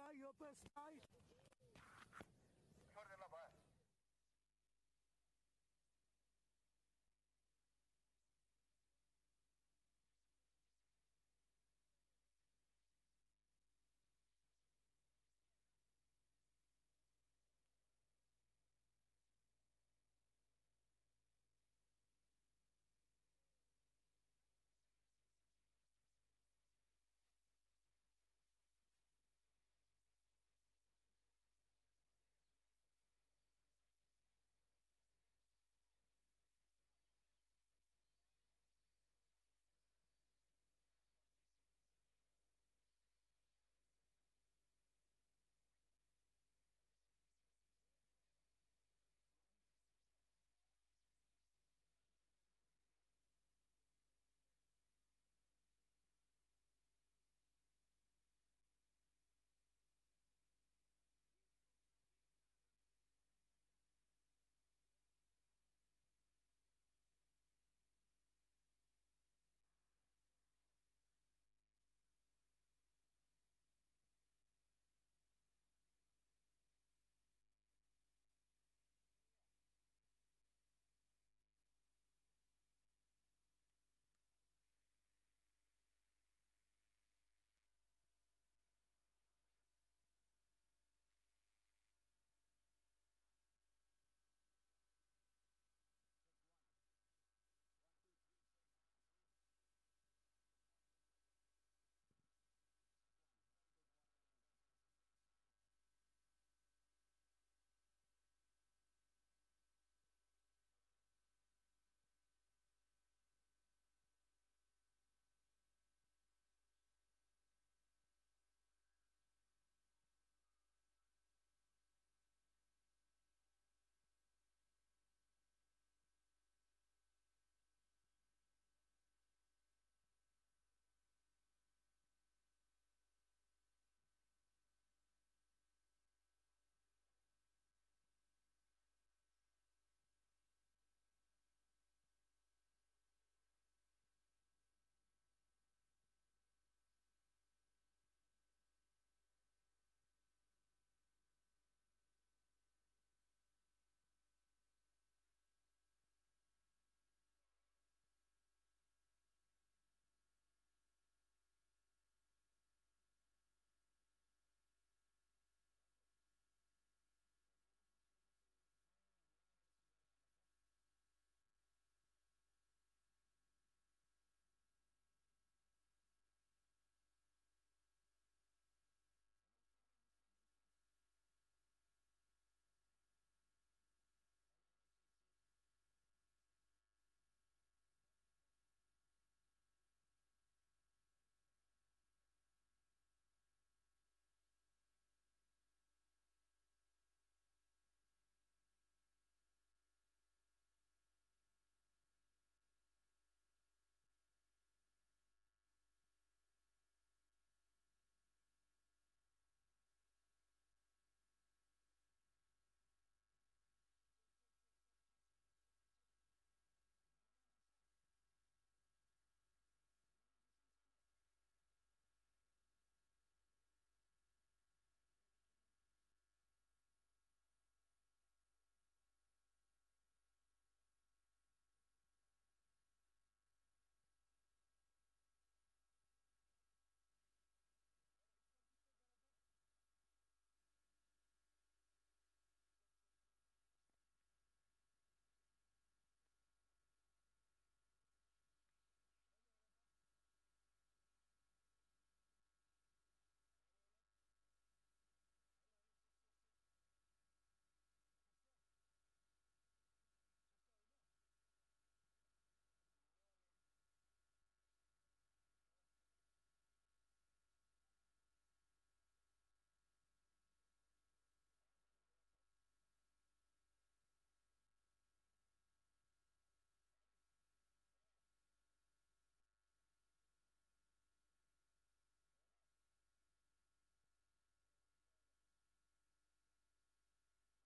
भाई ऊपर स्ट्राइक छोड़ देना भाई।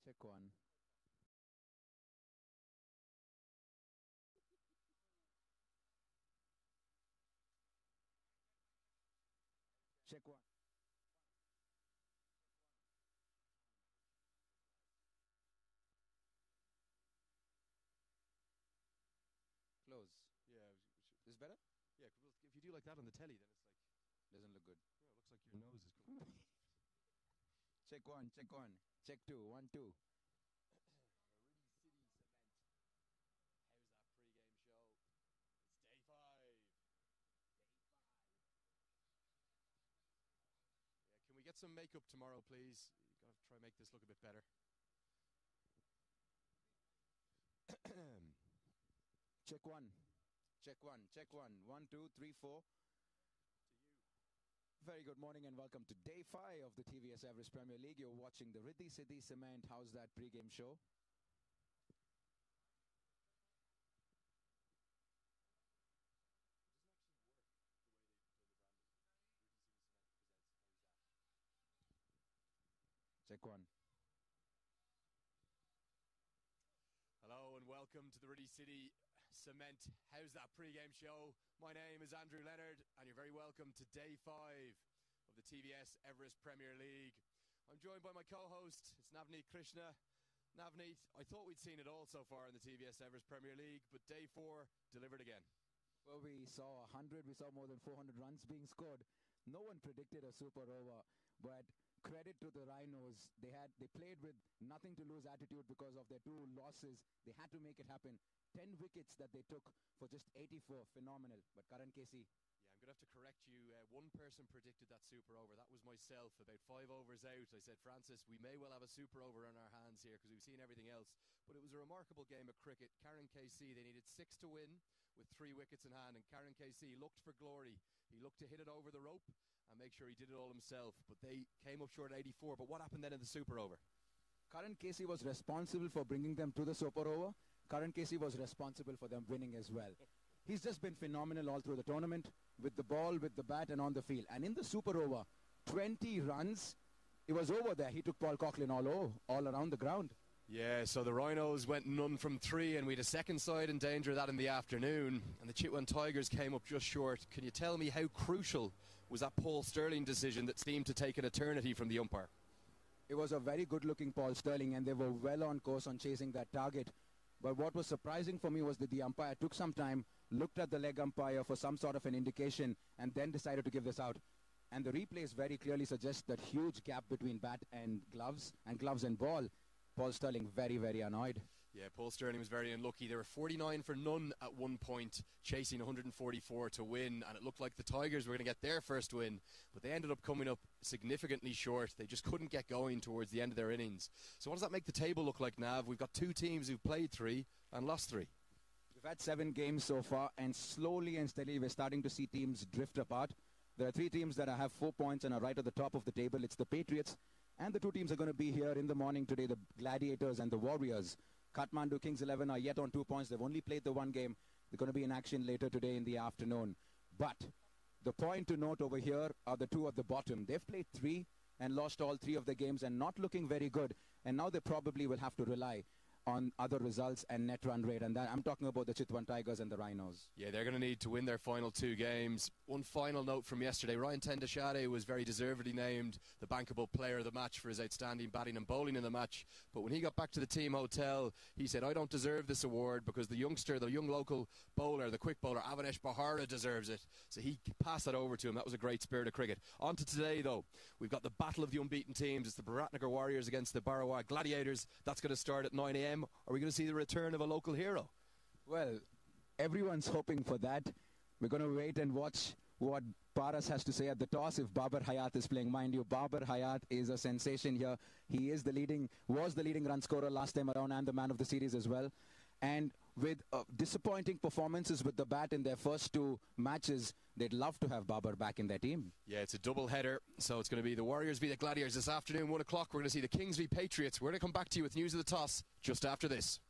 Check one. Check one. better? Yeah, well, if you do like that on the telly, then it's like... Doesn't look good. Yeah, it looks like your nose is coming. Check one, check one. Check two, 1, 2. Riddy City Cement. How's that pre-game show? It's day 5. Day 5. Yeah, can we get some makeup tomorrow, please? You've got to try and make this look a bit better. Check one. Check one, check one. 1, 2, 3, 4. To you. Very good morning and welcome to day 5 of the TVS Everest Premier League. You're watching the Riddy City Cement. How's that pre-game show? It doesn't actually work the way they've done the branding. Riddy City Cement presents How's That? Check one. Hello and welcome to the Riddy City Cement How's That pre-game show. My name is Andrew Leonard and you're very welcome to day 5 of the TVS Everest Premier League. I'm joined by my co-host, it's Navneet Krishna. Navneet, I thought we'd seen it all so far in the TVS Everest Premier League, but day 4 delivered again. Well, we saw 100, we saw more than 400 runs being scored. No one predicted a super over, but credit to the Rhinos. They played with nothing to lose attitude because of their 2 losses. They had to make it happen. 10 wickets that they took for just 84. Phenomenal. But Karan Casey. Yeah, I'm going to have to correct you. One person predicted that super over. That was myself. About 5 overs out, I said, Francis, we may well have a super over on our hands here because we've seen everything else. But it was a remarkable game of cricket. Karan Casey, they needed 6 to win with 3 wickets in hand. And Karan Casey looked for glory. He looked to hit it over the rope and make sure he did it all himself. But they came up short at 84. But what happened then in the super over? Karan Casey was responsible for bringing them to the super over. Karan Casey was responsible for them winning as well. He's just been phenomenal all through the tournament, with the ball, with the bat and on the field. And in the super over, 20 runs, it was over there. He took Paul Coughlin all around the ground. Yeah, so the Rhinos went none from 3 and we had a second side in danger of that in the afternoon. And the Chitwan Tigers came up just short. Can you tell me how crucial was that Paul Sterling decision that seemed to take an eternity from the umpire? It was a very good-looking Paul Sterling and they were well on course on chasing that target. But what was surprising for me was that the umpire took some time, looked at the leg umpire for some sort of an indication, and then decided to give this out. And the replays very clearly suggest that huge gap between bat and gloves and ball. Paul Sterling very, very annoyed. Yeah, Paul Sterling was very unlucky. They were 49 for none at one point, chasing 144 to win, and it looked like the Tigers were going to get their first win, but they ended up coming up significantly short. They just couldn't get going towards the end of their innings. So what does that make the table look like, Nav? We've got 2 teams who've played 3 and lost 3. We've had 7 games so far, and slowly and steadily we're starting to see teams drift apart. There are 3 teams that have 4 points and are right at the top of the table. It's the Patriots, and the 2 teams are going to be here in the morning today, the Gladiators and the Warriors. Kathmandu Kings 11 are yet on 2 points. They've only played the 1 game. They're going to be in action later today in the afternoon. But the point to note over here are the 2 at the bottom. They've played 3 and lost all 3 of the games and not looking very good. And now they probably will have to rely on other results and net run rate, and that I'm talking about the Chitwan Tigers and the Rhinos. Yeah, they're going to need to win their final 2 games. One final note from yesterday, Ryan Tendashade was very deservedly named the bankable player of the match for his outstanding batting and bowling in the match, but when he got back to the team hotel, he said, I don't deserve this award because the young local bowler, the quick bowler, Avanesh Bahara deserves it. So he passed that over to him. That was a great spirit of cricket. On to today though, we've got the battle of the unbeaten teams. It's the Biratnagar Warriors against the Bhairahawa Gladiators. That's going to start at 9 a.m. Are we going to see the return of a local hero? Well, everyone's hoping for that. We're going to wait and watch what Paras has to say at the toss if Babar Hayat is playing. Mind you, Babar Hayat is a sensation here. He was the leading run scorer last time around and the man of the series as well. And with disappointing performances with the bat in their first 2 matches, they'd love to have Babar back in their team. Yeah, it's a double header. So it's going to be the Warriors v the Gladiators this afternoon, 1 o'clock. We're going to see the Kings v Patriots. We're going to come back to you with news of the toss just after this.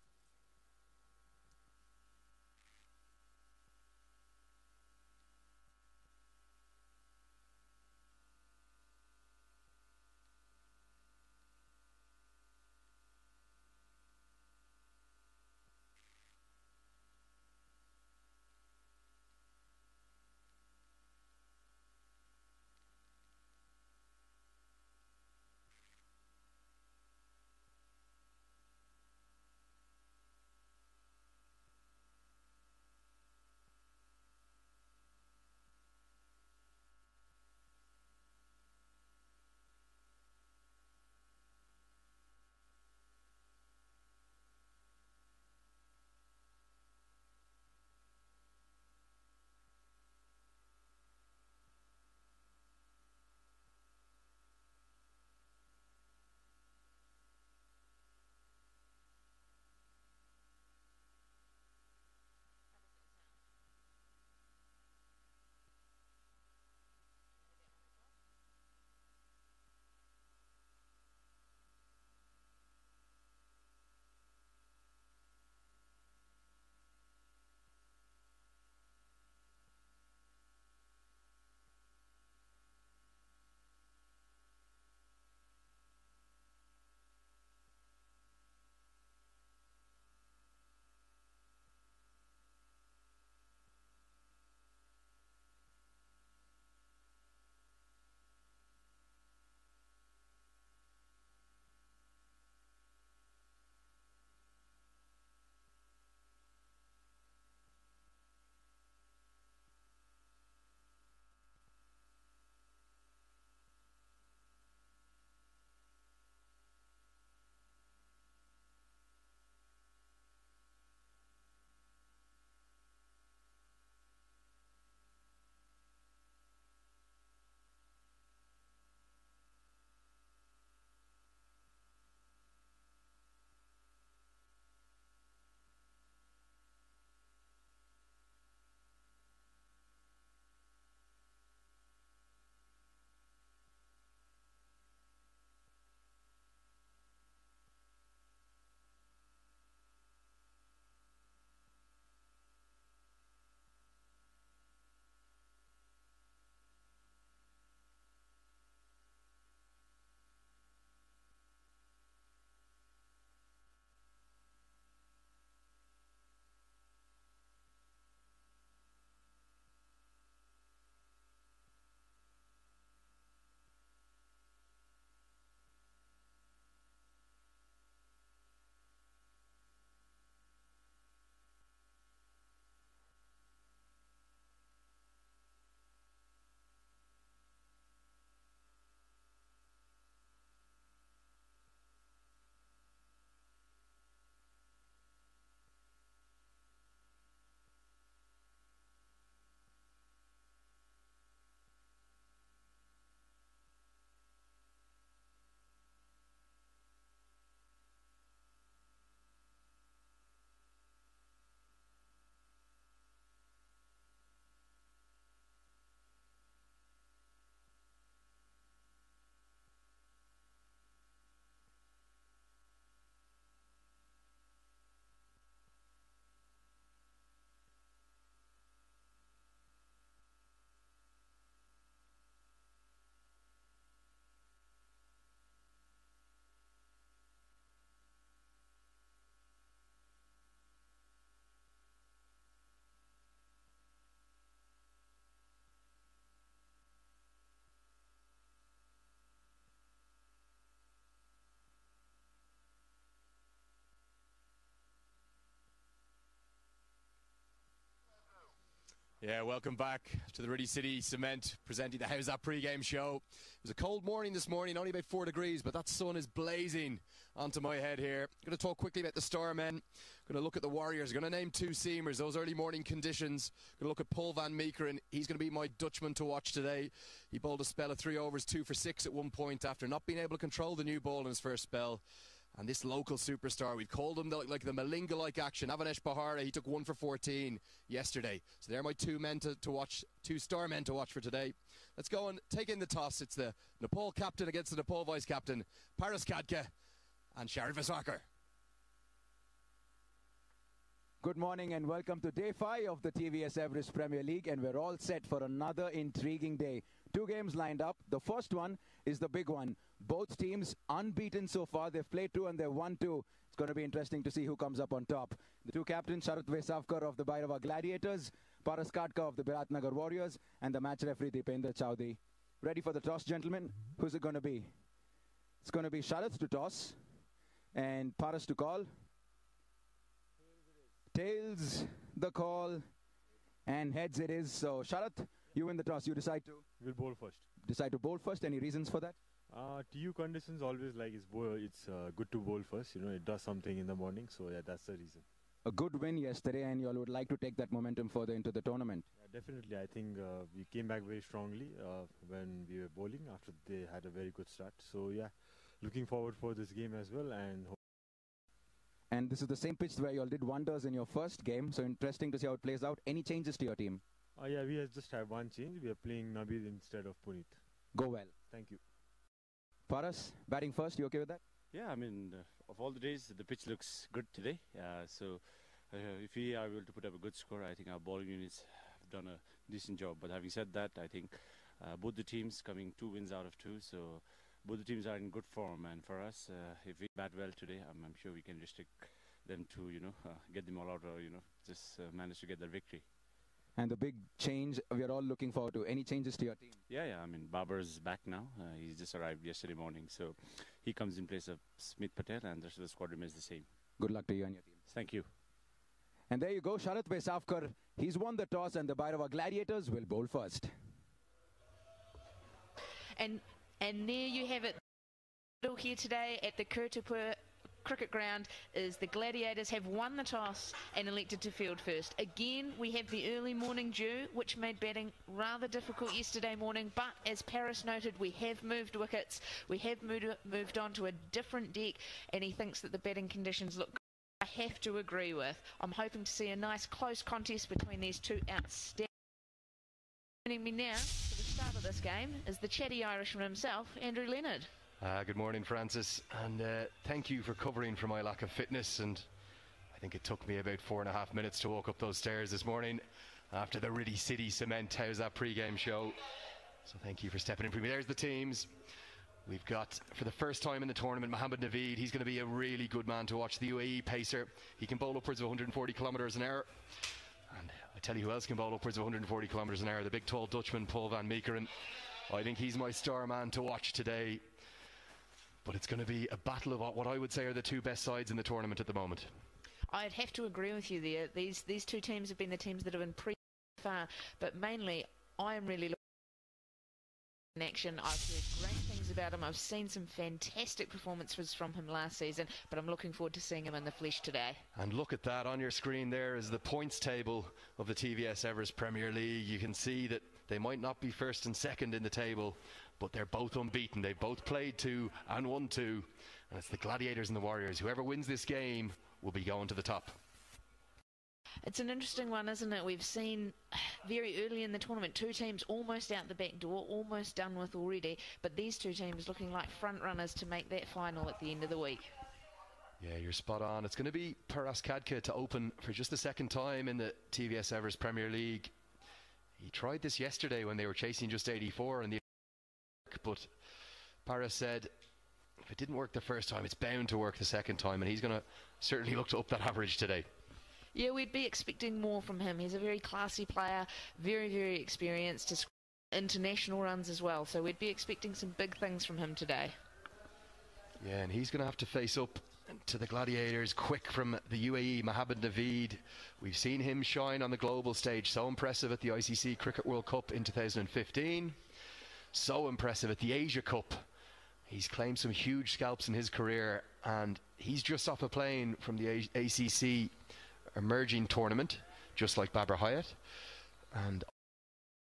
Yeah, welcome back to the Ruddy City Cement presenting the How's That Pre-Game show. It was a cold morning this morning, only about 4 degrees, but that sun is blazing onto my head here. I'm going to talk quickly about the Starmen. Going to look at the Warriors. Going to name two seamers, those early morning conditions. Going to look at Paul van Meekeren. He's going to be my Dutchman to watch today. He bowled a spell of 3 overs, 2 for 6 at one point after not being able to control the new ball in his first spell. And this local superstar, we've called him like the Malinga-like action. Avanesh Bahara, he took 1 for 14 yesterday. So they're my two star men to watch for today. Let's go and take in the toss. It's the Nepal captain against the Nepal vice captain, Paras Khadka and Sharif Aswakar. Good morning and welcome to day 5 of the TVS Everest Premier League, and we're all set for another intriguing day. 2 games lined up. The first one is the big one. Both teams unbeaten so far. They've played 2 and they've won 2. It's going to be interesting to see who comes up on top. The 2 captains, Sharat Vesavkar of the Bhairahawa Gladiators, Paras Khadka of the Biratnagar Warriors, and the match referee Dipendra Chowdhury. Ready for the toss, gentlemen? Who's it going to be? It's going to be Sharat to toss and Paras to call. Tails the call, and heads it is. So Sharat, you win the toss. You decide to? We'll bowl first. Decide to bowl first. Any reasons for that? TU conditions always like it's good to bowl first. You know, it does something in the morning. So yeah, that's the reason. A good win yesterday, and you all would like to take that momentum further into the tournament. Yeah, definitely. I think we came back very strongly when we were bowling after they had a very good start. So yeah, looking forward for this game as well. And this is the same pitch where you all did wonders in your first game. So interesting to see how it plays out. Any changes to your team? Yeah, we just have one change. We are playing Nabil instead of Puneet. Go well. Thank you. Paras, batting first. You okay with that? Yeah, I mean, of all the days, the pitch looks good today. So if we are able to put up a good score, I think our bowling units have done a decent job. But having said that, I think both the teams coming 2 wins out of 2. So both the teams are in good form. And for us, if we bat well today, I'm sure we can restrict them to, get them all out or, just manage to get the victory. And the big change we are all looking forward to. Any changes to your team? Yeah. I mean, Babar's back now. He's just arrived yesterday morning. So he comes in place of Smith Patel, and the rest of the squad remains the same. Good luck to you and your team. Thank you. And there you go, Sharat Vesavkar. He's won the toss, and the Bhairahawa Gladiators will bowl first. And there you have it. Here today at the Kurtapur Cricket Ground is the Gladiators have won the toss and elected to field first. Again, we have the early morning dew, which made batting rather difficult yesterday morning, but as Paras noted, we have moved wickets, we have moved on to a different deck, and he thinks that the batting conditions look good. I have to agree with. I'm hoping to see a nice close contest between these two outstanding. Joining me now for the start of this game is the chatty Irishman himself, Andrew Leonard. Good morning, Francis, and thank you for covering for my lack of fitness. And I think it took me about 4.5 minutes to walk up those stairs this morning after the Ruddy City Cement How's That Pre-Game show. So thank you for stepping in for me. There's the teams. We've got, for the first time in the tournament, Mohammed Naveed. He's going to be a really good man to watch, the UAE pacer. He can bowl upwards of 140 kilometres an hour. And I tell you who else can bowl upwards of 140 kilometres an hour, the big tall Dutchman, Paul van Meekeren. I think he's my star man to watch today. But it's going to be a battle of what I would say are the 2 best sides in the tournament at the moment. I'd have to agree with you there. These 2 teams have been the teams that have been pretty far, but mainly I am really looking in action. I've heard great things about him. I've seen some fantastic performances from him last season, but I'm looking forward to seeing him in the flesh today. And look at that on your screen. There is the points table of the TVS Everest Premier League. You can see that they might not be first and second in the table, but they're both unbeaten. They've both played 2 and won 2. And it's the Gladiators and the Warriors. Whoever wins this game will be going to the top. It's an interesting one, isn't it? We've seen very early in the tournament 2 teams almost out the back door, almost done with already. But these 2 teams looking like front runners to make that final at the end of the week. Yeah, you're spot on. It's going to be Paras Khadka to open for just the second time in the TVS Everest Premier League. He tried this yesterday when they were chasing just 84 in the but Paras said if it didn't work the first time, it's bound to work the second time, and he's going to certainly look to up that average today. Yeah, we'd be expecting more from him. He's a very classy player, very, very experienced, to international runs as well, so we'd be expecting some big things from him today. Yeah, and he's going to have to face up to the Gladiators, quick from the UAE, Mohammed Naveed. We've seen him shine on the global stage, so impressive at the ICC Cricket World Cup in 2015, so impressive at the Asia Cup. He's claimed some huge scalps in his career, and he's just off a plane from the ACC Emerging Tournament, just like Bhairahawa, and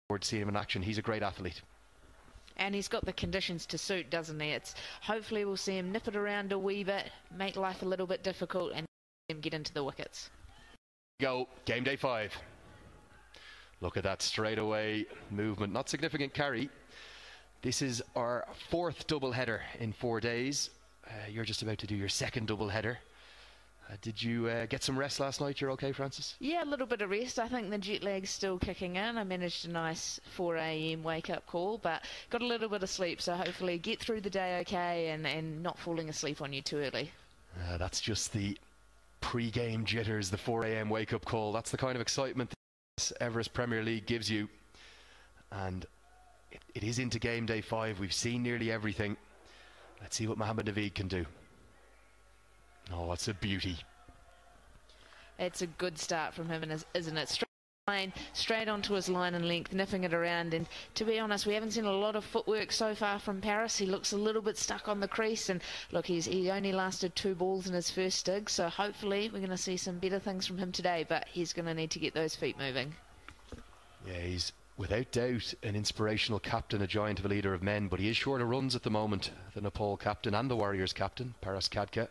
forward to seeing him in action. He's a great athlete. And he's got the conditions to suit, doesn't he? Hopefully we'll see him nip it around a wee bit, make life a little bit difficult, and him get into the wickets. Go, game day 5. Look at that straightaway movement, not significant carry. This is our 4th double header in 4 days. You're just about to do your 2nd double header. Did you get some rest last night? You're okay, Francis? Yeah, a little bit of rest. I think the jet lag's still kicking in. I managed a nice 4 a.m. wake-up call, but got a little bit of sleep, so hopefully get through the day okay and not falling asleep on you too early. That's just the pre-game jitters, the 4 a.m. wake-up call. That's the kind of excitement this Everest Premier League gives you. And it is into game day 5. We've seen nearly everything. Let's see what Mohammed Naveed can do. Oh, it's a beauty. It's a good start from him, isn't it? Straight onto his line and length, nipping it around. And to be honest, we haven't seen a lot of footwork so far from Paris. He looks a little bit stuck on the crease. And look, he only lasted 2 balls in his first dig. So hopefully we're going to see some better things from him today. But he's going to need to get those feet moving. Yeah, he's without doubt an inspirational captain, a giant of a leader of men. But he is short of runs at the moment. The Nepal captain and the Warriors captain, Paras Khadka.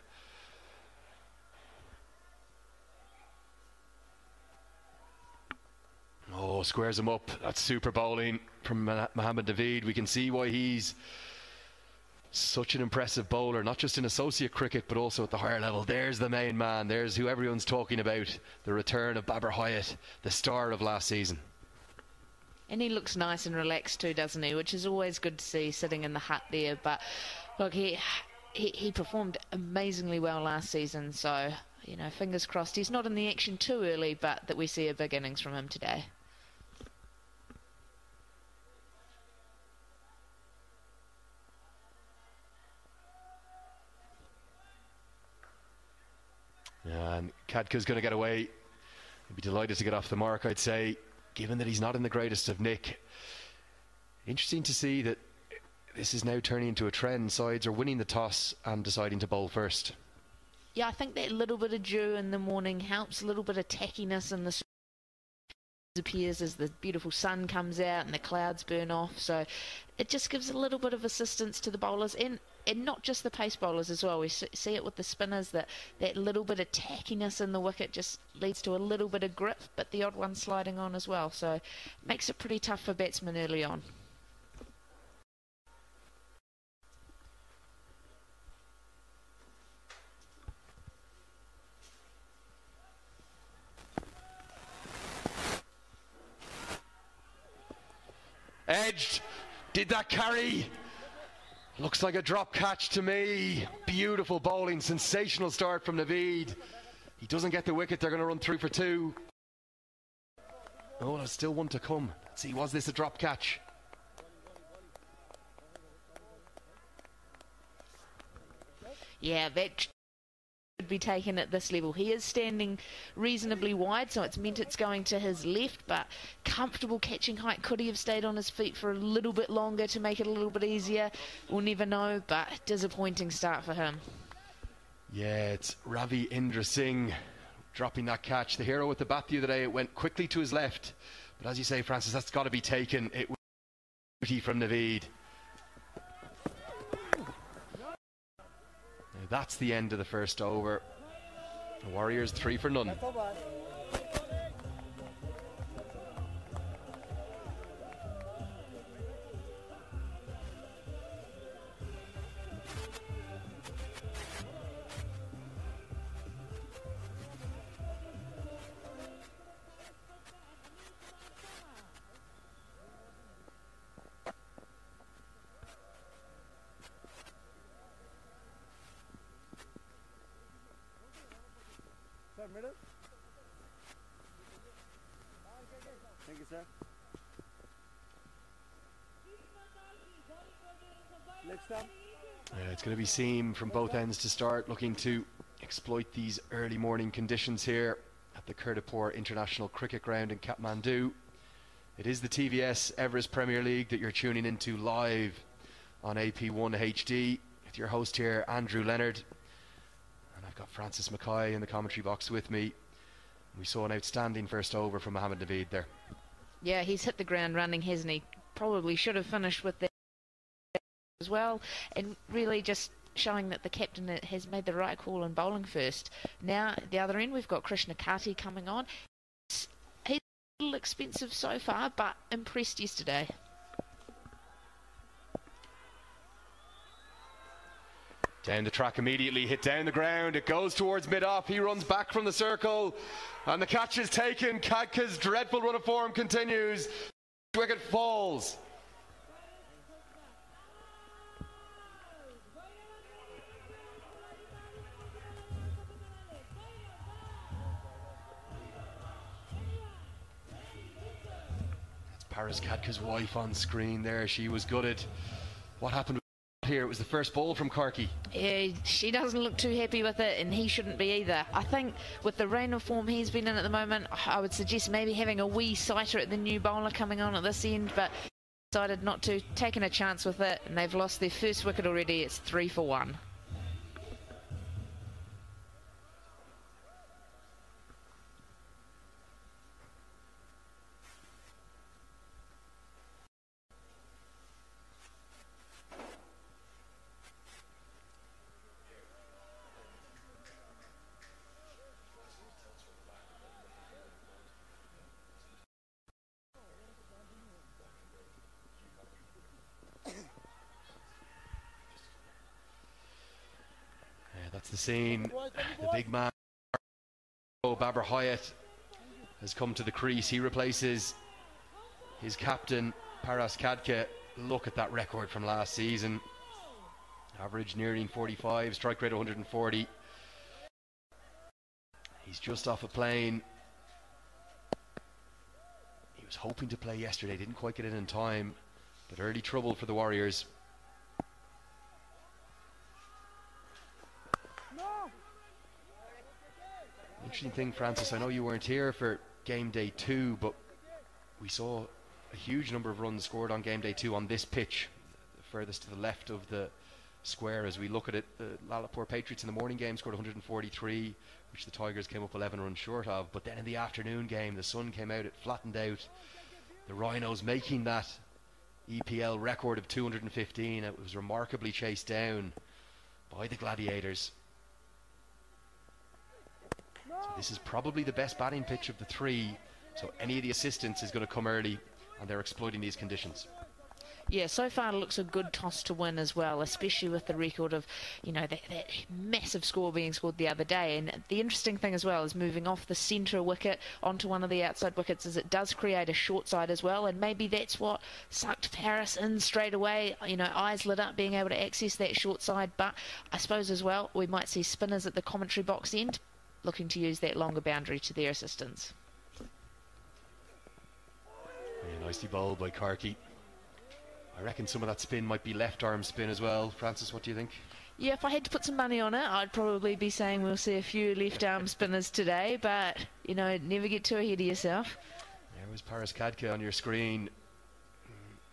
Oh, squares him up. That's super bowling from Mohammed Naveed. We can see why he's such an impressive bowler, not just in associate cricket, but also at the higher level. There's the main man. There's who everyone's talking about. The return of Bhairahawa, the star of last season. And he looks nice and relaxed too, doesn't he? Which is always good to see, sitting in the hut there. But look, he performed amazingly well last season. So, you know, fingers crossed he's not in the action too early, but that we see a big innings from him today. And Khadka's going to get away. He'd be delighted to get off the mark, I'd say, given that he's not in the greatest of nick. Interesting to see that this is now turning into a trend. Sides are winning the toss and deciding to bowl first. Yeah, I think that little bit of dew in the morning helps, a little bit of tackiness in the appears as the beautiful sun comes out and the clouds burn off. So it just gives a little bit of assistance to the bowlers and not just the pace bowlers as well. We see it with the spinners, that little bit of tackiness in the wicket just leads to a little bit of grip, but the odd one sliding on as well. So makes it pretty tough for batsmen early on. Edged. Did that carry? Looks like a drop catch to me. Beautiful bowling, sensational start from Naveed. He doesn't get the wicket, they're going to run through for 2. Oh, there's still one to come. Let's see, was this a drop catch? Yeah, that should be taken at this level. He is standing reasonably wide, so it's meant it's going to his left, but comfortable catching height. Could he have stayed on his feet for a little bit longer to make it a little bit easier? We'll never know, but disappointing start for him. Yeah, it's Ravi Indra Singh dropping that catch. The hero with the bat the other day, it went quickly to his left, but as you say, Francis, that's got to be taken. It was beauty from Naveed. That's the end of the first over. The Warriors 3 for none. Middle. Thank you, sir. Next time. It's going to be seam from both ends to start, looking to exploit these early morning conditions here at the Kirtipur International Cricket Ground in Kathmandu. It is the TVS Everest Premier League that you're tuning into live on AP1 HD with your host here, Andrew Leonard. And I've got Francis Mackay in the commentary box with me. We saw an outstanding first over from Mohamed Naveed there. Yeah, he's hit the ground running, hasn't he? Probably should have finished with that as well, and really just showing that the captain has made the right call in bowling first. Now, at the other end, we've got Krishna Kati coming on. He's a little expensive so far, but impressed yesterday. Down the track immediately, hit down the ground, it goes towards mid-off, he runs back from the circle, and the catch is taken. Kadka's dreadful run of form continues. Wicket falls. That's Paris Kadka's wife on screen there. She was gutted. What happened here? It was the first ball from Karki. Yeah, she doesn't look too happy with it, and he shouldn't be either. I think with the reign of form he's been in at the moment, I would suggest maybe having a wee sighter at the new bowler coming on at this end, but decided not to, taking a chance with it, and they've lost their first wicket already. It's 3 for 1. That's the scene. The big man, Babar Hyatt, has come to the crease. He replaces his captain, Paras Kadka. Look at that record from last season. Average nearing 45, strike rate 140. He's just off a plane. He was hoping to play yesterday, didn't quite get in time, but early trouble for the Warriors. Interesting thing, Francis, I know you weren't here for game day 2, but we saw a huge number of runs scored on game day 2 on this pitch, furthest to the left of the square as we look at it. The Lalapur Patriots in the morning game scored 143, which the Tigers came up 11 runs short of, but then in the afternoon game the sun came out, it flattened out. The Rhinos making that EPL record of 215. It was remarkably chased down by the Gladiators. So this is probably the best batting pitch of the 3, so any of the assistance is going to come early, and they're exploiting these conditions. Yeah, so far it looks a good toss to win as well, especially with the record of, you know, that massive score being scored the other day. And the interesting thing as well is moving off the centre wicket onto one of the outside wickets, is it does create a short side as well, and maybe that's what sucked Paris in straight away, you know, eyes lit up, being able to access that short side. But I suppose as well we might see spinners at the commentary box end looking to use that longer boundary to their assistance. Yeah, nicely bowled by Karki. I reckon some of that spin might be left arm spin as well. Francis, what do you think? Yeah, if I had to put some money on it, I'd probably be saying we'll see a few left arm spinners today, but you know, never get too ahead of yourself. There was Paras Kadka on your screen.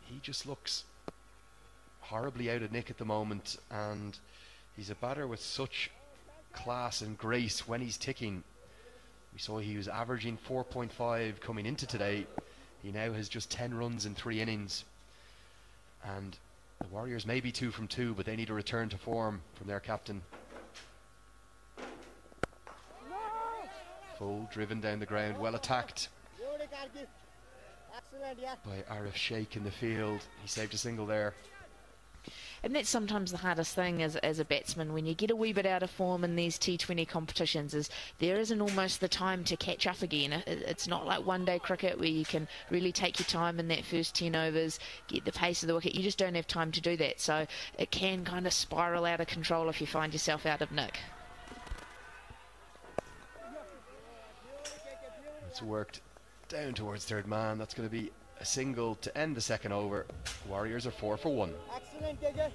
He just looks horribly out of nick at the moment, and he's a batter with such class and grace when he's ticking. We saw he was averaging 4.5 coming into today. He now has just 10 runs in 3 innings, and the Warriors may be 2 from 2, but they need a return to form from their captain. Full driven down the ground, well attacked by Arif Sheikh in the field. He saved a single there. And that's sometimes the hardest thing as a batsman when you get a wee bit out of form in these T20 competitions, is there isn't almost the time to catch up again. It's not like one-day cricket where you can really take your time in that first 10 overs, get the pace of the wicket. You just don't have time to do that, so it can kind of spiral out of control if you find yourself out of nick. It's worked down towards third man. That's going to be a single to end the second over. Warriors are 4 for 1. Excellent, KJ.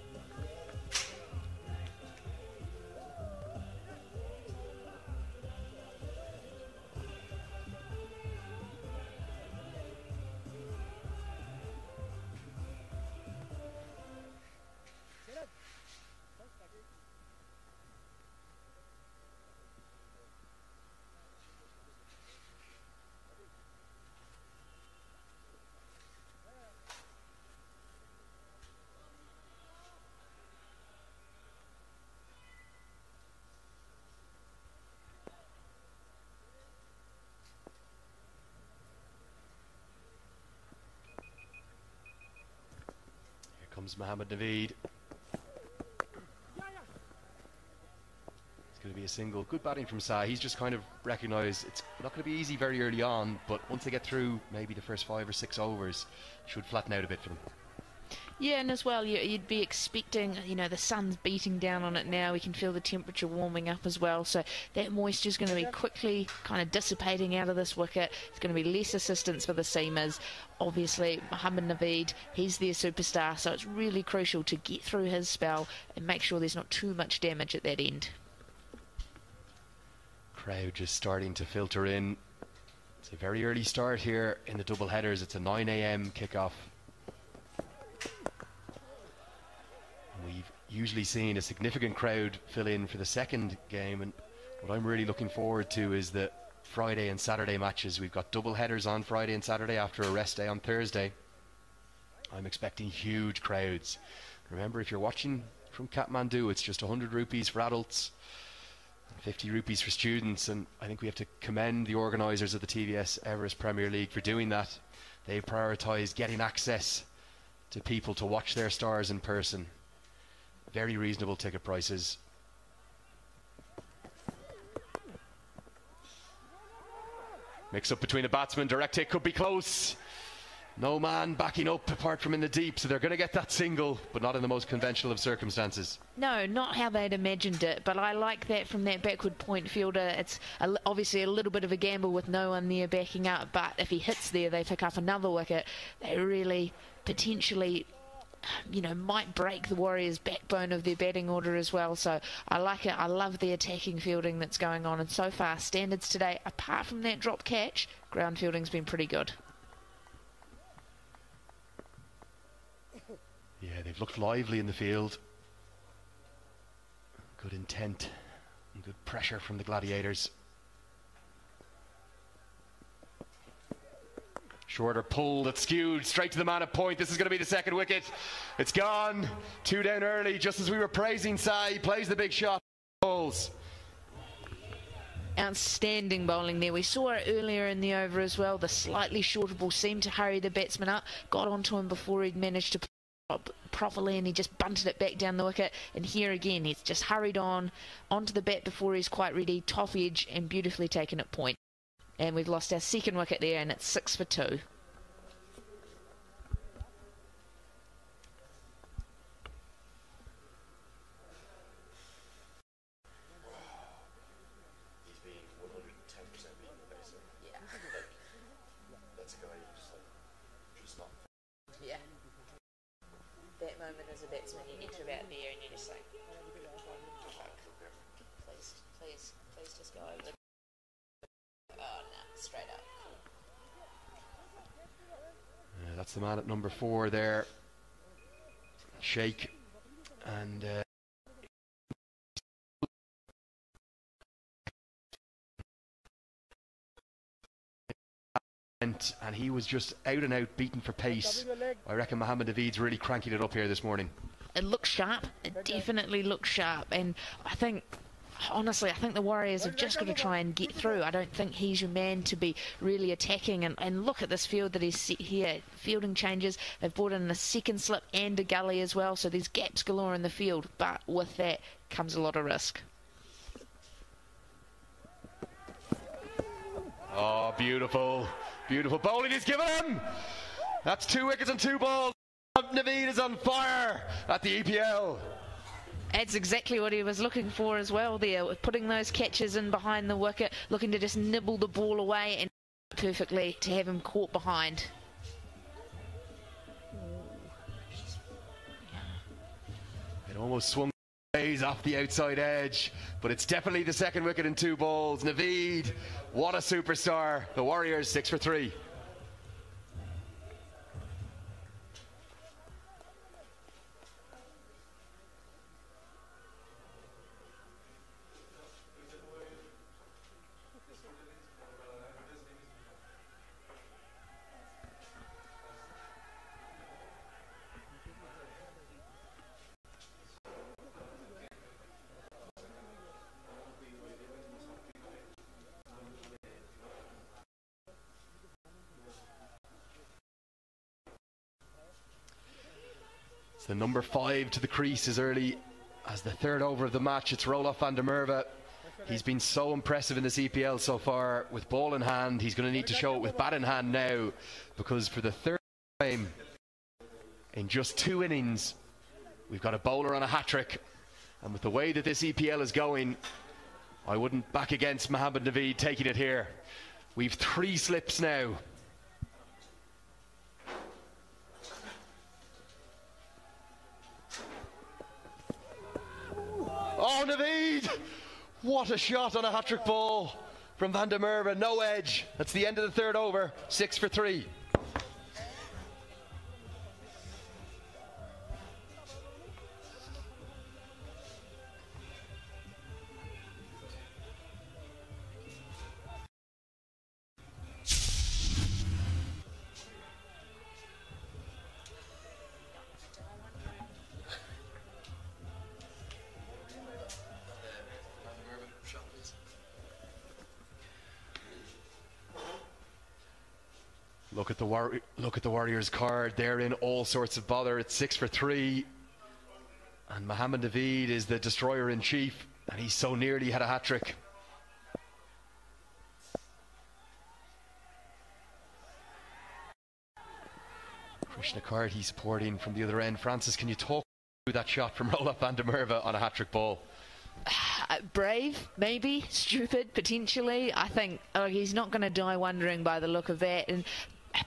comes Mohammed Naveed. It's going to be a single. Good batting from Sa. He's just kind of recognised it's not going to be easy very early on, but once they get through maybe the first 5 or 6 overs, it should flatten out a bit for them. Yeah, and as well, you'd be expecting, the sun's beating down on it now. We can feel the temperature warming up as well. So that moisture is going to be quickly kind of dissipating out of this wicket. It's going to be less assistance for the seamers. Obviously, Mohammed Naveed, he's their superstar. So it's really crucial to get through his spell and make sure there's not too much damage at that end. Crowd just starting to filter in. It's a very early start here in the double headers. It's a 9 a.m. kickoff. We've usually seen a significant crowd fill in for the second game, and what I'm really looking forward to is the Friday and Saturday matches. We've got double headers on Friday and Saturday after a rest day on Thursday. I'm expecting huge crowds. Remember, if you're watching from Kathmandu, it's just 100 rupees for adults, 50 rupees for students, and I think we have to commend the organisers of the TVS Everest Premier League for doing that. They've prioritised getting access to people to watch their stars in person. Very reasonable ticket prices. Mix up between the batsmen. Direct hit could be close. No man backing up apart from in the deep, so they're going to get that single, but not in the most conventional of circumstances. No, not how they'd imagined it, but I like that from that backward point fielder. It's obviously a little bit of a gamble with no one there backing up, but if he hits there, they pick up another wicket. They really potentially might break the Warriors' backbone of their batting order as well. So I like it. I love the attacking fielding that's going on. And so far, standards today, apart from that drop catch, ground fielding's been pretty good. Yeah, they've looked lively in the field. Good intent and good pressure from the Gladiators. Shorter pull that's skewed straight to the man at point. This is going to be the second wicket. It's gone. 2 down early, just as we were praising Sa. He plays the big shot. Bowls. Outstanding bowling there. We saw it earlier in the over as well. The slightly shorter ball seemed to hurry the batsman up. Got onto him before he'd managed to up properly, and he just bunted it back down the wicket. And here again, he's just hurried onto the bat before he's quite ready. Top edge and beautifully taken at point. And we've lost our second wicket there, and it's 6 for 2. Yeah. That moment as a batsman, you enter out there and you're just like, please just go over. Oh no, straight up. That's the man at number 4 there. Sheikh. And and he was just out and out beaten for pace. I reckon Mohammed Naveed's really cranking it up here this morning. It looks sharp. It definitely looks sharp. And honestly, I think the Warriors have just got to try and get through. I don't think he's your man to be really attacking. And look at this field that he's set here. Fielding changes. They've brought in a second slip and a gully as well. So there's gaps galore in the field. But with that comes a lot of risk. Oh, beautiful. Beautiful bowling he's given him. That's 2 wickets and 2 balls. Naveed is on fire at the EPL. That's exactly what he was looking for as well there, putting those catches in behind the wicket, looking to just nibble the ball away, and perfectly to have him caught behind. It almost swung off the outside edge, but it's definitely the second wicket in 2 balls. Naveed, what a superstar. The Warriors 6 for 3. The number 5 to the crease as early as the third over of the match. It's Roelof van der Merwe. He's been so impressive in this EPL so far with ball in hand. He's going to need to show it with bat in hand now, because for the third time in just 2 innings, we've got a bowler on a hat-trick. And with the way that this EPL is going, I wouldn't back against Mohamed Naveed taking it here. We've 3 slips now. Oh, Naveed! What a shot on a hat-trick ball from van der Merwe. No edge. That's the end of the third over. 6 for 3. Look at the Warriors card. They're in all sorts of bother. It's 6 for 3. And Mohamed Naveed is the destroyer in chief, and he so nearly had a hat-trick. Krishna Karthi supporting from the other end. Francis, can you talk through that shot from Roelof van der Merwe on a hat-trick ball? Brave, maybe. Stupid, potentially. I think he's not going to die wondering by the look of that. And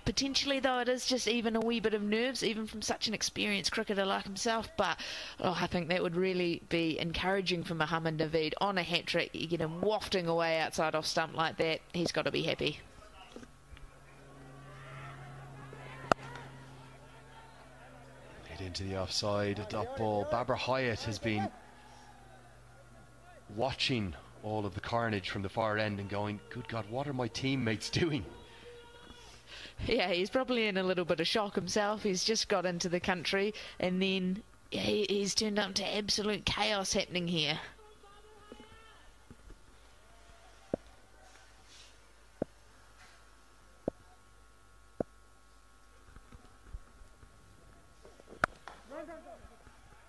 potentially, though, it is just even a wee bit of nerves, even from such an experienced cricketer like himself. But I think that would really be encouraging for Mohamed Naveed on a hat-trick. You get him wafting away outside off stump like that, he's got to be happy. Hit into the offside, a dot ball. Babur Hyatt has been watching all of the carnage from the far end and going, good God, what are my teammates doing? Yeah, he's probably in a little bit of shock himself. He's just got into the country, and then he's turned up to absolute chaos happening here.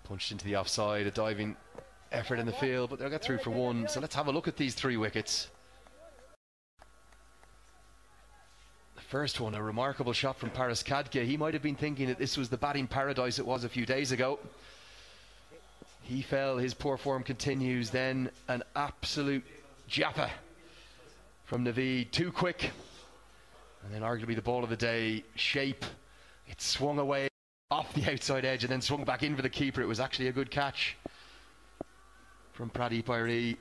Punched into the offside, a diving effort in the field, but they'll get through for 1. So let's have a look at these 3 wickets. First one, a remarkable shot from Paris Kadke. He might have been thinking that this was the batting paradise it was a few days ago. He fell, his poor form continues. Then an absolute jappa from Naveed, too quick. And then arguably the ball of the day, Shape. It swung away off the outside edge and then swung back in for the keeper. It was actually a good catch from Pradeep Irie.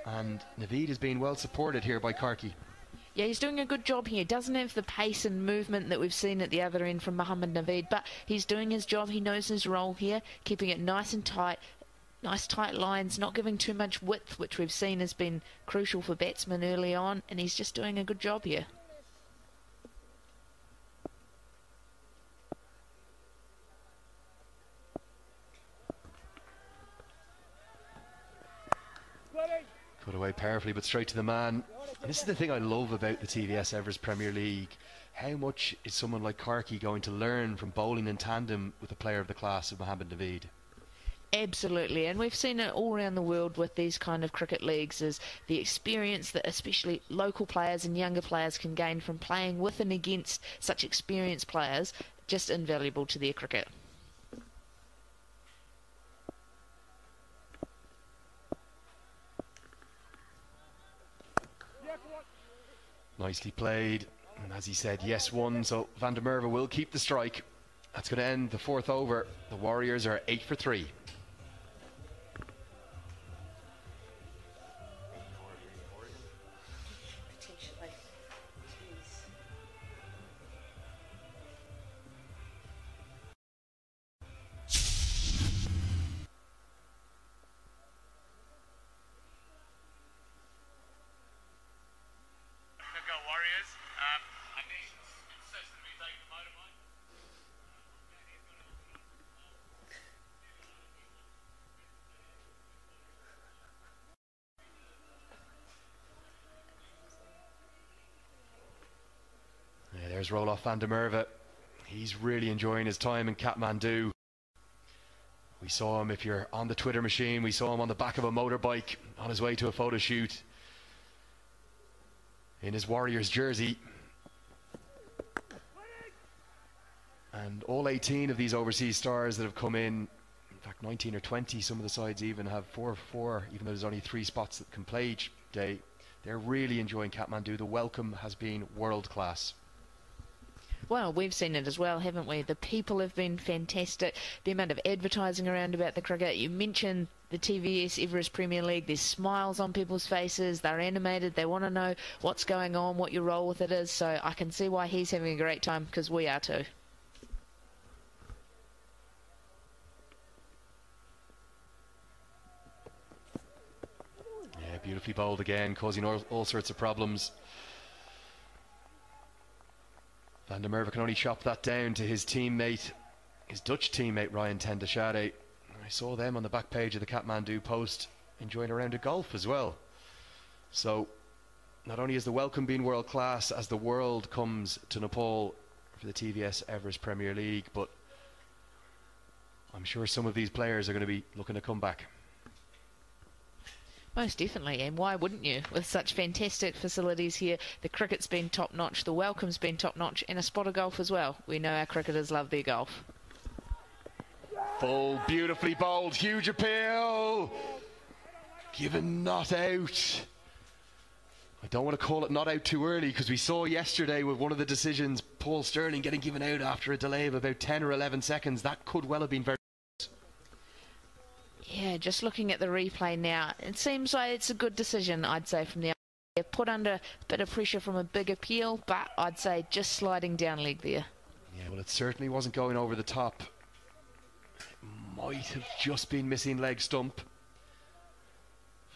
And Naveed is being well supported here by Karki. Yeah, he's doing a good job here. Doesn't have the pace and movement that we've seen at the other end from Mohamed Naveed, but he's doing his job. He knows his role here, keeping it nice and tight. Nice tight lines, not giving too much width, which we've seen has been crucial for batsmen early on, and he's just doing a good job here. Put away powerfully, but straight to the man. And this is the thing I love about the TVS Everest Premier League. How much is someone like Karki going to learn from bowling in tandem with a player of the class of Mohamed Naveed? Absolutely, and we've seen it all around the world with these kind of cricket leagues, is the experience that especially local players and younger players can gain from playing with and against such experienced players, just invaluable to their cricket. Nicely played, and as he said, yes, 1, so van der Merwe will keep the strike. That's going to end the 4th over. The Warriors are 8 for 3. There's Roelof van der Merwe. He's really enjoying his time in Kathmandu. We saw him, if you're on the Twitter machine, we saw him on the back of a motorbike on his way to a photo shoot in his Warriors jersey. And all 18 of these overseas stars that have come in fact 19 or 20, some of the sides even have 4-4, even though there's only 3 spots that can play each day. They're really enjoying Kathmandu. The welcome has been world class. Well, we've seen it as well, haven't we? The people have been fantastic. The amount of advertising around about the cricket. You mentioned the TVS Everest Premier League. There's smiles on people's faces. They're animated. They want to know what's going on, what your role with it is. So I can see why he's having a great time, because we are too. Yeah, beautifully bowled again, causing all sorts of problems. Van der Merwe can only chop that down to his teammate, his Dutch teammate Ryan ten Schade. I saw them on the back page of the Kathmandu Post enjoying a round of golf as well. So not only is the welcome being world class as the world comes to Nepal for the TVS Everest Premier League, but I'm sure some of these players are going to be looking to come back. Most definitely, and why wouldn't you? With such fantastic facilities here, the cricket's been top-notch, the welcome's been top-notch, and a spot of golf as well. We know our cricketers love their golf. Full, beautifully bowled, huge appeal. Given not out. I don't want to call it not out too early, because we saw yesterday with one of the decisions, Paul Stirling getting given out after a delay of about 10 or 11 seconds. That could well have been very... Yeah, just looking at the replay now, it seems like it's a good decision, I'd say, from the umpire. Put under a bit of pressure from a big appeal, but I'd say just sliding down leg there. Yeah, well, it certainly wasn't going over the top. It might have just been missing leg stump.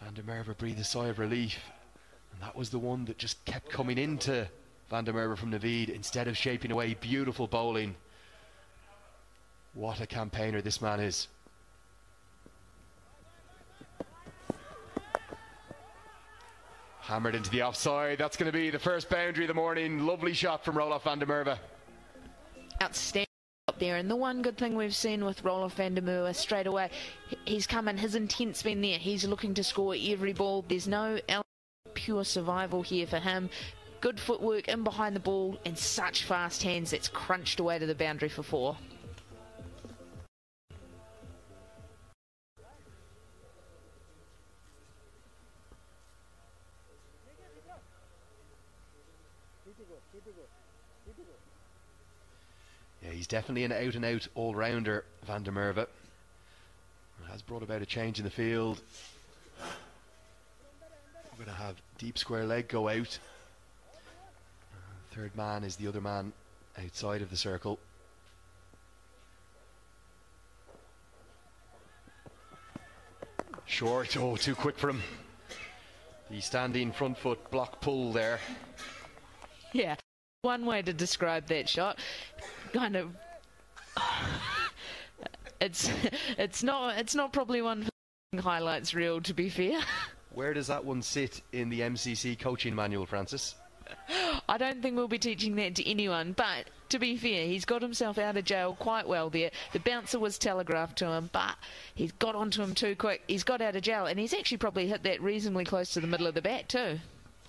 Van der Merwe breathed a sigh of relief, and that was the one that just kept coming into Van der Merwe from Naveed instead of shaping away. Beautiful bowling. What a campaigner this man is. Hammered into the offside. That's going to be the first boundary of the morning. Lovely shot from Roelof van der Merwe. Outstanding up there, and the one good thing we've seen with Roelof van der Merwe straight away, he's come in, his intent's been there. He's looking to score every ball. There's no pure survival here for him. Good footwork in behind the ball and such fast hands that's crunched away to the boundary for 4. Yeah, he's definitely an out-and-out all-rounder, Van der Merwe. Has brought about a change in the field. We're going to have deep square leg go out. Third man is the other man outside of the circle. Short, oh, too quick for him. The standing front foot block pull there. Yeah, one way to describe that shot. Kind of, it's not probably one for highlights reel, to be fair. Where does that one sit in the MCC coaching manual, Francis? I don't think we'll be teaching that to anyone, but to be fair, he's got himself out of jail quite well there. The bouncer was telegraphed to him, but he's got onto him too quick. He's got out of jail, and he's actually probably hit that reasonably close to the middle of the bat too.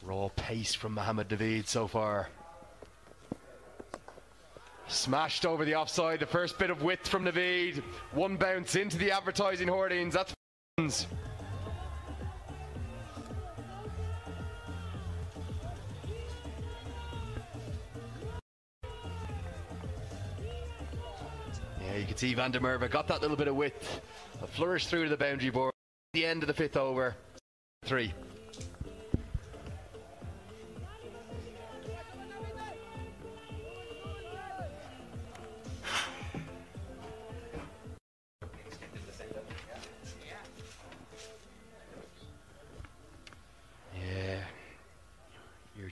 Raw pace from Mohammed Naveed so far. Smashed over the offside, the first bit of width from Naveed. One bounce into the advertising hoardings. That's yeah, you can see Van der Merwe got that little bit of width. A flourish through to the boundary board. The end of the 5th over. 3.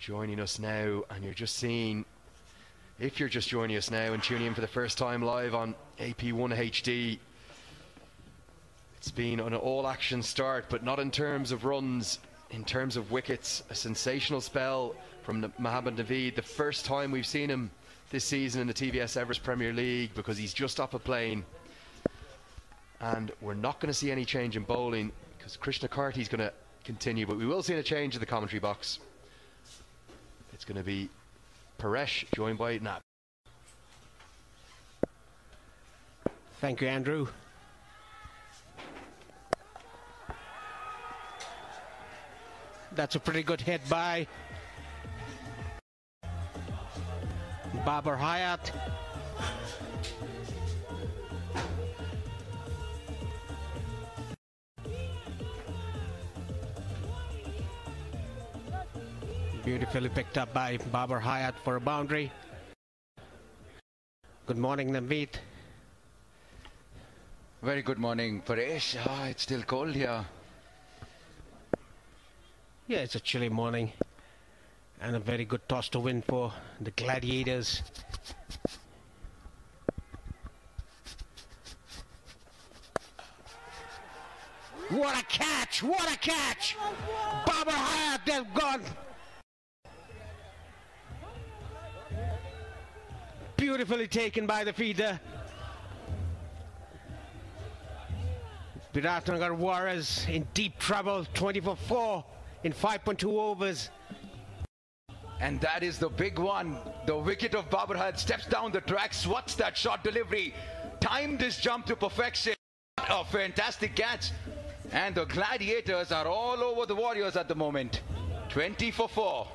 Joining us now, and you're just seeing, if you're just joining us now and tuning in for the first time live on AP1 HD, it's been an all-action start, but not in terms of runs, in terms of wickets. A sensational spell from Mohammed Naveed, the first time we've seen him this season in the TVS Everest Premier League because he's just off a plane. And we're not going to see any change in bowling because Krishna Karti's going to continue, but we will see a change in the commentary box. It's going to be Paresh joined by Nap. Thank you, Andrew. That's a pretty good hit by Bhairahawa. Beautifully picked up by Bhairahawa for a boundary. Good morning, Navneet. Very good morning, Paresh. It's still cold here. Yeah, it's a chilly morning and a very good toss to win for the Gladiators. What a catch! What a catch! Bhairahawa, they've gone. Beautifully taken by the feeder. Biratnagar Warriors in deep trouble, 20 for 4 in 5.2 overs. And that is the big one. The wicket of Bhairahawa steps down the track, swats that shot delivery, timed this jump to perfection. A fantastic catch. And the Gladiators are all over the Warriors at the moment. 20 for 4.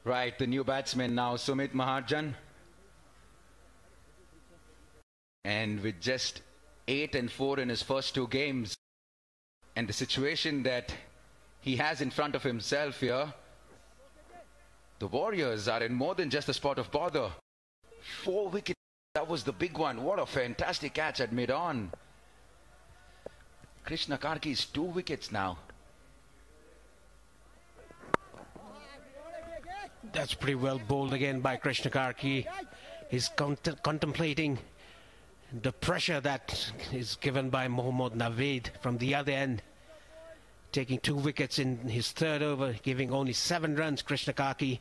Right, the new batsman now, Sumit Mahajan. And with just 8 and 4 in his first 2 games, and the situation that he has in front of himself here, the Warriors are in more than just a spot of bother. 4 wickets, that was the big one. What a fantastic catch at mid-on. Krishna Karki's 2 wickets now. That's pretty well bowled again by Krishna Karki. He's contemplating the pressure that is given by Mohammad Naveed from the other end. Taking 2 wickets in his 3rd over, giving only 7 runs, Krishna Karki.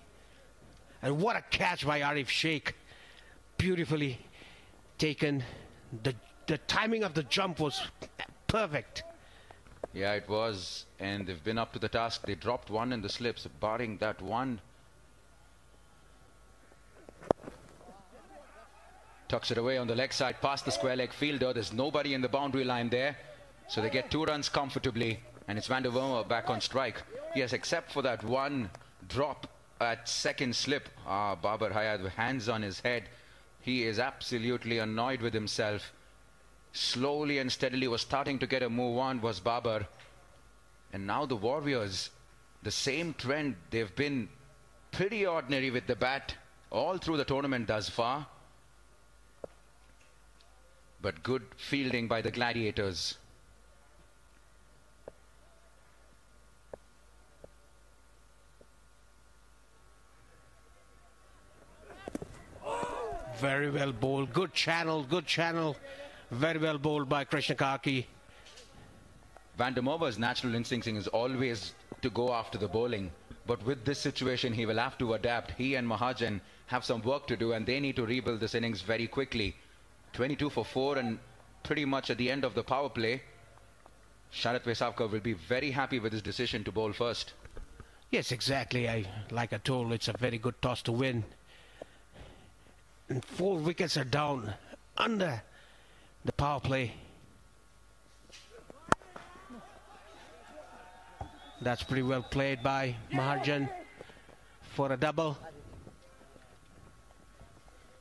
And what a catch by Arif Sheikh. Beautifully taken. The timing of the jump was perfect. Yeah, it was. And they've been up to the task. They dropped 1 in the slips, barring that one. Tucks it away on the leg side, past the square leg fielder. There's nobody in the boundary line there. So they get 2 runs comfortably. And it's Van der Wormer back on strike. Yes, except for that one drop at 2nd slip. Bhairahawa with hands on his head. He is absolutely annoyed with himself. Slowly and steadily was starting to get a move on was Babar. And now the Warriors, the same trend. They've been pretty ordinary with the bat all through the tournament thus far. But good fielding by the Gladiators. Very well bowled. Good channel, good channel. Very well bowled by Krishna Karki. Van der Merwe's natural instinct is always to go after the bowling. But with this situation, he will have to adapt. He and Mahajan have some work to do, and they need to rebuild this innings very quickly. 22 for 4 and pretty much at the end of the power play. Sharad Vesavkar will be very happy with his decision to bowl first. Yes, exactly. Like I told, it's a very good toss to win. And 4 wickets are down under the power play. That's pretty well played by Mahajan for a double.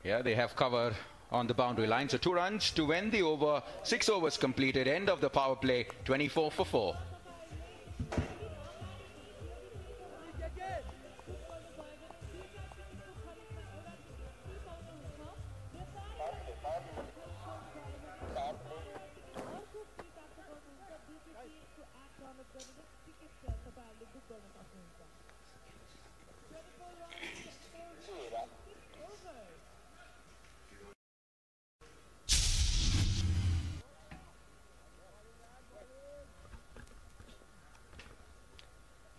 Yeah, they have cover on the boundary line. So 2 runs to win the over. 6 overs completed. End of the power play. 24 for 4.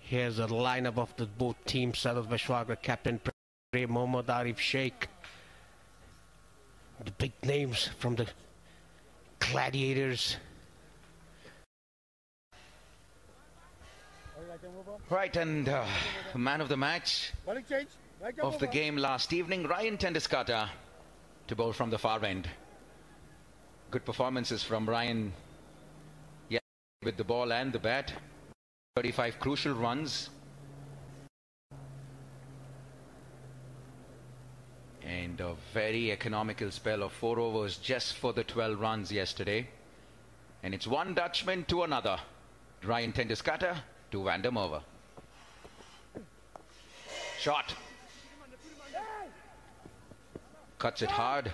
Here's a lineup of the both teams. Sadaf Bashwagra, captain Pregame, Mohammad Arif Sheikh. The big names from the Gladiators. Right, and man of the match of the game last evening, Ryan Tendiskata, to bowl from the far end. Good performances from Ryan with the ball and the bat. 35 crucial runs. And a very economical spell of 4 overs just for the 12 runs yesterday. And it's one Dutchman to another. Ryan Tendiskata to Van der Merwe. Shot. Cuts it hard.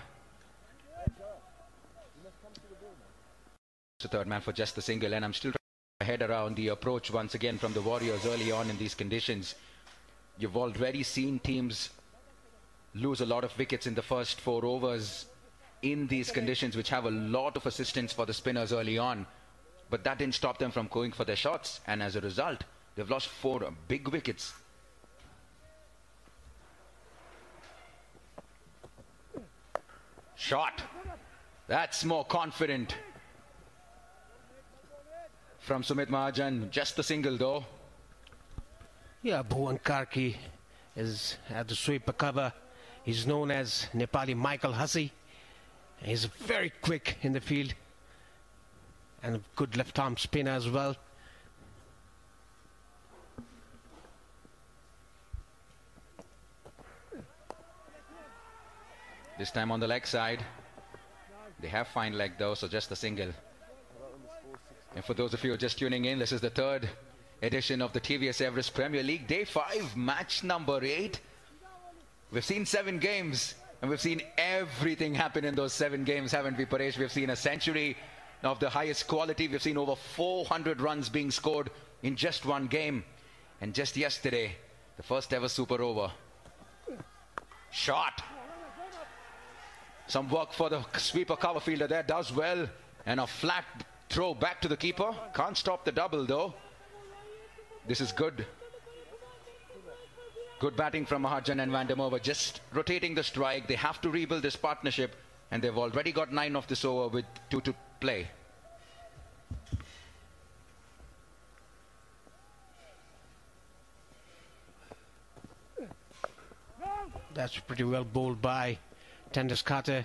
It's the third man for just the single, and I'm still trying to head around the approach once again from the Warriors early on in these conditions. You've already seen teams lose a lot of wickets in the first 4 overs in these conditions, which have a lot of assistance for the spinners early on. But that didn't stop them from going for their shots, and as a result, they've lost 4 big wickets. Shot. That's more confident from Sumit Mahajan. Just the single though. Yeah, Bhuvan Karki is at the sweeper cover. He's known as Nepali Michael Hussey. He's very quick in the field and a good left arm spinner as well. This time on the leg side. They have fine leg though, so just a single. And for those of you who are just tuning in, this is the 3rd edition of the TVS Everest Premier League. Day 5, match number 8. We've seen 7 games, and we've seen everything happen in those 7 games, haven't we, Paresh? We've seen a century of the highest quality. We've seen over 400 runs being scored in just one game. And just yesterday, the first ever super over. Shot. Some work for the sweeper cover fielder there, does well. And a flat throw back to the keeper. Can't stop the double though. This is good. Good batting from Mahajan and Van der Merwe, just rotating the strike. They have to rebuild this partnership, and they've already got 9 of this over with 2 to play. That's pretty well bowled by Tendiskata.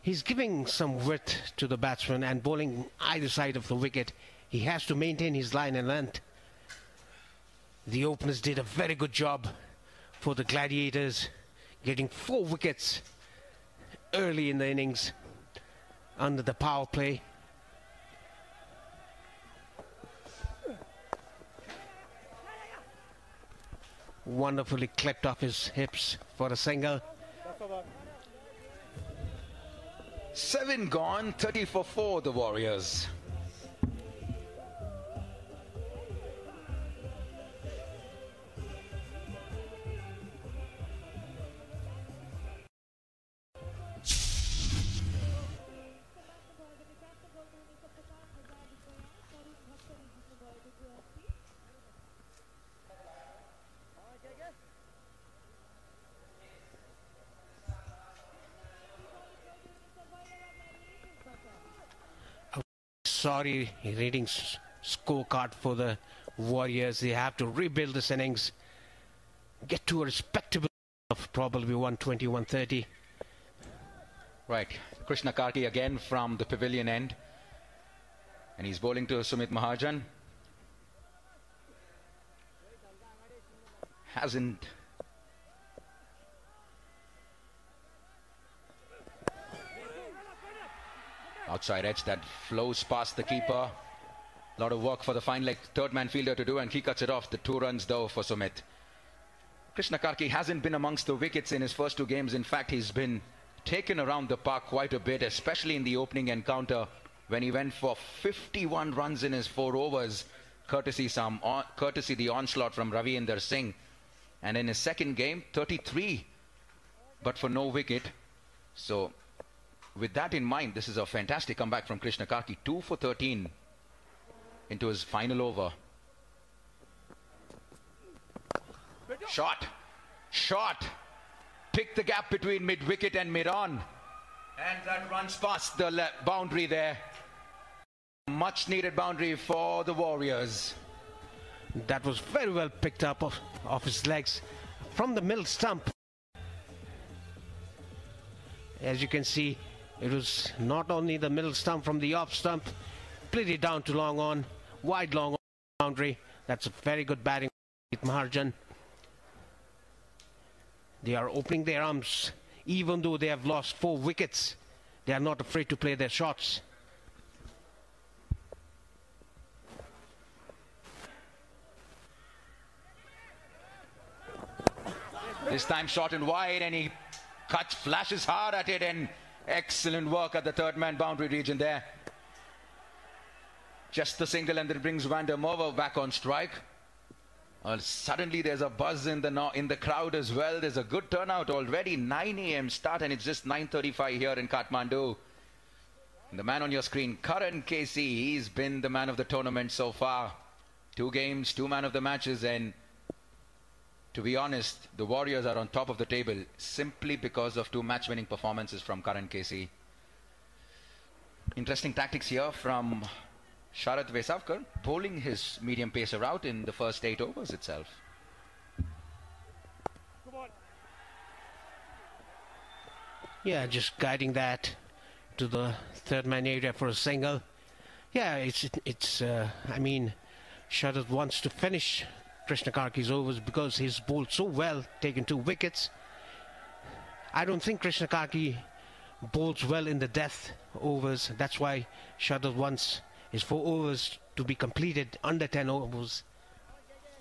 He's giving some width to the batsman and bowling either side of the wicket. He has to maintain his line and length. The openers did a very good job for the Gladiators, getting 4 wickets early in the innings under the power play. Wonderfully clipped off his hips for a single. 7 gone, 30 for 4, the Warriors. Sorry, reading scorecard for the Warriors. They have to rebuild this innings, get to a respectable of probably 120, 130. Right, Krishna Karti again from the pavilion end, and he's bowling to Sumit Mahajan. Hasn't outside edge that flows past the keeper. A lot of work for the fine leg third man fielder to do, and he cuts it off. The 2 runs though for Sumit. Krishna Karki hasn't been amongst the wickets in his first 2 games. In fact, he's been taken around the park quite a bit, especially in the opening encounter when he went for 51 runs in his 4 overs, courtesy the onslaught from Ravinder Singh. And in his second game, 33, but for no wicket. So with that in mind, this is a fantastic comeback from Krishna Karki. 2 for 13 into his final over. Shot. Pick the gap between mid-wicket and mid-on. And that runs past the boundary there. Much needed boundary for the Warriors. That was very well picked up off his legs from the middle stump. As you can see, it was not only the middle stump from the off stump, played it down to long on, wide long on boundary. That's a very good batting with Maharjan. They are opening their arms. Even though they have lost 4 wickets, they are not afraid to play their shots. This time short and wide, and he flashes hard at it, and excellent work at the third man boundary region there. Just the single, and that brings Van der Merwe back on strike. Suddenly there's a buzz in the crowd as well. There's a good turnout already. 9 a.m. start, and it's just 9:35 here in Kathmandu. And the man on your screen, Karan Casey, he's been the man of the tournament so far. 2 games, 2 man of the matches, and to be honest, the Warriors are on top of the table simply because of 2 match-winning performances from Karan Casey. Interesting tactics here from Sharad Vesavkar, bowling his medium pacer out in the first 8 overs itself. Yeah, just guiding that to the third man area for a single. Yeah, I mean, Sharad wants to finish Krishna Karki's overs because he's bowled so well, taken 2 wickets. I don't think Krishna Karki bowls well in the death overs. That's why Sharad wants his 4 overs to be completed under 10 overs.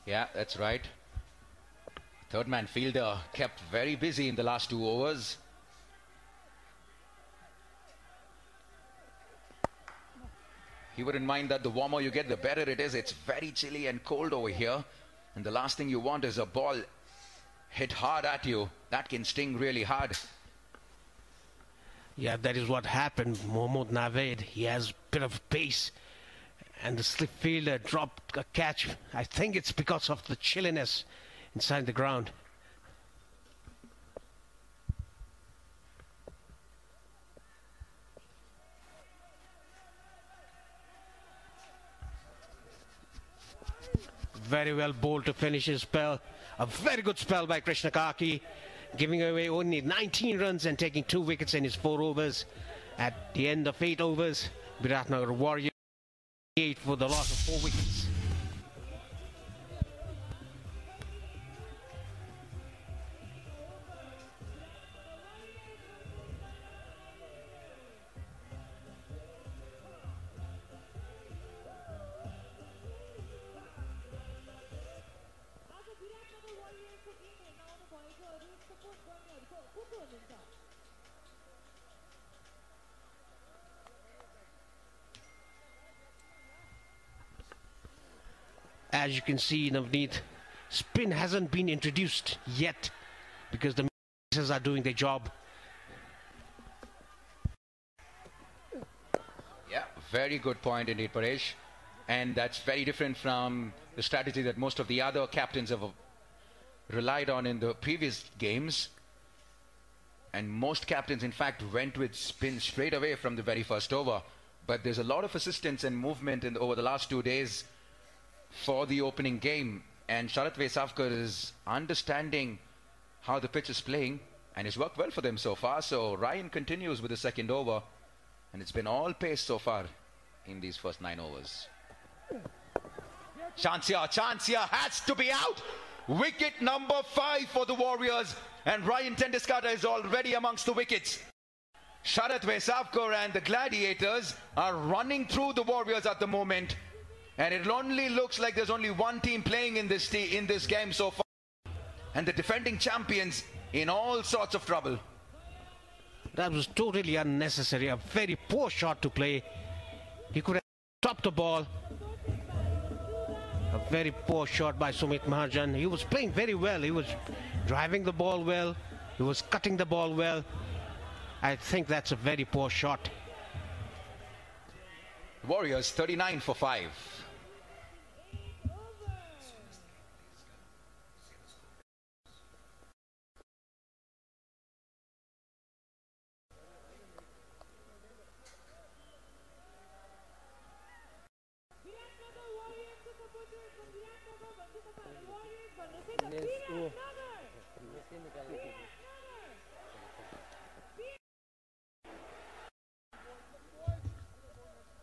Yeah, that's right. Third man fielder kept very busy in the last 2 overs. He wouldn't mind that the warmer you get, the better it is. It's very chilly and cold over here. And the last thing you want is a ball hit hard at you. That can sting really hard. Yeah, that is what happened. Mohammad Naved, he has a bit of pace. And the slip fielder dropped a catch. I think it's because of the chilliness inside the ground. Very well bowled to finish his spell. A very good spell by Krishna Karki, giving away only 19 runs and taking 2 wickets in his 4 overs. At the end of 8 overs, Biratnagar Warriors 8 for the loss of 4 wickets. As you can see, Navneet, spin hasn't been introduced yet because the pieces are doing their job. Yeah, very good point indeed, Paresh. And that's very different from the strategy that most of the other captains have relied on in the previous games. And most captains, in fact, went with spin straight away from the very first over. But there's a lot of assistance and movement over the last 2 days for the opening game, and Sharad Vesavkar is understanding how the pitch is playing, and it's worked well for them so far. So Ryan continues with the second over, and it's been all pace so far in these first 9 overs. Chance here has to be out. Wicket number 5 for the Warriors, and Ryan Tendulkar is already amongst the wickets. Sharad Vesavkar and the Gladiators are running through the Warriors at the moment. And it only looks like there's only one team playing in this game so far. And the defending champions in all sorts of trouble. That was totally unnecessary. A very poor shot to play. He could have stopped the ball. A very poor shot by Sumit Mahajan. He was playing very well. He was driving the ball well. He was cutting the ball well. I think that's a very poor shot. Warriors 39 for 5.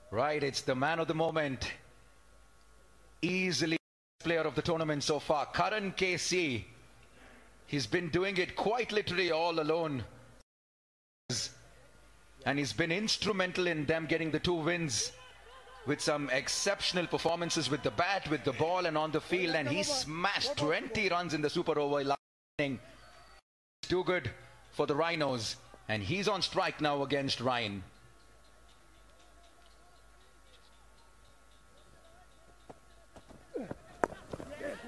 Right, it's the man of the moment. Easily player of the tournament so far, Karan Casey. He's been doing it quite literally all alone. And he's been instrumental in them getting the 2 wins with some exceptional performances with the bat, with the ball and on the field. And he smashed 20 runs in the super over last inning. Too good for the Rhinos. And he's on strike now against Ryan.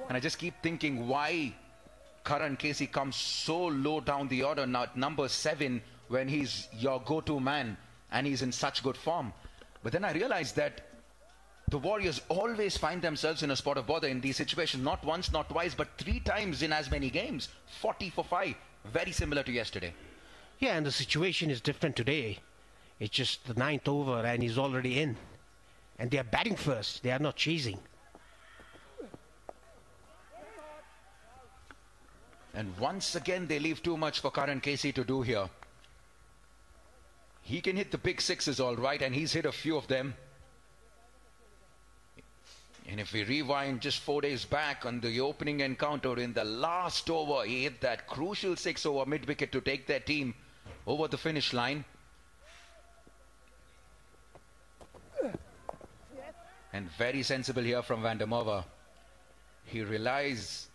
And I just keep thinking why Karan Casey comes so low down the order now at number 7 when he's your go-to man and he's in such good form. But then I realized that the Warriors always find themselves in a spot of bother in these situations. Not once, not twice, but 3 times in as many games. 40 for 5. Very similar to yesterday. Yeah, and the situation is different today. It's just the 9th over and he's already in. And they are batting first. They are not chasing. And once again, they leave too much for Karan Casey to do here. He can hit the big sixes all right, and he's hit a few of them. And if we rewind just 4 days back on the opening encounter in the last over, he hit that crucial 6 over mid-wicket to take their team over the finish line. And very sensible here from Van der Merwe. He realizes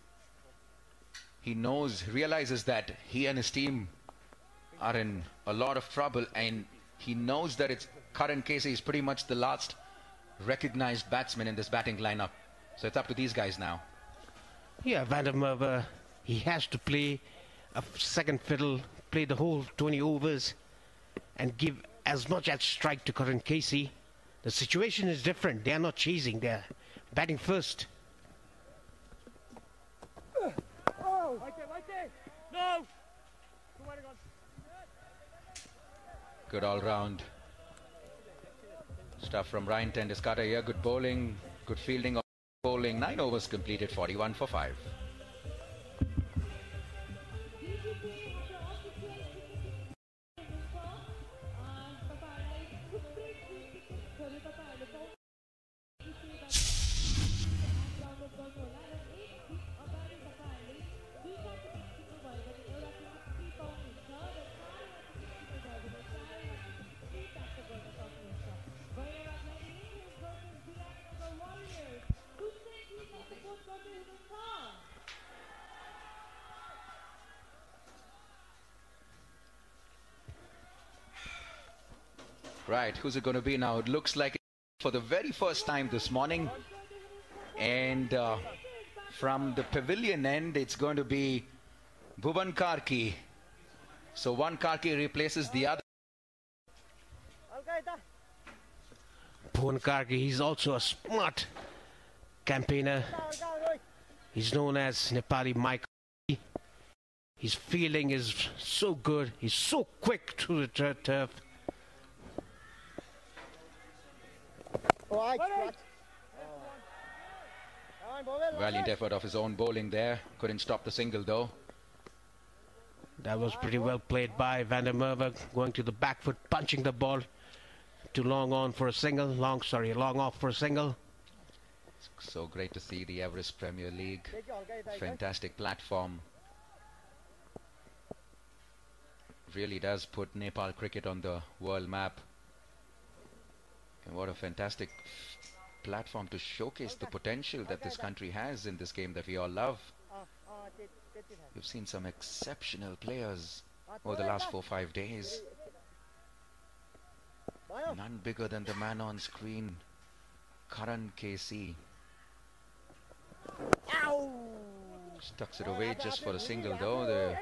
that he and his team are in a lot of trouble, and he knows that it's Karan Casey is pretty much the last recognized batsman in this batting lineup. So it's up to these guys now. Yeah, Van der Merwe, he has to play a second fiddle, play the whole 20 overs and give as much as strike to Karan Casey. The situation is different. They are not chasing. They are batting first. No! Good all-round stuff from Ryan Tendiscata here. Good bowling, good fielding, bowling. 9 overs completed, 41 for 5. Right, who's it going to be now? It looks like for the very first time this morning. And from the pavilion end, it's going to be Bhuvan Karki. So one Karki replaces the other. Bhuvan Karki, he's also a smart campaigner. He's known as Nepali Mike. His fielding is so good. He's so quick through the turf. Valiant effort of his own bowling there. Couldn't stop the single though. That was pretty well played by Van der Merwe, going to the back foot, punching the ball to long on for a single. Long off for a single. So great to see the Everest Premier League. Fantastic platform. Really does put Nepal cricket on the world map. And what a fantastic platform to showcase the potential that this country has in this game that we all love. We've seen some exceptional players over the last 4-5 days. None bigger than the man on screen, Karan Casey. Stucks it away just for a single though. They're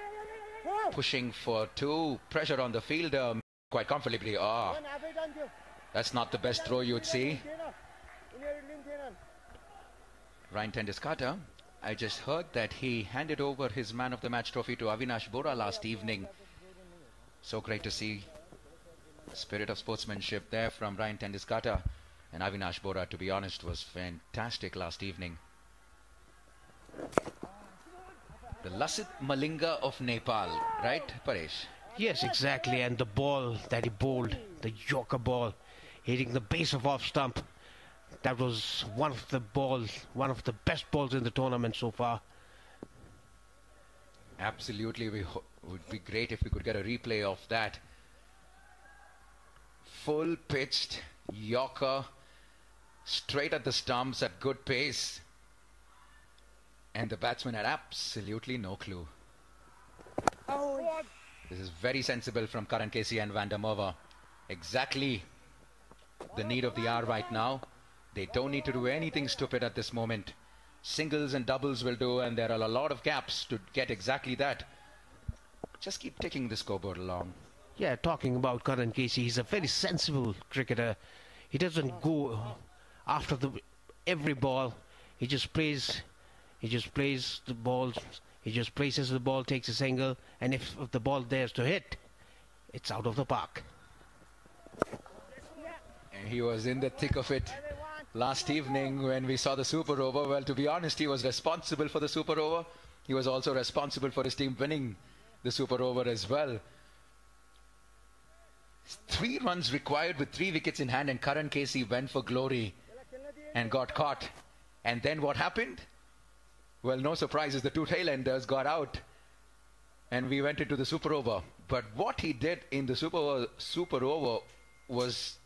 pushing for two. Pressure on the fielder quite comfortably. That's not the best throw you'd see. Ryan Tendulkar, I just heard that he handed over his Man of the Match trophy to Avinash Bora last evening. So great to see spirit of sportsmanship there from Ryan Tendulkar. And Avinash Bora, to be honest, was fantastic last evening. The Lasit Malinga of Nepal, right, Paresh? Yes, exactly. And the ball that he bowled, the Yorker ball, hitting the base of off stump. That was one of the best balls in the tournament so far. Absolutely, would be great if we could get a replay of that. Full pitched Yorker, straight at the stumps at good pace. And the batsman had absolutely no clue. This is very sensible from Karan Casey and Van der Merwe. Exactly the need of the hour right now. They don't need to do anything stupid at this moment. Singles and doubles will do, and there are a lot of gaps to get exactly that. Just keep taking the scoreboard along. Yeah, talking about Karan Casey, he's a very sensible cricketer. He doesn't go after every ball. He just plays the balls. He just places the ball, takes a single, and if the ball dares to hit, it's out of the park. And he was in the thick of it last evening when we saw the super over. Well, to be honest, he was responsible for the super over. He was also responsible for his team winning the super over as well. 3 runs required with 3 wickets in hand, and Karan Casey went for glory and got caught. And then what happened? Well, no surprises, the 2 tail-enders got out and we went into the super over. But what he did in the super over was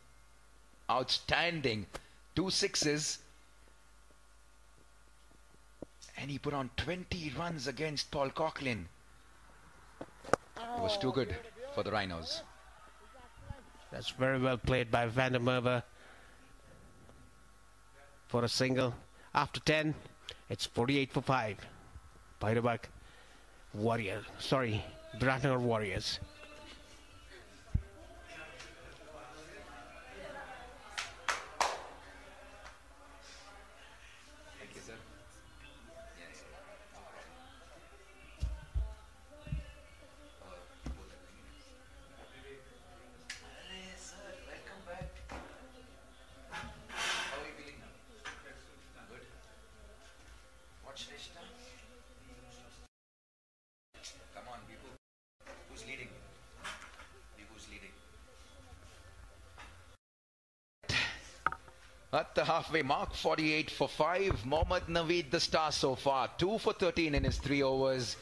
outstanding. 2 sixes, and he put on 20 runs against Paul Coughlin. It was too good for the Rhinos. That's very well played by Van der Merwe for a single. After 10, it's 48 for 5. Bhairahawa Biratnagar Warriors. Thank you, sir. Yes. Sir, welcome back. How are you feeling now? Good. What's Shrestha? Come on, Bibu. Who's leading? Bibu's leading. At the halfway mark, 48 for 5. Mohammad Naveed, the star so far. 2 for 13 in his 3 overs.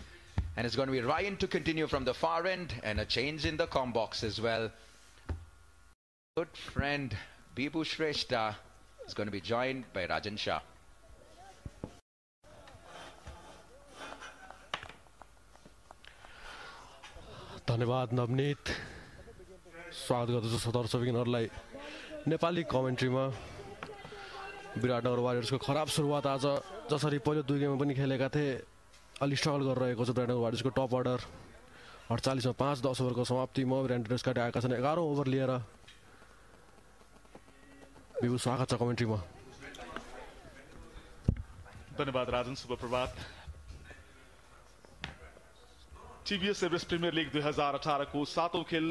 And it's going to be Ryan to continue from the far end. And a change in the com box as well. Good friend Bibu Shrestha is going to be joined by Rajan Shah. धन्यवाद नवनीत स्वागत गर्दछु दर्शकबिनहरुलाई नेपाली कमेन्ट्रीमा विराटनगर वारियर्सको खराब सुरुवात आज जसरी पहिलो 2 गेममा पनि खेलेका थिए अलि स्ट्रगल गरिरहेको छ विराटनगर वारियर्सको टप अर्डर 48 मा 5-10 ओभरको समाप्तिमा विराटनगरका आएका छन् 11 ओभर लिएर बिबु स्वागत छ कमेन्ट्रीमा धन्यवाद राजन शुभ प्रभात TVS Everest Premier League 2018 को 7औं खेल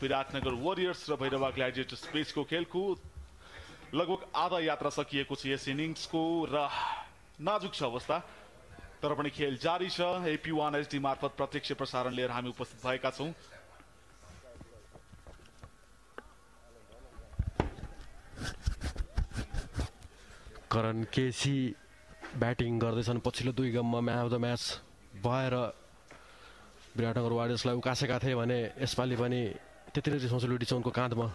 विराटनगर वारियर्स र भैरवा ग्ल्याडिएटर्स बीचको खेलको लगभग आधा यात्रा सकिएको छ यस इनिङ्सको र नाजुक छ अवस्था तर पनि खेल जारी छ AP1 HD मार्फत प्रत्यक्ष प्रसारण लिएर हामी उपस्थित भएका छौं करण केसी ब्याटिङ गर्दैछन् पछिल्लो 2 गेममा म्यान अफ द म्याच भएर विराटनगर वारियर्सलाई उकासेका थिए भने यसपालि पनि त्यति नै रेस्पोन्सिबिलिटी छ उनको काँधमा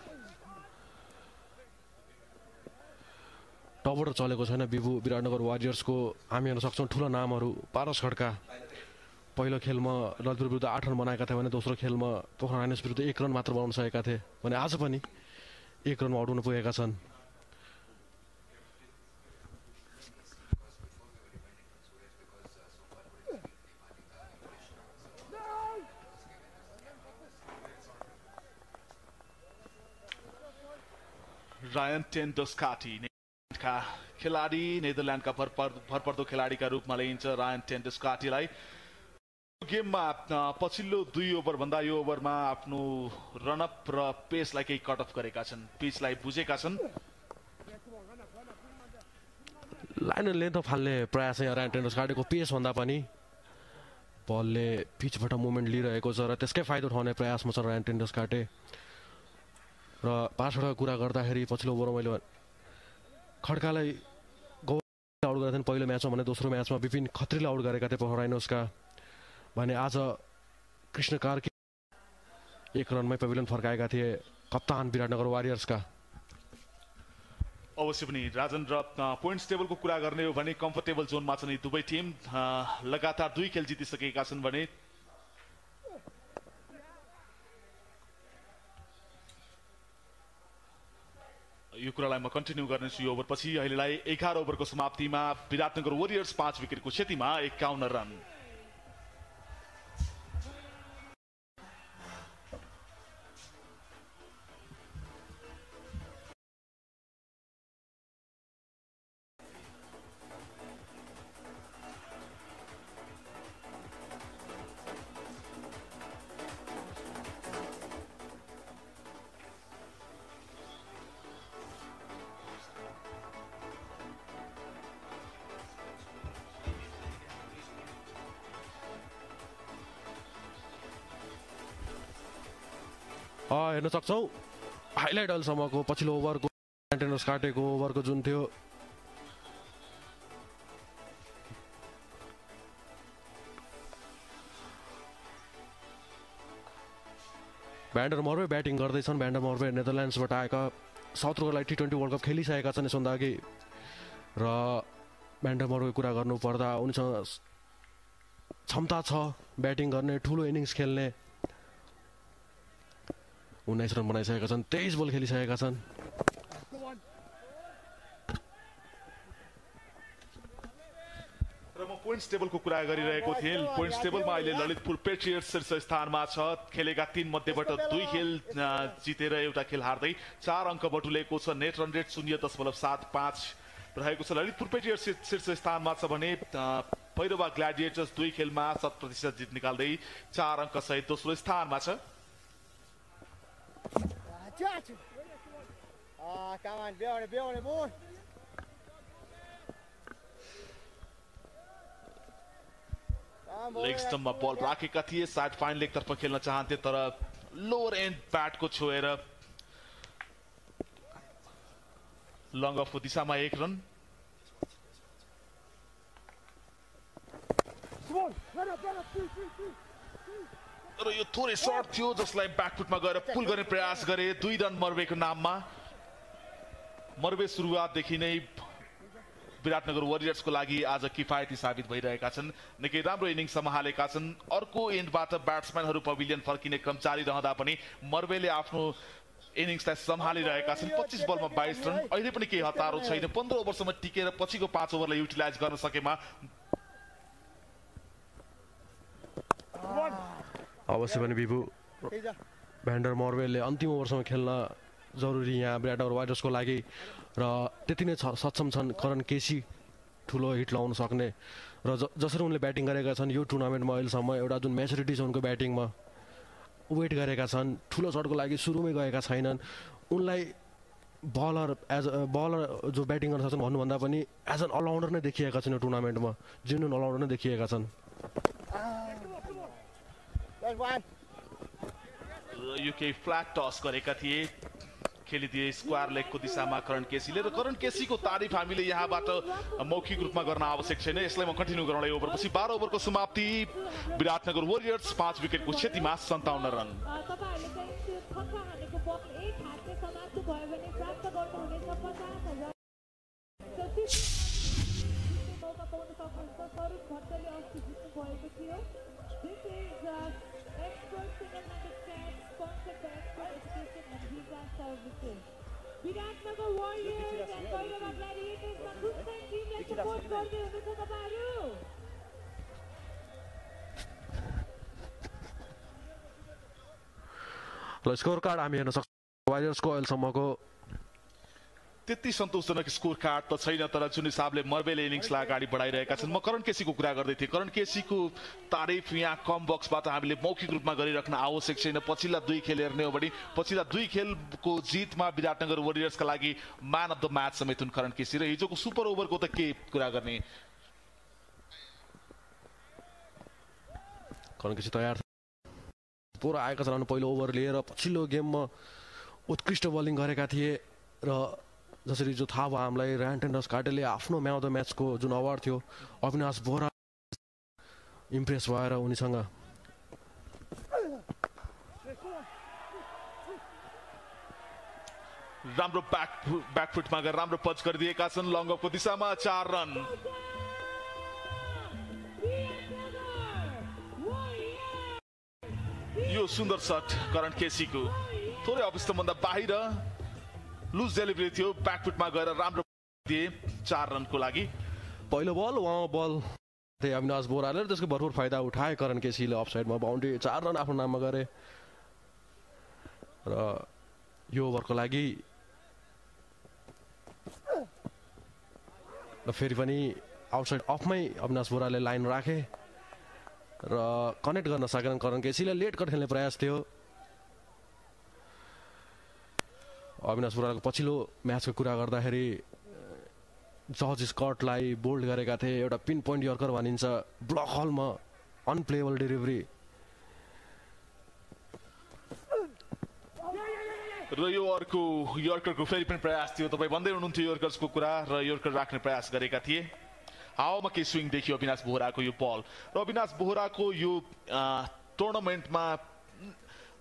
टपबाट चलेको छैन बिबु विराटनगर वारियर्सको हामी हेर्न सक्छौं ठूला नामहरू पारस खड्का पहिलो खेलमा ललितपुर विरुद्ध 8 रन बनाएका थिए भने दोस्रो खेलमा पोखरा राइनोस विरुद्ध 1 रन मात्र बनाउन सकेका थिए भने आज पनि 1 रनमा आउट हुन पुगेका छन्। रायन टेन्डुस्काटी का खेलाडी नेदरल्यान्डका भरपर्दो खेलाडीका रूपमा लिइन्छ रायन टेन्डुस्काटीलाई। गेममा पछिल्लो 2 ओभर भन्दा यो ओभरमा आफ्नो रनअप र पेसलाई केही कट अफ गरेका छन्, पिचलाई बुझेका छन्। लाइन लेन्थ फाल्ने प्रयास यहाँ रायन टेन्डुस्काटीको पेस भन्दा पनि बलले पिचबाट मुभमेन्ट लिइरहेको छ र त्यसकै फाइदा उठाउने प्रयासमा छ रायन टेन्डुस्काटी। र पाँचवटा कुरा गर्दाखेरि पछिल्लो ओभरमा मैले खड्कालाई आउट गरेका थिएँ पहिलो म्याचमा भने दोस्रो म्याचमा विपिन खत्रीलाई आउट गरेका थिए पोखरा राइनोसका भने आज कृष्ण कार्की 1 रनमै पेभिलियन फर्काएका थिए कप्तान विराटनगर वारियर्सका। अवश्य पनि राजन र पोइन्ट्स टेबलको कुरा गर्ने हो भने कम्फर्टेबल जोनमा छन् यी दुवै टिम। लगातार 2 खेल जितिसकेका छन् भने यो कुरालाई म कन्टिन्यू गर्नेछु। यो ओभर पछि अहिलेलाई 11 ओभरको समाप्तिमा विराटनगर वारियर्स 5 विकेटको क्षतिमा 51 रन। हेर्न सक्छौँ हाइलाइट अहिलेसम्मको पछिल्लो ओभरको टेन्डुस्काटीको ओभरको जुन थियो भ्यान्डर मर्वे ब्याटिङ गर्दैछन्। भ्यान्डर मर्वे नेदरल्यान्ड्सबाट आएका साउथ अफ्रिकालाई T20 वर्ल्ड कप खेलिसकेका छन् यसभन्दा अघि र भ्यान्डर मर्वेको कुरा गर्नुपर्दा उनीसँग क्षमता छ ब्याटिङ गर्ने, ठुलो इनिङ्स खेल्ने। 19 रन बनाइसकेका छन्, 23 बल खेलिसकेका छन्। र म पोइन्ट्स टेबलको कुरा गरिरहेको थिएँ। पोइन्ट्स टेबलमा अहिले ललितपुर पेट्रियट्स शीर्ष स्थानमा छ। खेलेका 3 मध्येबाट 2 खेल जितेर एउटा खेल हार्दै 4 अङ्क बटुलेको छ। नेट रन रेट 0.75 रहेको छ। ललितपुर पेट्रियट्स शीर्ष स्थानमा छ भने भैरवा ग्ल्याडिएटर्स 2 खेलमा 7% जित निकाल्दै 4 अङ्क सहित दोस्रो स्थानमा छ। Come on, be on it, boy. Leg स्टम्पमा बल राखेका थिए, सायद फाइन लेग तर्फ खेल्न चाहन्थे तर लोअर एन्ड ब्याटको छोएर लङ अफको दिशामा 1 रन। र यो थोरै सर्ट थियो जसलाई ब्याकफुटमा गएर पुल गर्ने प्रयास गरे। 2 रन मर्वेको नाममा। मर्वे सुरुवातदेखि नै विराटनगर वारियर्सको लागि आज किफायती साबित भइरहेका छन्। निकै राम्रो इनिङ्स सम्हालेका छन्। अर्को एन्डबाट ब्याट्सम्यानहरू पभिलियन फर्किने क्रम जारी रहँदा पनि मर्वेले आफ्नो इनिङ्सलाई सम्हालिरहेका छन्। 25 बलमा 22 रन। अहिले पनि केही हतारो छैन। 15 ओभरसम्म टिकेर पछिको 5 ओभरलाई युटिलाइज गर्न सकेमा अवश्य पनि विभु भ्यान्डर मर्वेले अन्तिम ओभरसम्म खेल्न जरुरी यहाँ विराटनगर वारियर्सको लागि र त्यति नै सक्षम छन्। करण केसी ठुलो हिट लगाउन सक्ने र जसरी उनले ब्याटिङ गरेका छन् यो टुर्नामेन्टमा अहिलेसम्म एउटा जुन म्याच्युरिटी छ उनको ब्याटिङमा वेट गरेका छन्। ठुलो सर्टको लागि सुरुमै गएका छैनन्। उनलाई बलर जो ब्याटिङ गर्न सक्छन् भन्नुभन्दा पनि एज एन अलराउन्डर नै देखिएका छन् यो टुर्नामेन्टमा। जेन्युन अलराउन्डर नै देखिएका छन्। यो केही फ्ल्याट टस गरेका थिए, खेलिदिए स्क्वायर लेगको दिशामा करण केसीले। र करण केसीको तारिफ हामीले यहाँबाट मौखिक रूपमा गर्न आवश्यक छैन। यसलाई म कन्टिन्यू गरौँला। यो ओभरपछि 12 ओभरको समाप्ति। Viratnagar warriors 5 विकेटको क्षतिमा 57 run. Biratnagar Warriors and Bhairahawa Gladiators ma कुन चाहिँ टिमले सपोर्ट गर्दै हुनुहुन्छ तपाईहरु ल स्कोर कार्ड हामी हेर्न सक्छौं वारियर्सको अहिलेसम्मको त्यति सन्तोषजनक स्कोर कार्ड त छैन तर जुन हिसाबले मर्वेले इनिङ्सलाई अगाडि बढाइरहेका छन् म करण केसीको कुरा गर्दै थिएँ करण केसीको तारिफ यहाँ कम बक्सबाट हामीले मौखिक रूपमा गरिराख्न आवश्यक छैन पछिल्ला दुई खेल हेर्ने हो भने पछिल्ला दुई खेलको जितमा विराटनगर वरियर्सका लागि म्यान अफ द म्याच समेत हुन् करण केसी र हिजोको सुपर ओभरको त के कुरा गर्ने करण केसी तयार पुरा आएका छन् पहिलो ओभर लिएर पछिल्लो गेममा उत्कृष्ट बलिङ गरेका थिए र जसरी जो थाहा भयो हामीलाई ऱ्यान्टेन्डर्स कार्टेले आफ्नो म्यान अफ द म्याचको जुन अवार्ड थियो अविनाश बोहरा इम्प्रेस भएर उनीसँग राम्रो ब्याकफुटमा गएर राम्रो पच गरिदिएका छन् लङ अफको दिशामा 4 रन यो सुन्दर शट करण केसीको थोरै अवस्थाभन्दा बाहिर लुज डेलिभरी थियो ब्याकफुटमा गएर राम्रो दिए 4 रनको लागि पहिलो बल उहाँ बल थिए अविनाश बोहराले त्यसको भरपुर फाइदा उठाए करण केसीले अफसाइडमा बाउन्ड्री 4 रन आफ्नो नाममा गरे र यो ओभरको लागि र फेरि पनि आउटसाइड अफमै अविनाश बोहराले लाइन राखे र कनेक्ट गर्न सकेनन् करण केसीले लेट कट खेल्ने प्रयास थियो अविनाश बोहराको पछिल्लो म्याचको कुरा गर्दाखेरि जज स्कटलाई बोल्ड गरेका थिए एउटा पिन पोइन्ट यर्कर भनिन्छ ब्लक हलमा अनप्लेएबल डेलिभरी र यो अर्को यर्करको फेरि पनि प्रयास थियो तपाईँ भन्दै हुनुहुन्थ्यो यर्कर्सको कुरा र यर्कर राख्ने प्रयास गरेका थिए हावामा केही स्विङ देखियो अविनाश बोहराको यो बल र अविनाश बोहराको यो टुर्नामेन्टमा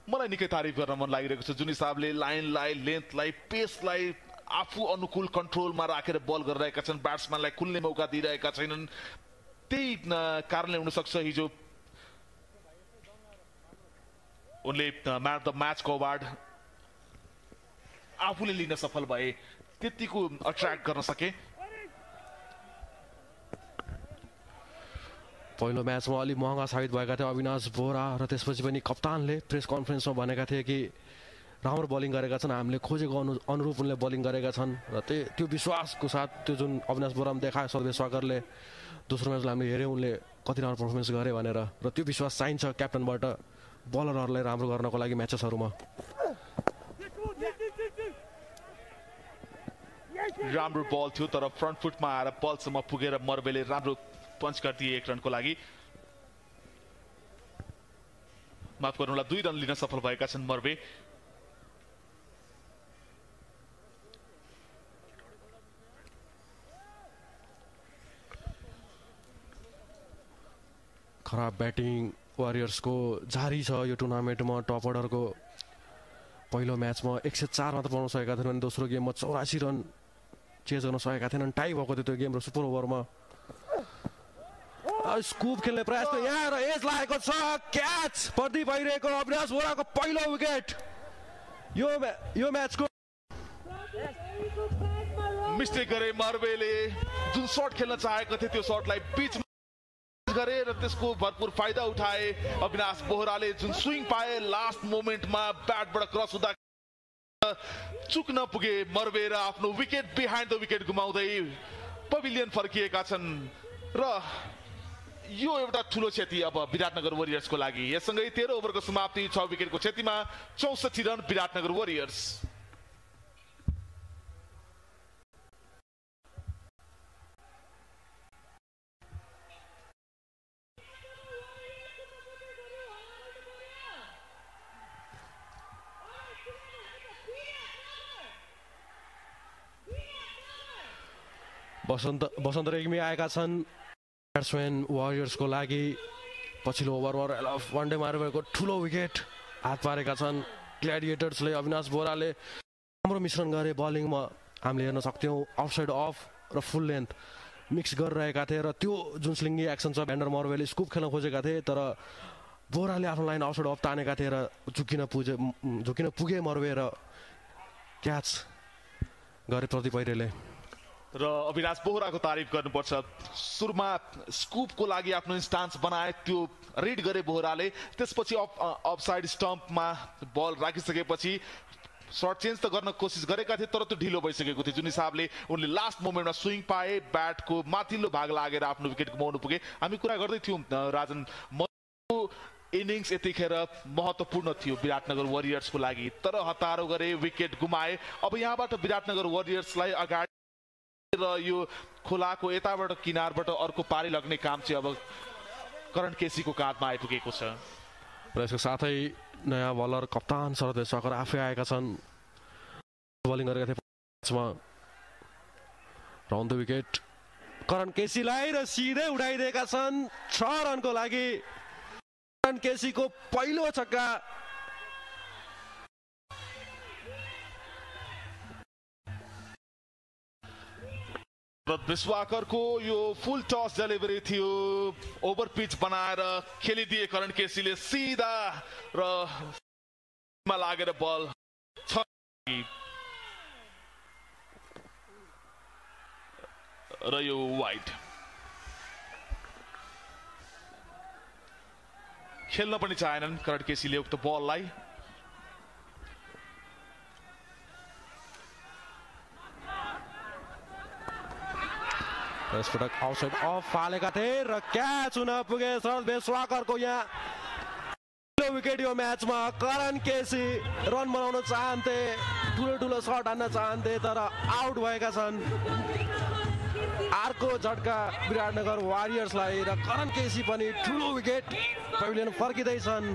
मलाई निकै तारिफ गर्न मन लागिरहेको छ जुन हिसाबले लाइनलाई लेन्थलाई पेसलाई आफू अनुकूल कन्ट्रोलमा राखेर बल गरिरहेका छन् ब्याट्सम्यानलाई खुल्ने मौका दिइरहेका छैनन् त्यही कारणले हुनसक्छ हिजो उनले म्यान अफ द म्याचको अवार्ड आफूले लिन सफल भए त्यतिको अट्र्याक्ट गर्न सके पहिलो म्याचमा अलि महँगा साबित भएका थिए अविनाश बोहरा र त्यसपछि पनि कप्तानले प्रेस कन्फरेन्समा भनेका थिए कि राम्रो बलिङ गरेका छन् हामीले खोजेको अनुरूप उनले बलिङ गरेका छन् र त्यो विश्वासको साथ त्यो जुन अविनाश बोहरामा देखायो सर्वेश स्वागरले दोस्रो म्याचमा हामीले हेऱ्यौँ उनले कति राम्रो पर्फर्मेन्स गरे भनेर र त्यो विश्वास चाहिन्छ क्याप्टनबाट बलरहरूलाई राम्रो गर्नको लागि म्याचेसहरूमा राम्रो बल थियो तर फ्रन्ट फुटमा आएर बलसम्म पुगेर मर्वेले राम्रो पञ्च गरिदिए 1 रनको लागि माफ गर्नुहोला 2 रन लिन सफल भएका छन् मर्वे खराब ब्याटिङ वारियर्सको जारी छ यो टुर्नामेन्टमा टप अर्डरको पहिलो म्याचमा 104 मात्र पाउन सकेका थिएनन् भने दोस्रो गेममा 84 रन चेज गर्न सकेका थिएनन् टाई भएको थियो त्यो गेम र सुपर ओभरमा स्कुप खेल्ने प्रयास त यहाँ र एज लागेको छ क्याच प्रदीप भइरहेको अविनाश बोहराको पहिलो विकेट यो म्याचको मिस्टेक गरे मर्वेले जुन शट खेल्न चाहेको थियो त्यो शटलाई बीचमा गरे र त्यसको भरपुर फाइदा उठाए अविनाश बोहराले जुन स्विङ पाए लास्ट मोमेन्टमा ब्याटबाट क्रस हुँदा चुक्न पुगे मर्वे र आफ्नो विकेट बिहाइन्ड द विकेट गुमाउँदै पभिलियन फर्किएका छन् र यो एउटा ठुलो क्षति अब विराटनगर वरियर्सको लागि यससँगै 13 ओभरको समाप्ति 6 विकेटको क्षतिमा 64 रन विराटनगर वरियर्स बसन्त रेग्मी आएका छन् ब्याट्सम्यान वारियर्सको लागि पछिल्लो ओभरमा वान डे मारेको ठुलो विकेट हात पारेका छन् ग्ल्याडिएटर्सले अविनाश बोहराले राम्रो मिश्रण गरे बलिङमा हामीले हेर्न सक्थ्यौँ आउटसाइड अफ र फुल लेन्थ मिक्स गरिरहेका थिए र त्यो जुन स्लिङ्गी एक्सन छ भ्यान्डर मर्वेले स्कुप खेल्न खोजेका थिए तर बोहराले आफ्नो लाइन आउटसाइड अफ तानेका थिए र झुकिन पुगे मर्वे र क्याच गरे प्रदीप ऐरेले र अविनाश बोहराको तारिफ गर्नुपर्छ सुरुमा स्कुपको लागि आफ्नो स्टान्स बनाए त्यो रिड गरे बोहराले त्यसपछि अफसाइड स्टम्पमा बल राखिसकेपछि सर्ट चेन्ज त गर्न कोसिस गरेका थिए तर त्यो ढिलो भइसकेको थियो जुन हिसाबले उनले लास्ट मोमेन्टमा स्विङ पाए ब्याटको माथिल्लो भाग लागेर आफ्नो विकेट गुमाउनु पुगे हामी कुरा गर्दै थियौँ राजन इनिङ्स यतिखेर महत्त्वपूर्ण थियो विराटनगर वरियर्सको लागि तर हतारो गरे विकेट गुमाए अब यहाँबाट विराटनगर वरियर्सलाई अगाडि र यो खोलाको यताबाट किनारबाट अर्को पारी लग्ने काम चाहिँ अब करण केसीको काँधमा आइपुगेको छ र यसको साथै नयाँ बलर कप्तान शरद शकर आफै आएका छन् बलिङ गरेका थिए राउन्ड द विकेट करण केसीलाई र सिधै उडाइदिएका छन् 6 रनको लागि करण केसीको पहिलो छक्का विश्वाकरको यो फुल टस डेलिभरी थियो ओभर पिच बनाएर खेलिदिए करण केसीले सिधा र लागेर बल र यो वाइड खेल्न पनि चाहेनन् करण केसीले उक्त बललाई यसपटक आउटसाइड अफ फालेका थिए र क्याच हुन पुगे शरद विश्वाकरको यहाँ विकेट यो म्याचमा करण केसी रन बनाउन चाहन्थे ठुलो शट हान्न चाहन्थे तर आउट भएका छन् अर्को झट्का विराटनगर वारियर्सलाई र करण केसी पनि ठुलो विकेट पेभिलियन फर्किँदैछन्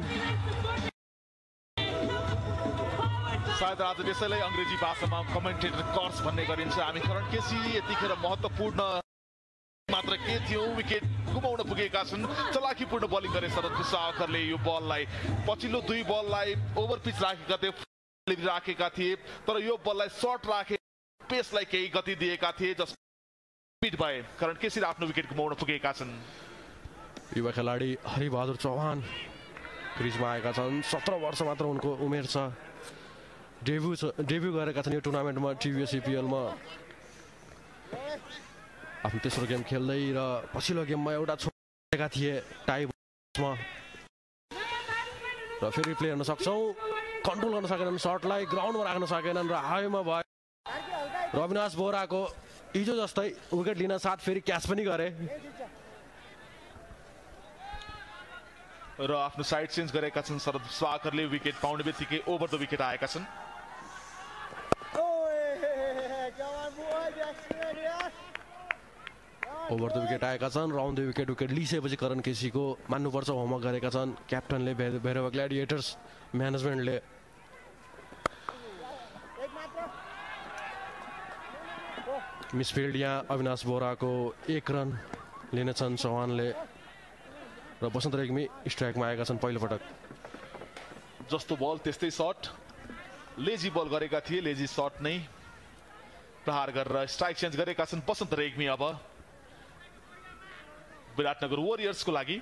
सायद आज त्यसैलाई अङ्ग्रेजी भाषामा कमेन्टेटर कर्स भन्ने गरिन्छ हामी करण केसी यतिखेर महत्त्वपूर्ण मात्र के थियो विकेट गुमाउन पुगेका छन् चलाकीपूर्ण बलिङ गरे शरद विश्वाकरले यो बललाई पछिल्लो 2 बललाई ओभर पिच राखेका थिए तर यो बललाई सर्ट राखे पेसलाई केही गति दिएका थिए जस स्पिड भए करण केसी आफ्नो विकेट गुमाउन पुगेका छन् युवा खेलाडी हरिबहादुर चौहान क्रिजमा आएका छन् 17 वर्ष मात्र उनको उमेर छ डेब्यू गरेका छन् यो टुर्नामेन्टमा TVS EPL मा आफ्नो तेस्रो गेम खेल्दै र पछिल्लो गेममा एउटा छोडेका थिए टाइमा र फेरि प्ले गर्न सक्छौँ कन्ट्रोल गर्न सकेनन् सर्टलाई ग्राउन्डमा राख्न सकेनन् र हाईमा भयो र अविनाश बोहराको हिजो जस्तै विकेट लिन साथ फेरि क्याच पनि गरे र आफ्नो साइड चेन्ज गरेका छन् शरद विश्वाकरले विकेट पाउने बित्तिकै ओभर द विकेट आएका छन् ओभर द विकेट आएका छन् राउन्ड द विकेट लिइसकेपछि करण केसीको मान्नुपर्छ होमवर्क गरेका छन् क्याप्टनले भैरवा ग्ल्याडिएटर्स म्यानेजमेन्टले मिसफिल्ड यहाँ अविनाश बोहराको 1 रन लिनेछन् चौहानले र बसन्त रेग्मी स्ट्राइकमा आएका छन् पहिलो पटक जस्तो बल त्यस्तै शट लेजी बल गरेका थिए लेजी शट नै प्रहार गरेर स्ट्राइक चेन्ज गरेका छन् बसन्त रेग्मी अब विराटनगर वरियर्सको लागि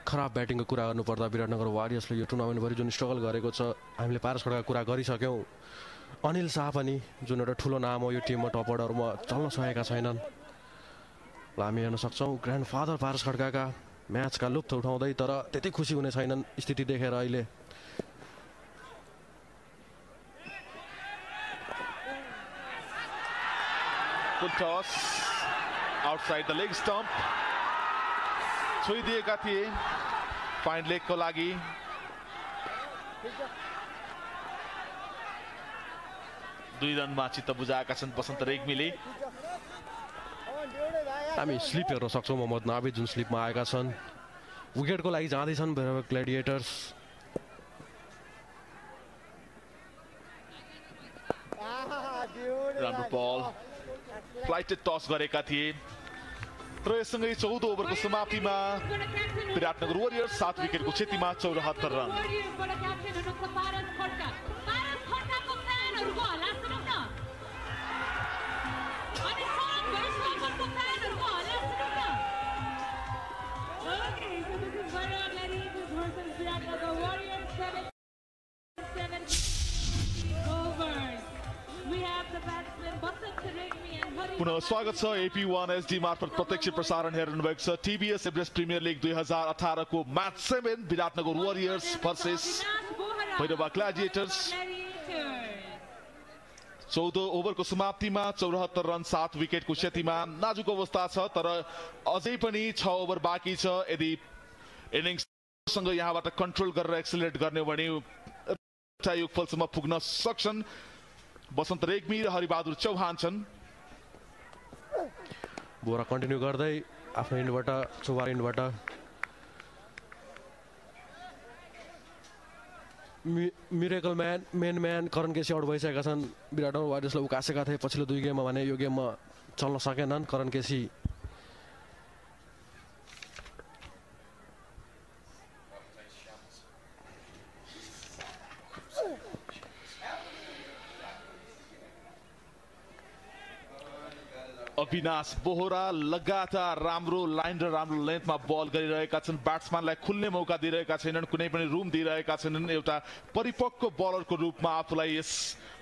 खराब ब्याटिङको कुरा गर्नुपर्दा विराटनगर वारियर्सले यो टुर्नामेन्टभरि जुन स्ट्रगल गरेको छ हामीले पारस खड्काको कुरा गरिसक्यौँ अनिल शाह पनि जुन एउटा ठुलो नाम हो यो टिममा टप अर्डरमा चल्न सकेका छैनन् हामी हेर्न सक्छौँ ग्रान्डफादर पारस खड्काका म्याचका लुप्त उठाउँदै तर त्यति खुसी हुने छैनन् स्थिति देखेर अहिले आउटसाइड द लेग स्टम्प छोइदिएका थिए फाइन लेगको लागि दुई रनमा चित्त बुझाएका छन् बसन्त रेग्मीले हामी स्लिप हेर्न सक्छौँ मोहम्मद नाभिद जुन स्लिपमा आएका छन् विकेटको लागि जाँदैछन् भैरवा ग्ल्याडिएटर्स राम्रो बल फ्लाइटेड टस गरेका थिए र यससँगै 14 ओभरको समाप्तिमा विराटनगर वरियर्स 7 विकेटको क्षतिमा 74 रन पुनः स्वागत छ AP1 HD मार्फत प्रत्यक्ष प्रसारण हेर्नु भएको छ TVS Everest प्रिमियर लिग 2018 को match 7 Biratnagar warriors versus Bhairahawa gladiators 14 ओभरको समाप्तिमा 74 रन 7 विकेटको क्षतिमा नाजुक अवस्था छ तर अझै पनि 6 ओभर बाँकी छ यदि इनिंग्स सँग यहाँबाट कन्ट्रोल गरेर एक्सिलरेट गर्ने हो भने योगफलसम्म पुग्न सक्छन् बसन्त रेग्मी र हरिबहादुर चौहान छन् बोरा कन्टिन्यू गर्दै आफ्नो इन्डबाट चौबार इन्डबाट मिरेकल मेन म्यान करण केसी आउट भइसकेका छन् विराटनगर वारियर्सलाई उकासेका थिए पछिल्लो 2 गेममा भने यो गेममा चल्न सकेनन् करण केसी अविनाश बोहरा लगातार राम्रो लाइन र राम्रो लेन्थमा बल गरिरहेका छन् ब्याट्सम्यानलाई खुल्ने मौका दिइरहेका छैनन् कुनै पनि रुम दिइरहेका छैनन् एउटा परिपक्व बलरको रूपमा आफूलाई यस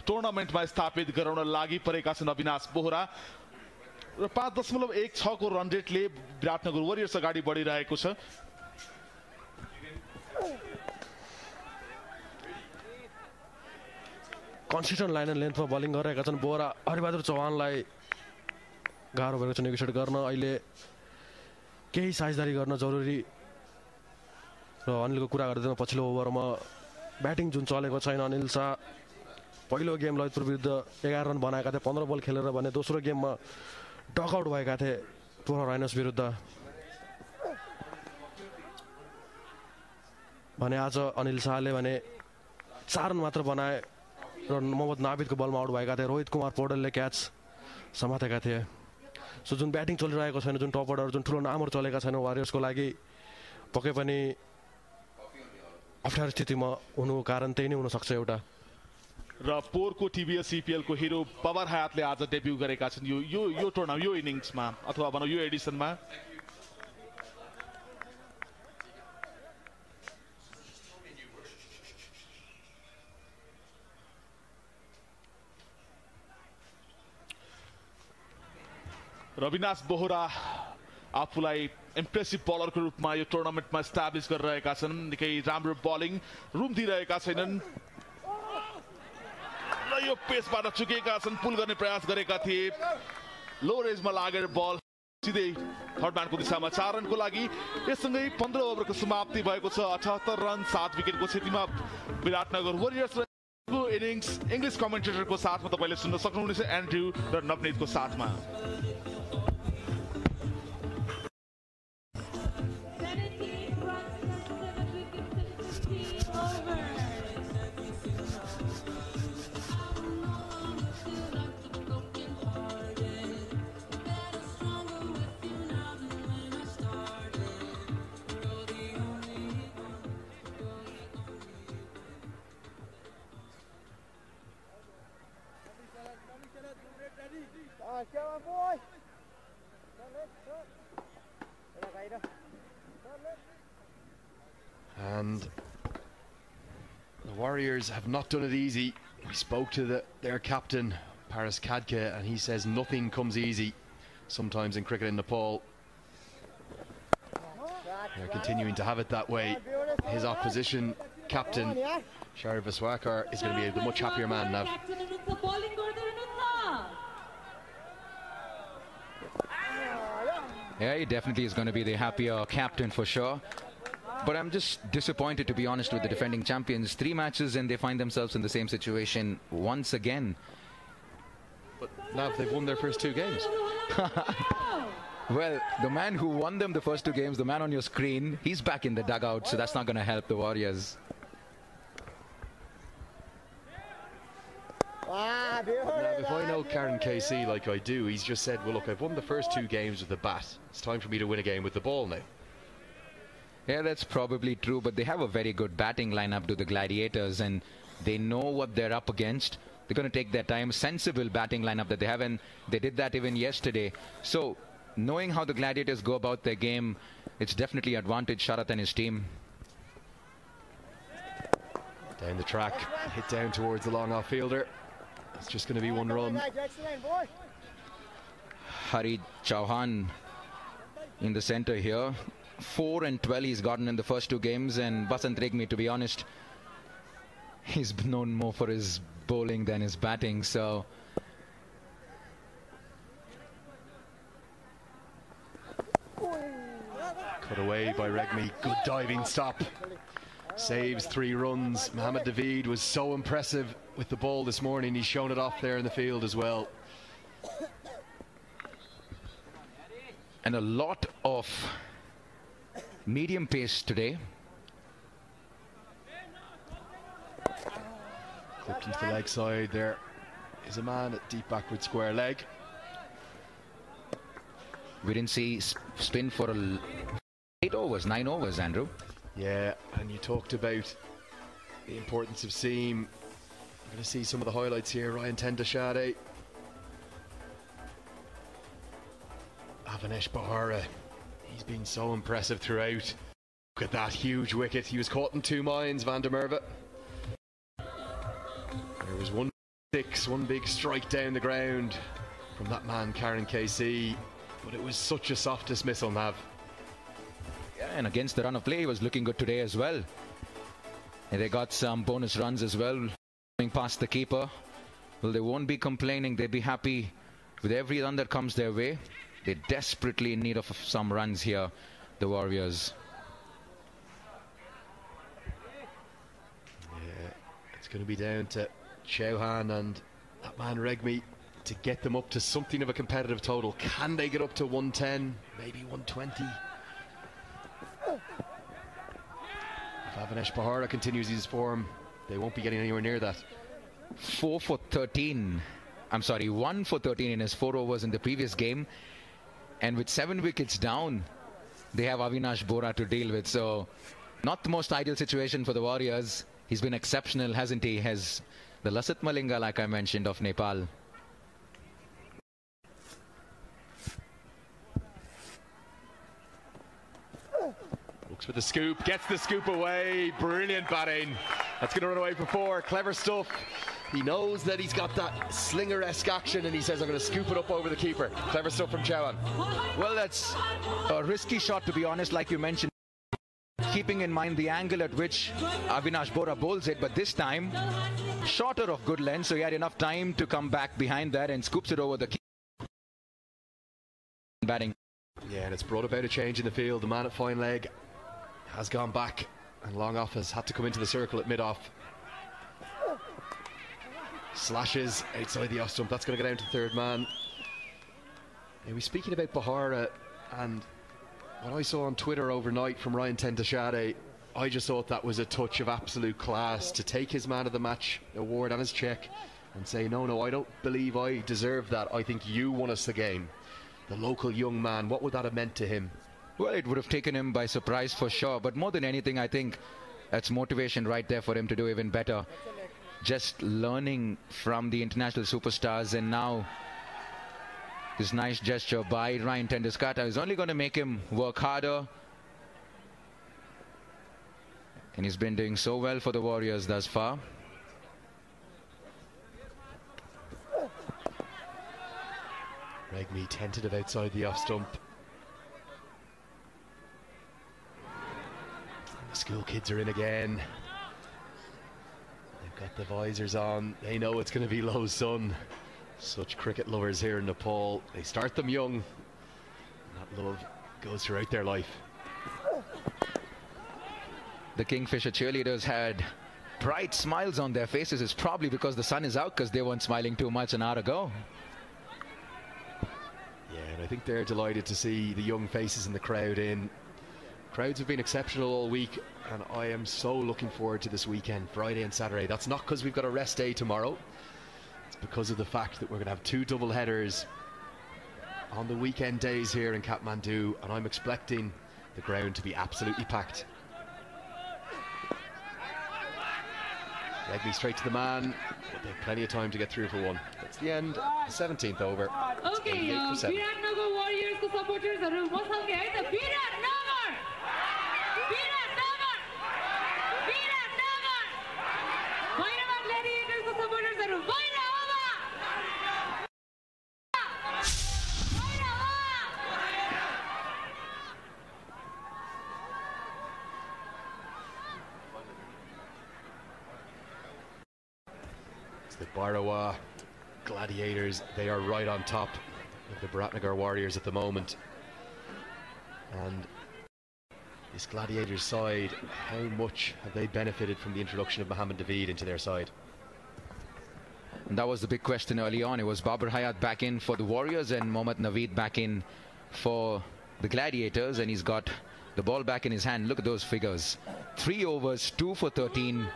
टुर्नामेन्टमा स्थापित गराउन लागि परेका छन् अविनाश बोहरा र 5.16 को रन रेटले विराटनगर वारियर्स अगाडि बढिरहेको छ कन्सिस्टेन्ट लाइन एन्ड लेन्थमा बलिङ गरिरहेका छन् बोहरा हरिबहादुर चौहानलाई गाह्रो भएको छ नेगोसिएट गर्न अहिले केही साझेदारी गर्न जरुरी र अनिलको कुरा गर्दै पछिल्लो ओभरमा ब्याटिङ जुन चलेको छैन अनिल शाह पहिलो गेम ललितपुर विरुद्ध 11 रन बनाएका थिए 15 बल खेलेर भने दोस्रो गेममा डकआउट भएका थिए टोरन्टो राइनर्स विरुद्ध भने आज अनिल शाहले भने 4 रन मात्र बनाए र मोहम्मद नाबिदको बलमा आउट भएका थिए रोहित कुमार पौडेलले क्याच समातेका थिए सो जुन ब्याटिङ चलिरहेको छैन जुन टप अर्डर जुन ठुलो नामहरू चलेका छैन वारियर्सको लागि पक्कै पनि अप्ठ्यारो स्थितिमा हुनुको कारण त्यही नै हुनसक्छ एउटा र पोरको TVS EPL को हिरो पवर हातले आज डेब्यू गरेका छन् यो टुर्नामेन्ट यो इनिंग्समा अथवा भनौँ यो एडिसनमा अविनाश बोहरा आफूलाई इम्प्रेसिभ बलरको रूपमा यो टुर्नामेन्टमा एस्टाब्लिस गरिरहेका छन् निकै राम्रो बलिङ रुम दिइरहेका छैनन् र यो पेसबाट चुकेका छन् पुल गर्ने प्रयास गरेका थिए लो रेन्जमा लागेर बल सिधै थर्ड म्यानको दिशामा 4 रनको लागि यससँगै 15 ओभरको समाप्ति भएको छ 78 रन 7 विकेटको क्षतिमा विराटनगर वारियर्स को इनिंग्स इंग्लिश कमेन्टेटरको साथमा तपाईले सुन्न सक्नुहुनेछ एन्ड्रयू र नवनीतको साथमा And the Warriors have not done it easy. We spoke to their captain, Paris Kadke, and he says nothing comes easy sometimes in cricket in Nepal. They're continuing to have it that way. His opposition captain, Shari Viswakar, is going to be a much happier man now. Yeah, he definitely is going to be the happier captain for sure. But I'm just disappointed, to be honest, with the defending champions. 3 matches and they find themselves in the same situation once again. But now they've won their first 2 games. Well, the man who won them the first 2 games, the man on your screen, he's back in the dugout, so that's not going to help the Warriors. Now, if I know Karan Casey like I do, he's just said, well, look, I've won the first 2 games with the bat. It's time for me to win a game with the ball now. Yeah, that's probably true, but they have a very good batting lineup to the Gladiators, and they know what they're up against. They're going to take their time. Sensible batting lineup that they have, and they did that even yesterday. So, knowing how the Gladiators go about their game, it's definitely advantage Sharath and his team. Down the track, hit down towards the long off fielder. It's just going to be 1 run. Hari Chauhan in the center here. 4 and 12 he's gotten in the first 2 games, and Basant Regmi, to be honest, he's known more for his bowling than his batting, so cut away by Regmi. Good diving stop. Saves 3 runs. Mohamed David was so impressive with the ball this morning. He's shown it off there in the field as well. And a lot of medium pace today. Clipped into the leg side. There is a man at deep backward square leg. We didn't see spin for 8 overs, 9 overs, Andrew. Yeah, and you talked about the importance of seam. I'm going to see some of the highlights here. Ryan Tendashade, Avinash Bahara, he's been so impressive throughout. Look at that huge wicket. He was caught in 2 minds, Van der Merwe. There was 1 6, one big strike down the ground from that man Karan Casey, but it was such a soft dismissal, Nav. Yeah, and against the run of play, he was looking good today as well. And they got some bonus runs as well, going past the keeper. Well, they won't be complaining. They'll be happy with every run that comes their way. They're desperately in need of some runs here, the Warriors. Yeah, it's going to be down to Chauhan and that man Regmi to get them up to something of a competitive total. Can they get up to 110, maybe 120? If Avinash Bahara continues his form, they won't be getting anywhere near that. 4 for 13. I'm sorry, 1 for 13 in his 4 overs in the previous game. And with 7 wickets down, they have Avinash Bahara to deal with. So, not the most ideal situation for the Warriors. He's been exceptional, hasn't he? Has the Lasat Malinga, like I mentioned, of Nepal. Looks for the scoop, gets the scoop away. Brilliant batting. That's going to run away for 4. Clever stuff. He knows that he's got that slinger-esque action, and he says, I'm going to scoop it up over the keeper. Clever stuff from Chauhan. Well, that's a risky shot, to be honest, like you mentioned. Keeping in mind the angle at which Avinash Bahara bowls it, but this time shorter of good length, so he had enough time to come back behind that and scoops it over the keeper. Batting. Yeah, and it's brought about a change in the field. The man at fine leg has gone back, and long off has had to come into the circle at mid-off. Slashes outside the off stump. That's going to go down to 3rd man. Now, we're speaking about Bahara, and what I saw on Twitter overnight from Ryan Tendashade, I just thought that was a touch of absolute class to take his man of the match award and his check and say, no, I don't believe I deserve that. I think you won us the game. The local young man, what would that have meant to him? Well, it would have taken him by surprise for sure, but more than anything, I think that's motivation right there for him to do even better. Just learning from the international superstars, and now this nice gesture by Ryan Tendashade is only going to make him work harder. And he's been doing so well for the Warriors thus far. Regmi tentative outside the off stump. The school kids are in again. They've got the visors on. They know it's going to be low sun. Such cricket lovers here in Nepal. They start them young, and that love goes throughout their life. The Kingfisher cheerleaders had bright smiles on their faces. It's probably because the sun is out, because they weren't smiling too much an hour ago. Yeah, and I think they're delighted to see the young faces in the crowd in. Crowds have been exceptional all week, and I am so looking forward to this weekend, Friday and Saturday. That's not because we've got a rest day tomorrow. It's because of the fact that we're going to have 2 double headers on the weekend days here in Kathmandu, and I'm expecting the ground to be absolutely packed. Regmi straight to the man, but they have plenty of time to get through for 1. That's the end, the 17th over. It's Okay, 88-7. Biratnagar Warriors को supportersहरु मसँगै है त Biratnagar Bhairahawa Gladiators को supportersहरु Bhairahawa The Bhairahawa Gladiators, they are right on top of the Biratnagar Warriors at the moment. And this Gladiators side, how much have they benefited from the introduction of Mohammad Naveed into their side? And that was the big question early on. It was Babar Hayat back in for the Warriors and Mohammad Naveed back in for the Gladiators, and he's got the ball back in his hand. Look at those figures. 3 overs, 2 for 13.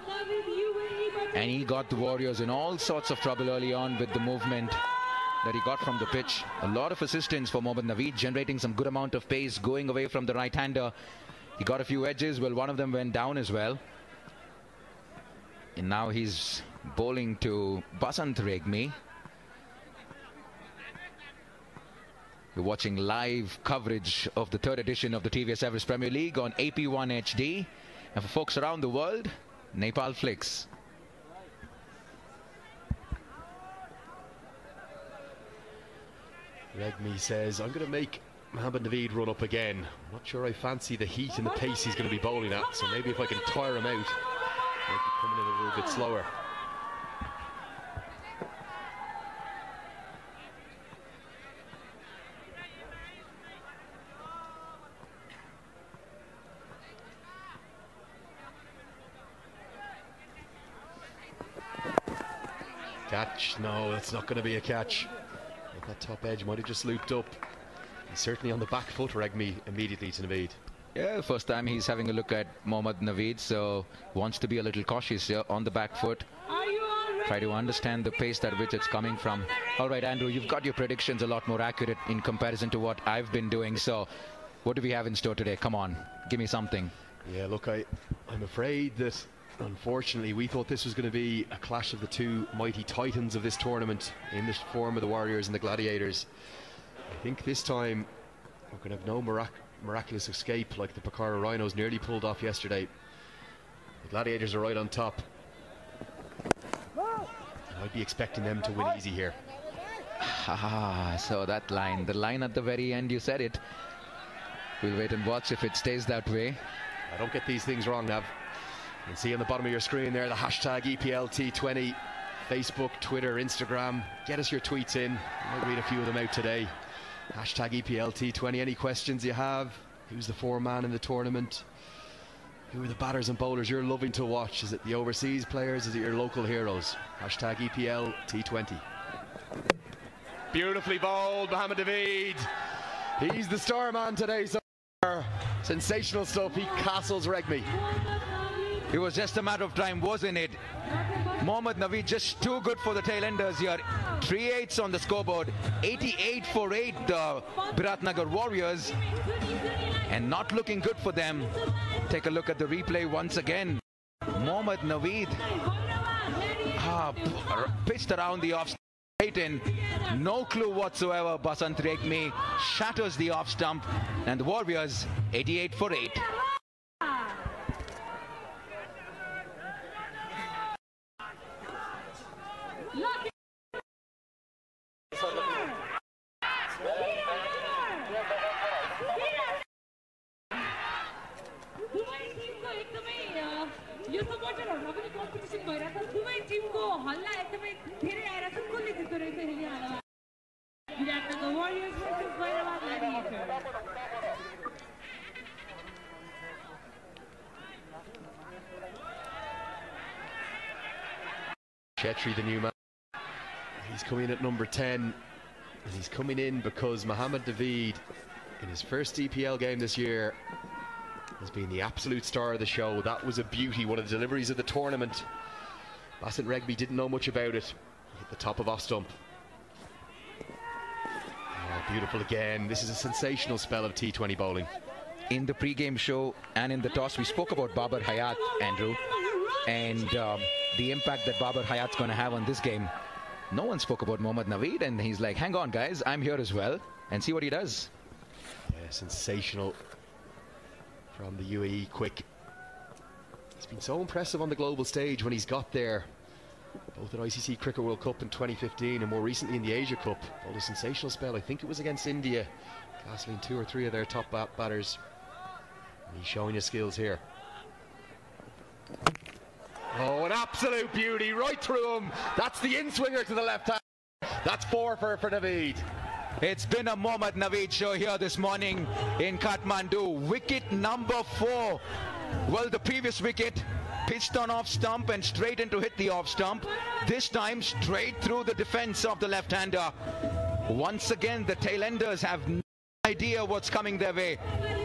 And he got the Warriors in all sorts of trouble early on with the movement that he got from the pitch. A lot of assistance for Mohammad Naveed, generating some good amount of pace, going away from the right-hander. He got a few edges. Well, one of them went down as well. And now he's bowling to Basant Regmi. You're watching live coverage of the 3rd edition of the TVS Everest Premier League on AP1 HD. And for folks around the world, NepalFlix. Regmi says, I'm going to make Mohammad Naveed run up again. I'm not sure I fancy the heat and the pace he's going to be bowling at, so maybe if I can tire him out, might be coming in a little bit slower. Catch? No, it's not going to be a catch. That top edge might have just looped up. He's certainly on the back foot, Regmi, immediately to Naveed. Yeah, first time he's having a look at Mohammad Naveed, so wants to be a little cautious here on the back foot. Try to understand the pace at which it's coming from. All right, Andrew, you've got your predictions a lot more accurate in comparison to what I've been doing. So what do we have in store today? Come on, give me something. Yeah, look, I'm afraid that unfortunately we thought this was going to be a clash of the two mighty titans of this tournament in the form of the Warriors and the Gladiators. I think this time we're going to have no miraculous escape like the Pokhara Rhinos nearly pulled off yesterday. The Gladiators are right on top. I'd be expecting them to win easy here. So that line, the line at the very end, you said it. We'll wait and watch if it stays that way. I don't get these things wrong, Nav. You can see on the bottom of your screen there the hashtag EPLT20, Facebook, Twitter, Instagram. Get us your tweets in. I might read a few of them out today. Hashtag EPLT20. Any questions you have? Who's the 4-man in the tournament? Who are the batters and bowlers you're loving to watch? Is it the overseas players? Is it your local heroes? Hashtag EPLT20. Beautifully bowled, Mohammad Naveed. He's the star man today. So sensational stuff. He castles Regmi. It was just a matter of time, wasn't it? Mohammad Naveed just too good for the tailenders here. 3 8s on the scoreboard. 88 for 8, the Biratnagar Warriors. And not looking good for them. Take a look at the replay once again. Mohammad Naveed pitched around the off stump. In. No clue whatsoever. Basant Regmi shatters the off stump. And the Warriors 88 for 8. Biratnagar Warriors versus Bhairahawa Gladiators. Chetri, the new man. He's coming in at number 10. And he's coming in because Mohammad Naveed, in his first EPL game this year, has been the absolute star of the show. That was a beauty, one of the deliveries of the tournament. Basant Regmi didn't know much about it. He hit the top of off stump. Oh, beautiful again. This is a sensational spell of T20 bowling. In the pre-game show and in the toss, we spoke about Babar Hayat, Andrew, and the impact that Babar Hayat's going to have on this game. No one spoke about Mohammad Naveed, and he's like, hang on, guys, I'm here as well, and see what he does. Yeah, sensational from the UAE quick. He's been so impressive on the global stage when he's got there, both at ICC Cricket World Cup in 2015 and more recently in the Asia Cup. Bowled a sensational spell. I think it was against India, castling 2 or 3 of their top batters. And he's showing his skills here. Oh, an absolute beauty right through him. That's the in-swinger to the left hand. That's 4 for Naveed. It's been a Mohammad Naveed show here this morning in Kathmandu. Wicket number 4. Well, the previous wicket pitched on off stump and straight into hit the off stump. This time straight through the defense of the left-hander. Once again, the tailenders have no idea what's coming their way.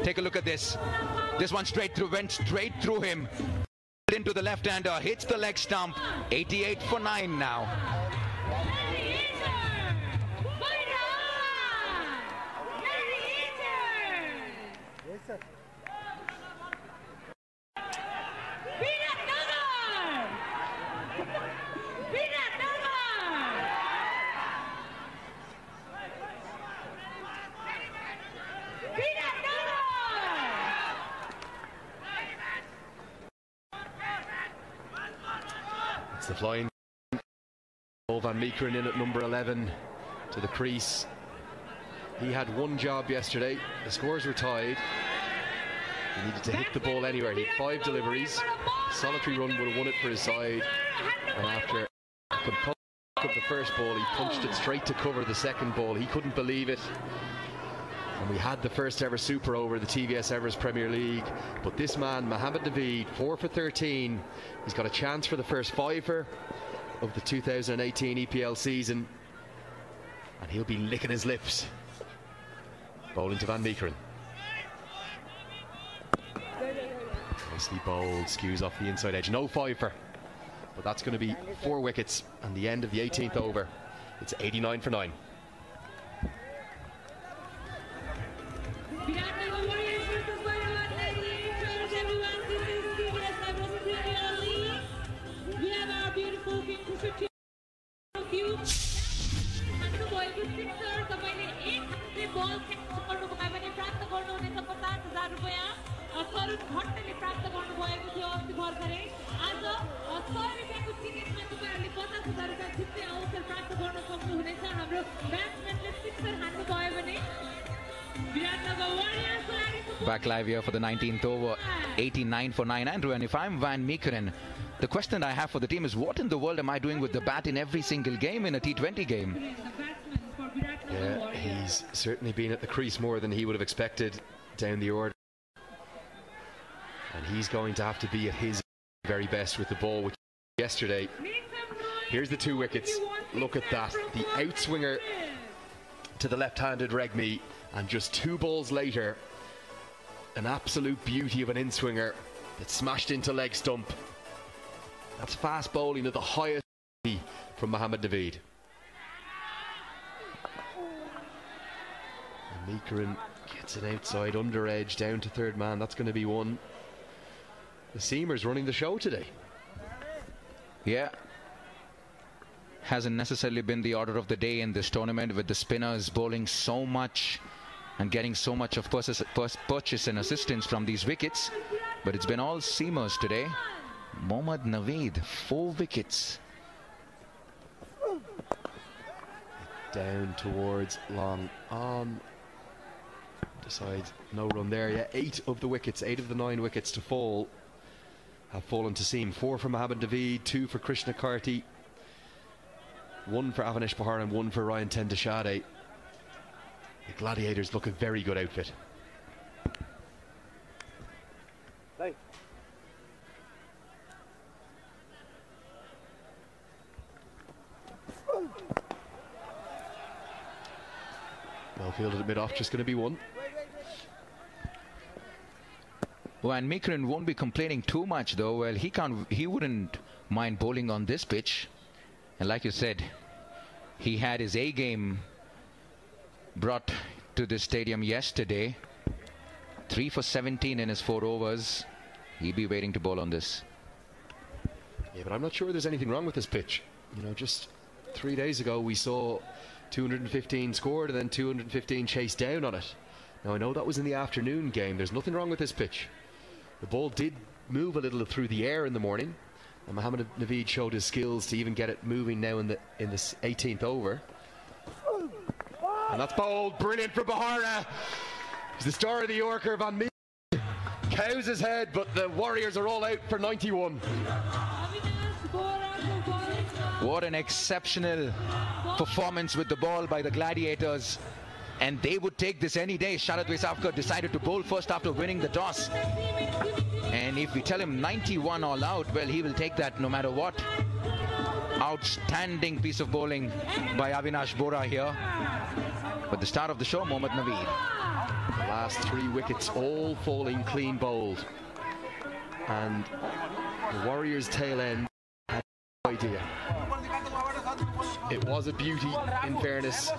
Take a look at this. This one straight through, went straight through him. Into the left-hander, hits the leg stump. 88 for 9 now. It's the flying Van Meekeren in at number 11 to the crease. He had one job yesterday. The scores were tied. He needed to hit the ball anywhere. He had 5 deliveries. A solitary run would have won it for his side. And after up the first ball, he punched it straight to cover the second ball. He couldn't believe it. And we had the first ever super over the TVS Everest Premier League. But this man, Mohammad Naveed, 4 for 13. He's got a chance for the first 5-er of the 2018 EPL season. And he'll be licking his lips. Bowling to Van Meekeren. Nicely bowled, skews off the inside edge. No 5-er. But that's going to be 4 wickets. And the end of the 18th over. It's 89 for 9. Biratnagar Warriors versus Bhairahawa Gladiators. Everyone, this is TVS Everest Premier League. We have our beautiful king cricket team of you. Hannu भएको sixer तपाईले एक हातले बल catch गर्नु भयो भने प्राप्त गर्नुहुनेछ 50,000 रुपैयाँ. करुण भट्टले प्राप्त गर्नु भएको थियो अस्ति भर्खरै. आज 100 रुपैयाँको टिकटमा तपाईहरुले 50,000 रुपैयाँ जित्ने अवसर प्राप्त गर्न सक्नुहुनेछ. हाम्रो ब्याट्सम्यानले सिक्सर हान्नु भयो भने back live here for the 19th over. 89 for 9, Andrew. And if I'm Van Meekeren, the question I have for the team is, what in the world am I doing with the bat in every single game in a T20 game? Yeah, he's certainly been at the crease more than he would have expected down the order. And he's going to have to be at his very best with the ball, which yesterday. Here's the 2 wickets. Look at that. The outswinger to the left-handed Regmi, and just 2 balls later, an absolute beauty of an in-swinger that smashed into leg stump. That's fast bowling at the highest from Mohammad Naveed. And Meekeren gets it outside, under edge, down to third man. That's going to be 1. The seamer's running the show today. Yeah. Hasn't necessarily been the order of the day in this tournament, with the spinners bowling so much and getting so much of purchase and assistance from these wickets. But it's been all seamers today. Mohammad Naveed, 4 wickets. Down towards long on. Decides no run there. Yeah, 8 of the wickets, 8 of the 9 wickets to fall have fallen to seam. 4 for Mohammad Naveed, 2 for Krishna Karti, 1 for Avanish Bahar and 1 for Ryan Tendashade. The Gladiators look a very good outfit. Right. Well fielded at mid-off, just going to be 1. Well, and Meekeren won't be complaining too much though. Well, he wouldn't mind bowling on this pitch. And like you said, he had his A game brought to the stadium yesterday. 3 for 17 in his 4 overs. He'll be waiting to bowl on this. Yeah, but I'm not sure there's anything wrong with this pitch. You know, just 3 days ago we saw 215 scored and then 215 chased down on it. Now I know that was in the afternoon game. There's nothing wrong with this pitch. The ball did move a little through the air in the morning, and Mohammad Naveed showed his skills to even get it moving now in this 18th over. And that's bowled brilliant for Bahara. He's the star of the Yorker. Van Meekeren cows his head, but the Warriors are all out for 91. What an exceptional performance with the ball by the Gladiators. And they would take this any day. Sharad Vesavkar decided to bowl first after winning the toss. And if we tell him 91 all out, well, he will take that no matter what. Outstanding piece of bowling by Avinash Bora here. But the start of the show, Mohammad Naveed. The last 3 wickets all falling clean bowled. And the Warriors' tail end had no idea. It was a beauty, in fairness.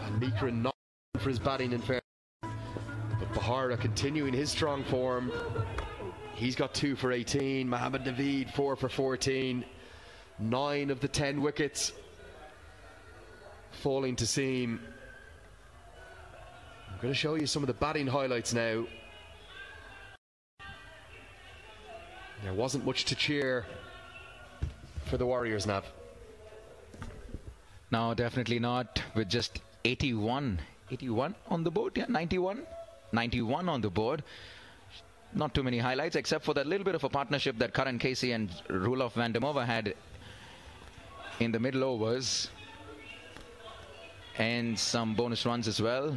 And Nikran not for his batting, in fairness. But Bhairahawa continuing his strong form. He's got 2 for 18. Mohammad Naveed 4 for 14. 9 of the 10 wickets falling to seam. I'm going to show you some of the batting highlights now. There wasn't much to cheer for the Warriors, Nav. No, definitely not. With just 81 on the board. Yeah, 91 on the board. Not too many highlights except for that little bit of a partnership that Karan Casey and Roelof van der Merwe had in the middle overs, and some bonus runs as well.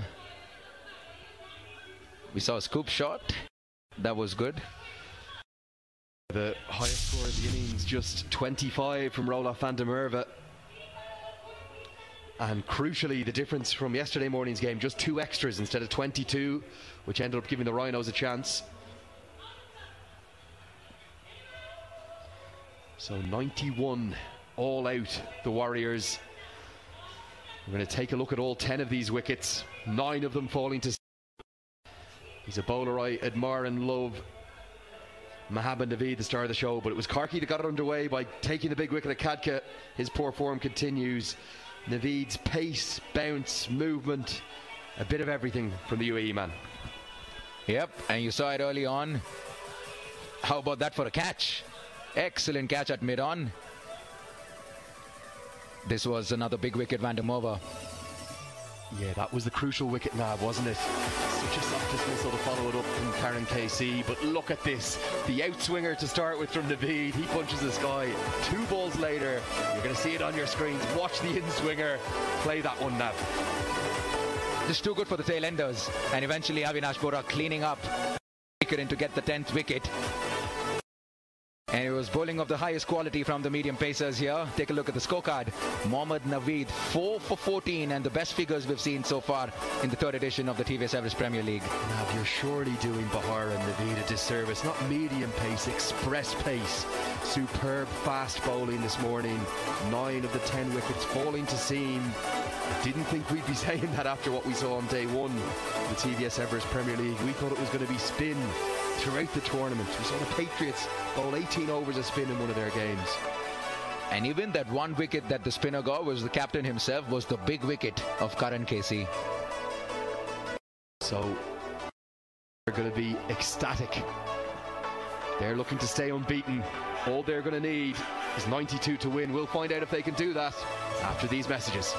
We saw a scoop shot. That was good. The highest score of the innings, just 25 from Roelof van der Merwe. And crucially, the difference from yesterday morning's game, just 2 extras instead of 22, which ended up giving the Rhinos a chance. So 91 all out, the Warriors. We're going to take a look at all 10 of these wickets, 9 of them falling to. He's a bowler I admire and love, Mohammad Naveed, the star of the show, but it was Karki that got it underway by taking the big wicket at Khadka. His poor form continues. Naveed's pace, bounce, movement, a bit of everything from the UAE man. Yep, and you saw it early on. How about that for a catch? Excellent catch at mid-on. This was another big wicket, van der Merwe. Yeah, that was the crucial wicket, Nav, wasn't it? Such a soft dismissal to follow it up from Karan Casey. But look at this. The outswinger to start with from Naveed. He punches the sky. 2 balls later, you're going to see it on your screens. Watch the in-swinger. Play that one, Nav. Just too good for the tail-enders. And eventually Avinash Bora cleaning up in to get the 10th wicket. And it was bowling of the highest quality from the medium pacers here. Take a look at the scorecard. Mohammad Naveed 4 for 14, and the best figures we've seen so far in the 3rd edition of the TVS Everest Premier League. Nav, you're surely doing Bhairahawa and Naveed a disservice. Not medium pace, express pace. Superb fast bowling this morning. 9 of the 10 wickets falling to seam. I didn't think we'd be saying that after what we saw on day 1 of the TVS Everest Premier League. We thought it was going to be spin throughout the tournament. We saw the Patriots bowl 18 overs of spin in one of their games. And even that 1 wicket that the spinner got, was the captain himself, was the big wicket of Karan Casey. So they're going to be ecstatic. They're looking to stay unbeaten. All they're going to need is 92 to win. We'll find out if they can do that after these messages.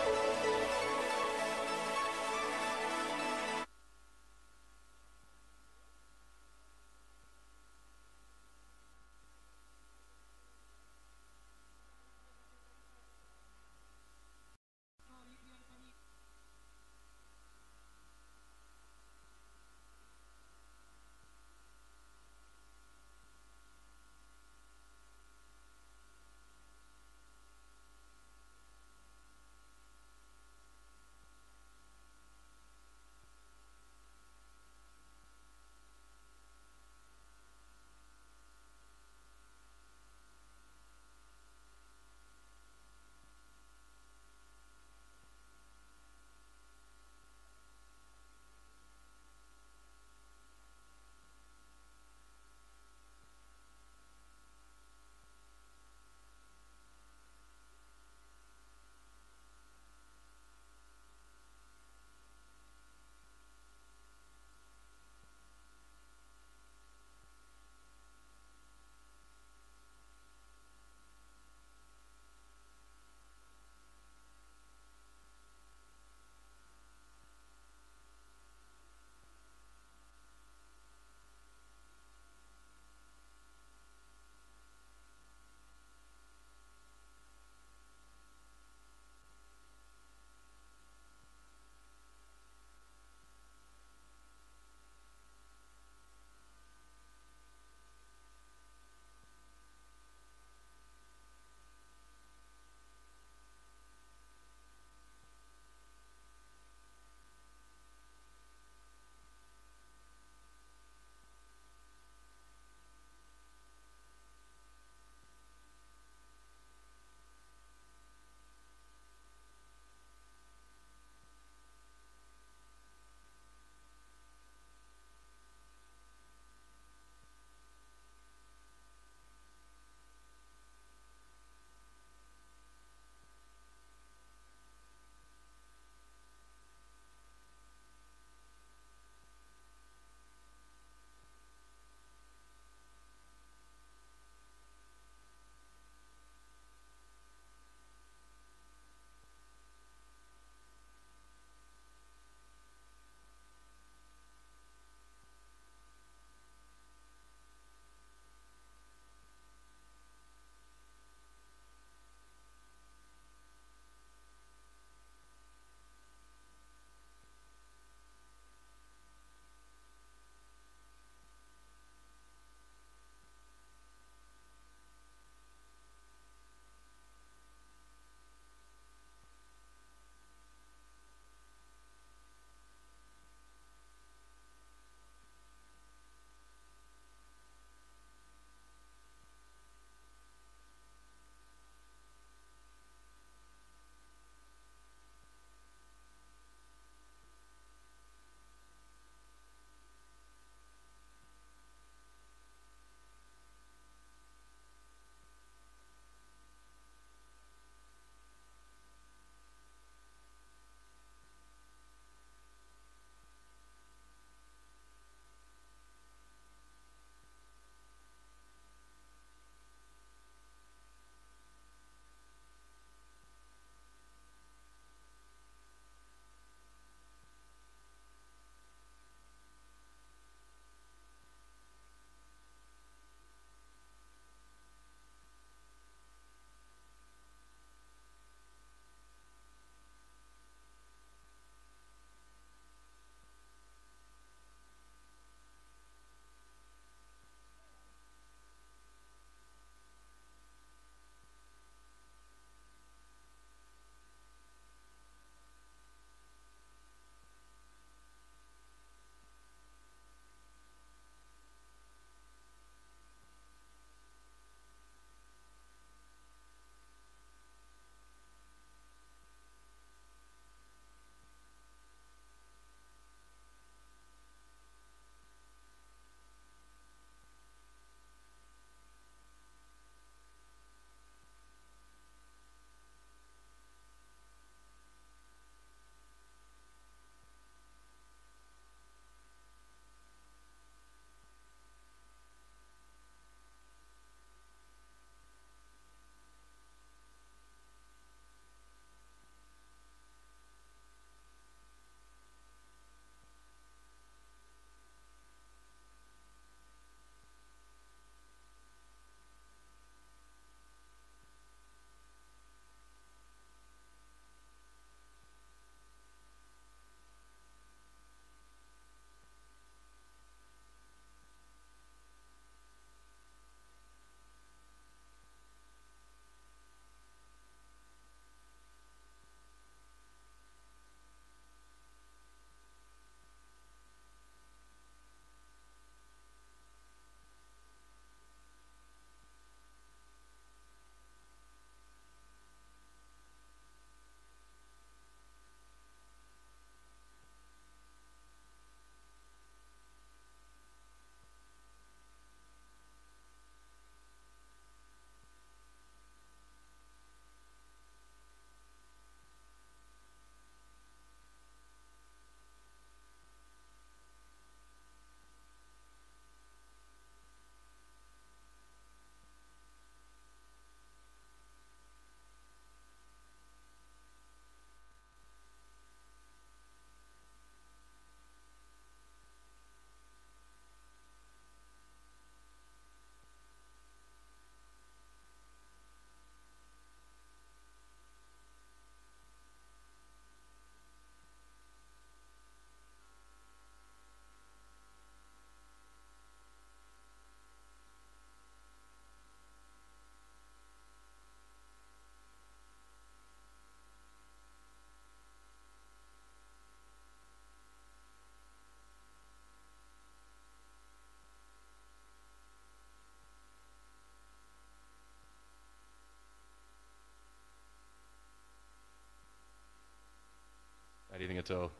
at all.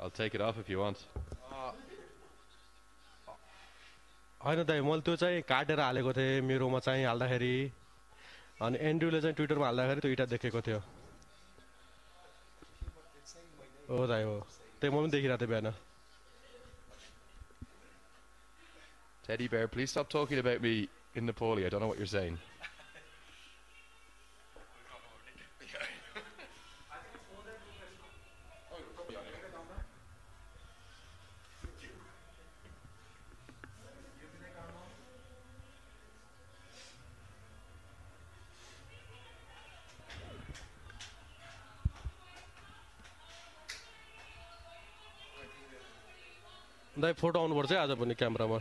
I'll take it off if you want. होइन दाइ मैले त्यो चाहिँ काटेर हालेको थिएँ मेरोमा चाहिँ हाल्दाखेरि अनि एन्ड्रुले चाहिँ ट्विटरमा हाल्दाखेरि त्यो इटा देखेको थियो हो दाइ हो त्यही म पनि देखिरहेको थिएँ बिहान Teddy Bear, please stop talking about me in Nepali. I don't know what you're saying. Dai photo आउनुपर्छ है आज पनि क्यामेरामा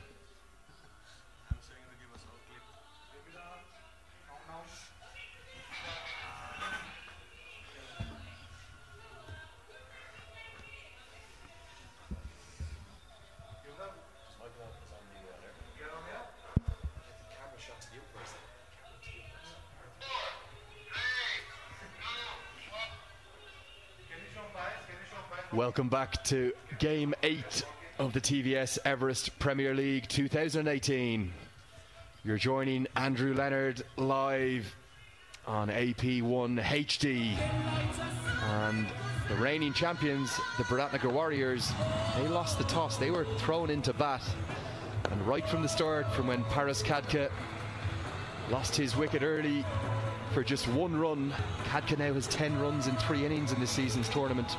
Welcome back to Game 8 of the TVS Everest Premier League 2018. You're joining Andrew Leonard live on AP1 HD. And the reigning champions, the Biratnagar Warriors, they lost the toss. They were thrown into bat. And right from the start, from when Paras Kadka lost his wicket early for just 1 run, Kadka now has 10 runs in 3 innings in this season's tournament.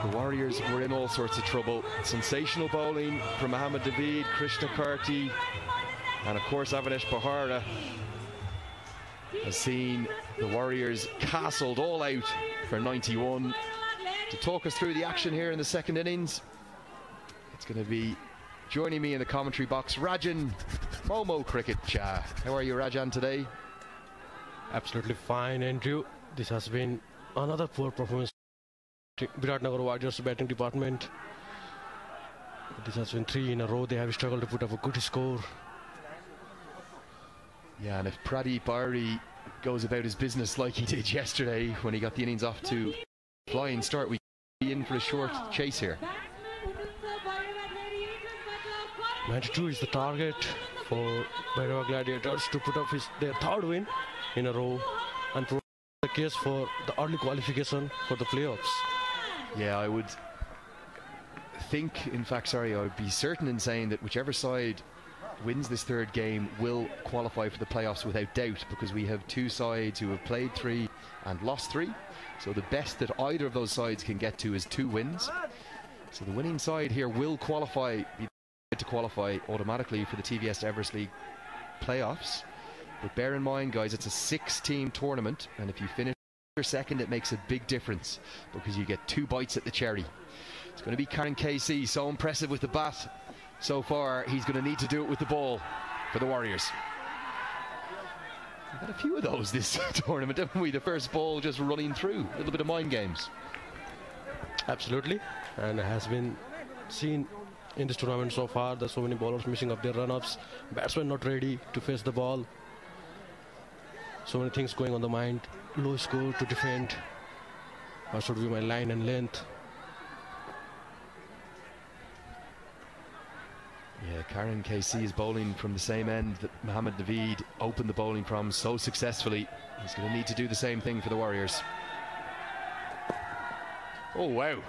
The Warriors were in all sorts of trouble. Sensational bowling from Mohammad David, Krishna Karti, and of course Avinash Bahara has seen the Warriors castled all out for 91. To talk us through the action here in the second innings, it's going to be joining me in the commentary box, Rajan Momo Cricket Cha. How are you, Rajan, today? Absolutely fine, Andrew. This has been another poor performance. Biratnagar Warriors batting department. This has been 3 in a row. They have struggled to put up a good score. Yeah, and if Pradeep Ari goes about his business like he did yesterday when he got the innings off to flying start, we could be in for a short chase here. 92 is the target for Bhairahawa Gladiators to put up their 3rd win in a row and provide the case for the early qualification for the playoffs. Yeah, I would think, in fact, sorry, I would be certain in saying that whichever side wins this 3rd game will qualify for the playoffs without doubt, because we have 2 sides who have played 3 and lost 3. So the best that either of those sides can get to is 2 wins. So the winning side here will be to qualify automatically for the TVS Everest League playoffs. But bear in mind, guys, it's a 6-team tournament, and if you finish second, it makes a big difference because you get 2 bites at the cherry. It's going to be Karan Casey, so impressive with the bat so far. He's going to need to do it with the ball for the Warriors. We've had a few of those this tournament, haven't we? The first ball just running through, a little bit of mind games. Absolutely, and it has been seen in this tournament so far. There's so many bowlers missing up their run-ups, batsmen not ready to face the ball. So many things going on the mind. Low score to defend. What should be my line and length? Yeah, Karan Casey is bowling from the same end that Mohammad Naveed opened the bowling from so successfully. He's going to need to do the same thing for the Warriors. Oh, wow.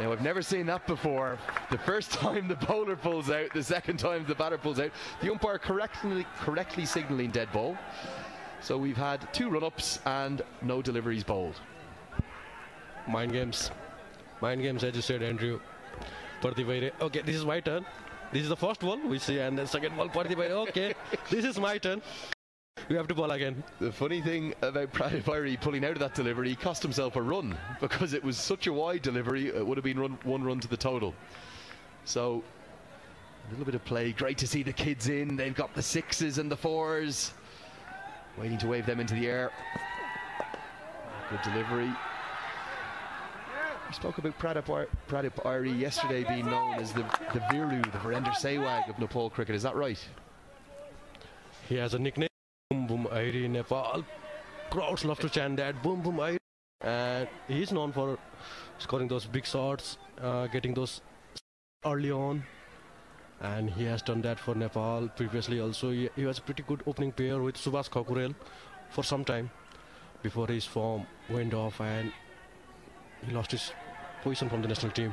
Now, I've never seen that before. The first time the bowler pulls out, the second time the batter pulls out. The umpire correctly signalling dead ball. So we've had 2 run-ups and no deliveries bowled. Mind games, as you said, Andrew. Okay, this is my turn. This is the first ball we see, and the second ball, okay, this is my turn. We have to ball again. The funny thing about Pradeep Ari pulling out of that delivery, he cost himself a run because it was such a wide delivery. It would have been 1 run to the total. So a little bit of play. Great to see the kids in. They've got the 6s and the 4s. Waiting to wave them into the air. Good delivery. We spoke about Pradeep Ari yesterday being known as the Viru, the Virender Sehwag of Nepal cricket. Is that right? He has a nickname, Boom Boom Airi, Nepal. Crowds love to chant that, Boom Boom Airi. and he is known for scoring those big shots, getting those early on, and he has done that for Nepal previously also. He was a pretty good opening pair with Subhash Khakurel for some time before his form went off and he lost his position from the national team.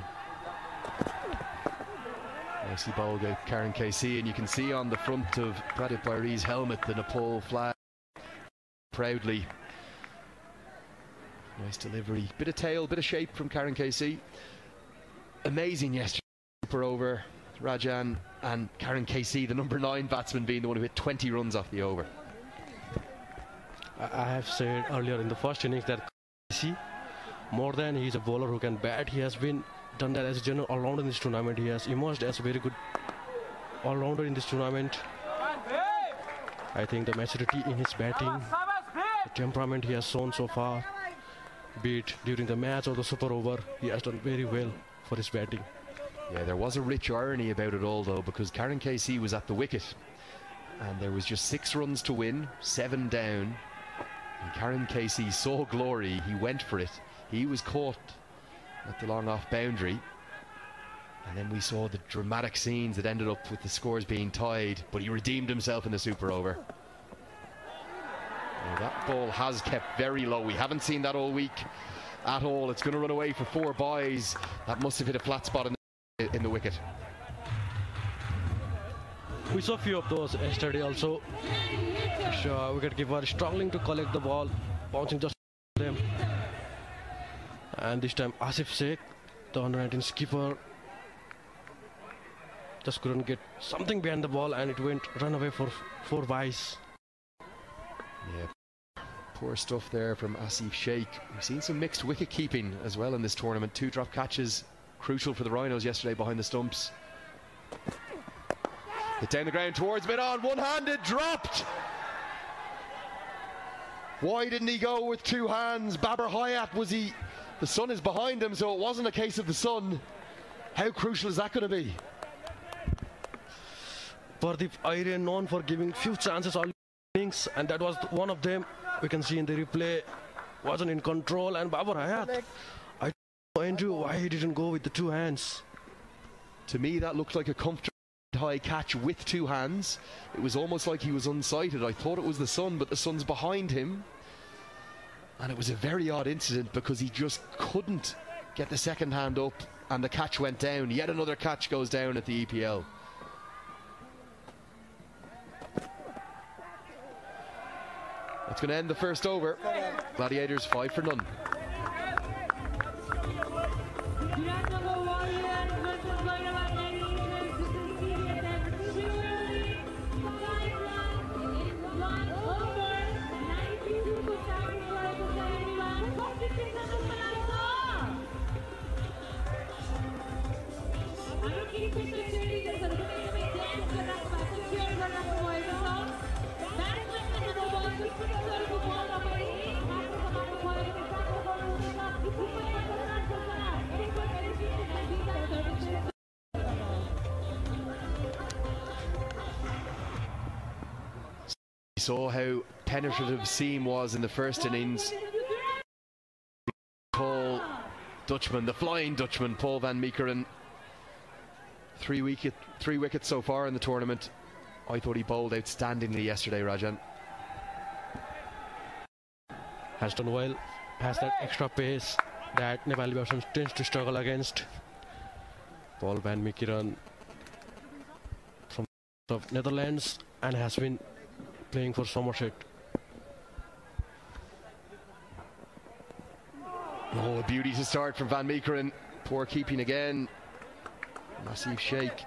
Nicely bowled out Karan Casey, and you can see on the front of Pradip Bairi's helmet the Nepal flag proudly. Nice delivery, bit of tail, bit of shape from Karan Casey. Amazing yesterday, super over. Rajan and Karan Casey, the number 9 batsman, being the one who hit 20 runs off the over. I have said earlier in the first innings that Casey, more than he's a bowler who can bat, he has been done that as a general all-rounder in this tournament. He has emerged as a very good all-rounder in this tournament. I think the maturity in his batting, the temperament he has shown so far, be it during the match or the super over, he has done very well for his batting. Yeah, there was a rich irony about it all though, because Karan Casey was at the wicket and there was just 6 runs to win, 7 down, and Karan Casey saw glory, he went for it, he was caught at the long off boundary, and then we saw the dramatic scenes that ended up with the scores being tied, but he redeemed himself in the super over. Now, that ball has kept very low. We haven't seen that all week at all. It's going to run away for 4 byes. That must have hit a flat spot in the wicket. We saw a few of those yesterday also. Wicketkeeper struggling to collect the ball, bouncing just them. And this time Asif Sheikh, the under-19 skipper, just couldn't get something behind the ball and it went run away for 4 byes. Yeah, poor stuff there from Asif Sheikh. We've seen some mixed wicket keeping as well in this tournament. 2 drop catches, crucial for the Rhinos yesterday behind the stumps. Hit down the ground towards mid-on, one-handed, dropped! Why didn't he go with 2 hands? Babar Hayat, was he... The sun is behind him, so it wasn't a case of the sun. How crucial is that going to be? Pardeep Iyer known for giving few chances all innings, and that was one of them. We can see in the replay, wasn't in control, and Babar Hayat, I don't know, Andrew, why he didn't go with the 2 hands. To me, that looked like a comfortable high catch with 2 hands. It was almost like he was unsighted. I thought it was the sun, but the sun's behind him. And it was a very odd incident because he just couldn't get the second hand up and the catch went down. Yet another catch goes down at the EPL. That's going to end the first over. Gladiators 5 for none. Biratnagar Warriors versus Bhairahawa Gladiators. This is TVS Everest. 5 runs in 1 over. 92 for sacrifice for everyone. 46 runs for Malaysia. Aro kini pito cheering गर्छन् कुनै dance गरिरहेको भएको छ, cheer गरिरहेको भएको छ. ब्याट्सम्यानले number बल 56 को बल अगाडि आफ्नो समाप्त भएको We saw how penetrative Seam was in the first innings. Paul Dutchman, the flying Dutchman, Paul van Meekeren. 3 wickets so far in the tournament. I thought he bowled outstandingly yesterday, Rajan. Has done well, has that extra pace that Nepali batsmen tends to struggle against. Paul van Meekeren from of Netherlands and has been playing for Somerset. Oh, a beauty to start from van Meekeren. Poor keeping again. Massive shake.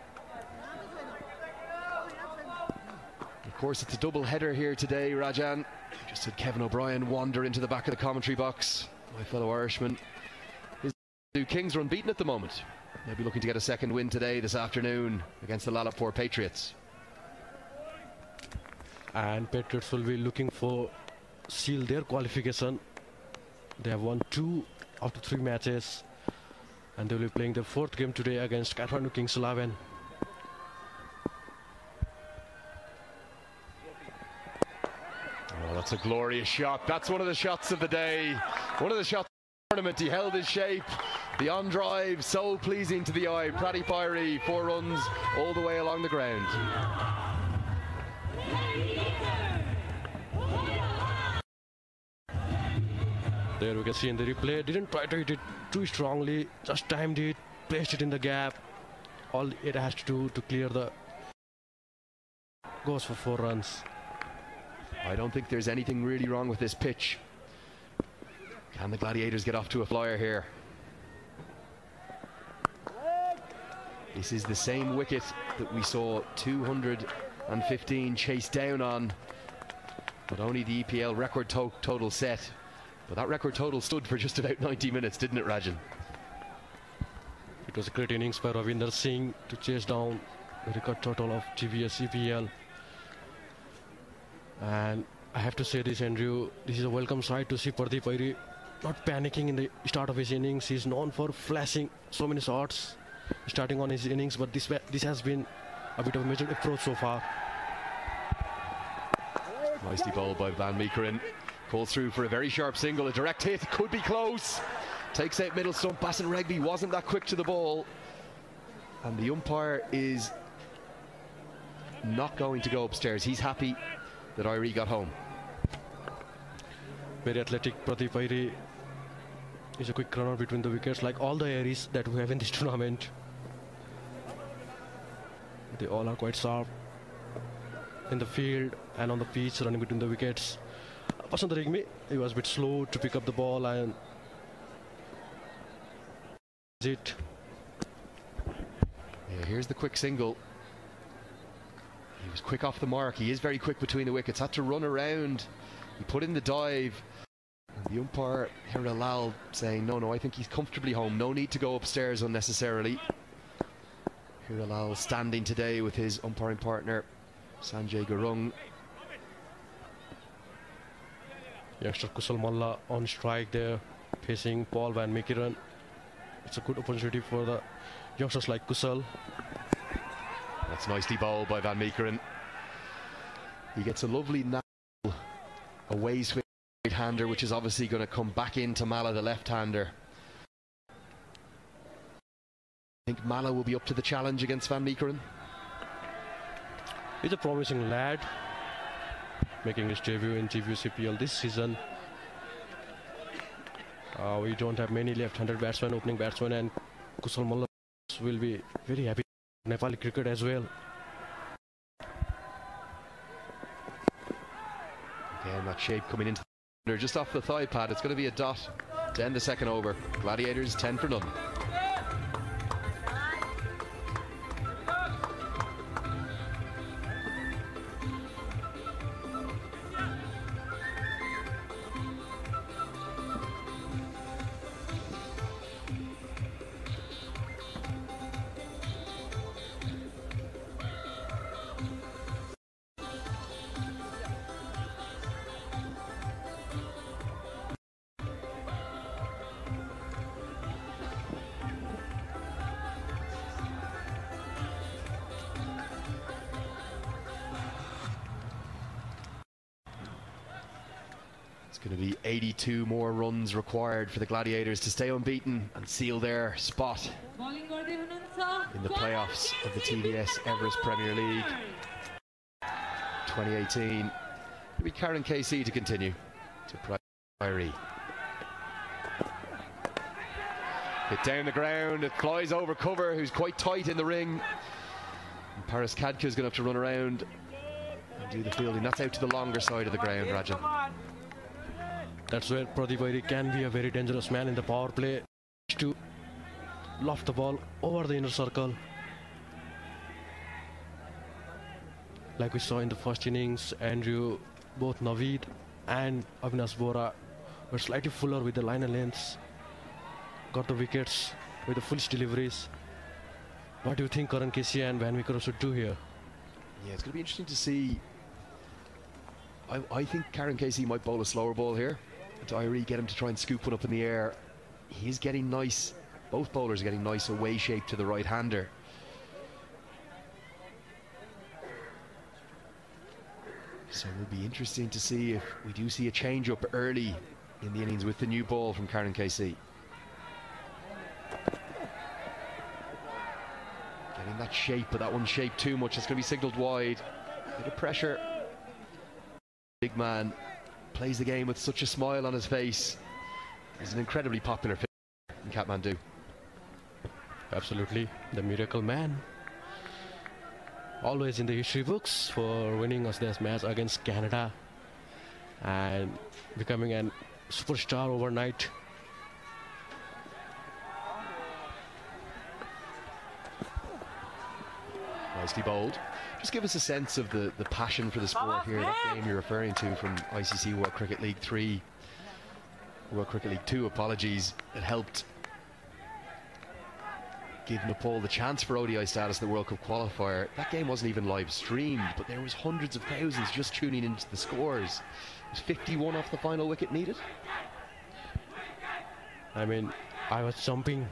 Of course, it's a double header here today, Rajan. Just had Kevin O'Brien wander into the back of the commentary box. My fellow Irishman. His 2 Kings are unbeaten at the moment. They'll be looking to get a second win today, this afternoon, against the Lalapur Patriots. And Patriots will be looking for seal their qualification. They have won 2 out of 3 matches, and they will be playing their 4th game today against Kathmandu Kings 11. Oh, that's a glorious shot. That's one of the shots of the day. One of the shots tournament. He held his shape. The on drive, so pleasing to the eye. Praddy Pyrie, 4 runs all the way along the ground. There we can see in the replay, didn't try to hit it too strongly, just timed it, placed it in the gap. All it has to do to clear the goes for 4 runs. I don't think there's anything really wrong with this pitch. Can the Gladiators get off to a flyer here? This is the same wicket that we saw 215 chased down on. Not only the EPL record total set, but that record total stood for just about 90 minutes, didn't it, Rajan? It was a great innings by Ravinder Singh to chase down the record total of TVS EPL. And I have to say this, Andrew, this is a welcome sight to see Praddy Pyrie not panicking in the start of his innings. He's known for flashing so many shots starting on his innings, but this has been a bit of a measured approach so far. Nicely bowled by Van Meekeren. Calls through for a very sharp single. A direct hit, could be close. Takes out middle stump. Basson Regby wasn't that quick to the ball. And the umpire is not going to go upstairs. He's happy that Irie got home. Very athletic Praddy Pyrie is a quick runner between the wickets, like all the Aries that we have in this tournament. They all are quite sharp in the field and on the pitch, running between the wickets. Basson Regby, he was a bit slow to pick up the ball and it. Yeah, here's the quick single. He was quick off the mark. He is very quick between the wickets. Had to run around. He put in the dive. And the umpire, Lal, saying, no, I think he's comfortably home. No need to go upstairs unnecessarily. Lal standing today with his umpiring partner, Sanjay Gurung. Youngster Kusal Malla on strike there, facing Paul Van Meekeren. It's a good opportunity for the youngsters like Kusal. That's nicely bowled by Van Meekeren. He gets a lovely away swing right-hander, which is obviously going to come back into Malla, the left-hander. I think Malla will be up to the challenge against Van Meekeren. He's a promising lad, making his debut in TVS EPL this season. We don't have many left-handed batsmen, opening batsmen, and Kusal Malla will be very happy with Nepali cricket as well. Again, that shape coming into just off the thigh pad. It's going to be a dot to end the second over. Gladiators 10 for none. It's going to be 82 more runs required for the Gladiators to stay unbeaten and seal their spot in the playoffs of the TVS Everest Premier League 2018. It'll be Karan Casey to continue to Pyrie. Hit down the ground, it flies over cover, who's quite tight in the ring. And Paris Kadka is going to have to run around and do the fielding. That's out to the longer side of the ground, Rajan. That's where Praddy Pyrie can be a very dangerous man in the power play, to loft the ball over the inner circle. Like we saw in the first innings, Andrew, both Naveed and Avinash Bora were slightly fuller with the line and lengths. Got the wickets with the full deliveries. What do you think Karan Casey and Van Meekeren should do here? Yeah, it's going to be interesting to see. I think Karan Casey might bowl a slower ball here. Irie get him to try and scoop one up in the air. He's getting nice. Both bowlers are getting nice away shape to the right-hander. So it'll be interesting to see if we do see a change-up early in the innings with the new ball from Karan Casey. And that shape, but that one shaped too much. It's going to be signalled wide. Bit of pressure. Big man plays the game with such a smile on his face. He's an incredibly popular figure in Kathmandu. Absolutely, the miracle man. Always in the history books for winning us this match against Canada and becoming a superstar overnight. Nicely bowled. Just give us a sense of the passion for the sport here. That game you're referring to from ICC World Cricket League 3, World Cricket League 2, apologies. It helped give Nepal the chance for ODI status in the World Cup qualifier. That game wasn't even live streamed, but there was hundreds of thousands just tuning into the scores. It was 51 off the final wicket needed. I mean, I was jumping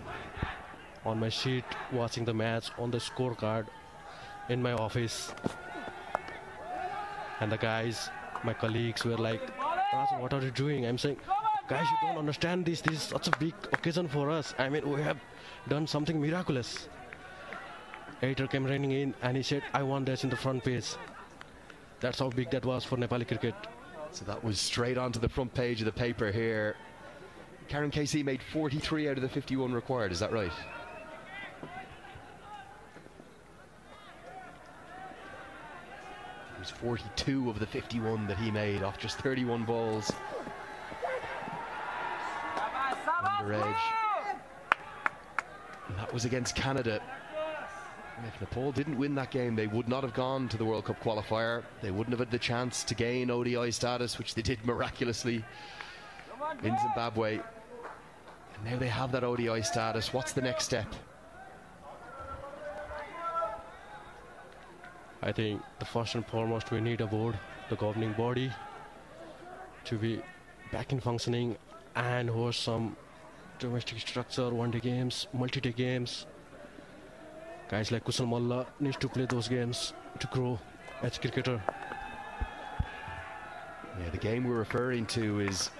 on my seat watching the match on the scorecard in my office, and the guys, my colleagues, were like, "Rajan, what are you doing?" I'm saying, "Guys, you don't understand this. This is such a big occasion for us. I mean, we have done something miraculous." Editor came running in and he said, "I want this in the front page." That's how big that was for Nepali cricket. So that was straight onto the front page of the paper here. Karan Casey made 43 out of the 51 required, is that right? It was 42 of the 51 that he made off just 31 balls. Under edge. And that was against Canada. And if Nepal didn't win that game, they would not have gone to the World Cup qualifier. They wouldn't have had the chance to gain ODI status, which they did miraculously in Zimbabwe. And now they have that ODI status. What's the next step? I think the first and foremost, we need a board, the governing body, to be back in functioning and host some domestic structure, one-day games, multi-day games. Guys like Kusal Malla needs to play those games to grow as a cricketer. Yeah, the game we're referring to is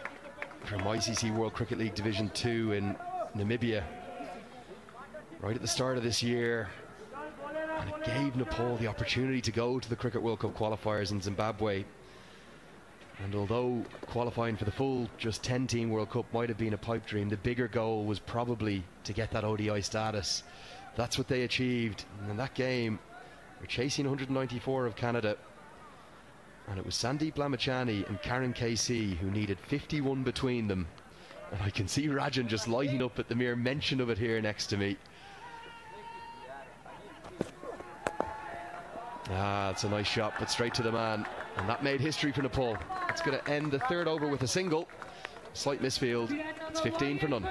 from ICC World Cricket League Division 2 in Namibia. Right at the start of this year. And it gave Nepal the opportunity to go to the Cricket World Cup qualifiers in Zimbabwe. And although qualifying for the full just 10-team World Cup might have been a pipe dream, the bigger goal was probably to get that ODI status. That's what they achieved. And in that game, they're chasing 194 of Canada. And it was Sandeep Lamachani and Karan Casey who needed 51 between them. And I can see Rajan just lighting up at the mere mention of it here next to me. Ah, it's a nice shot, but straight to the man. And that made history for Nepal. It's going to end the third over with a single. Slight misfield. It's 15 for none.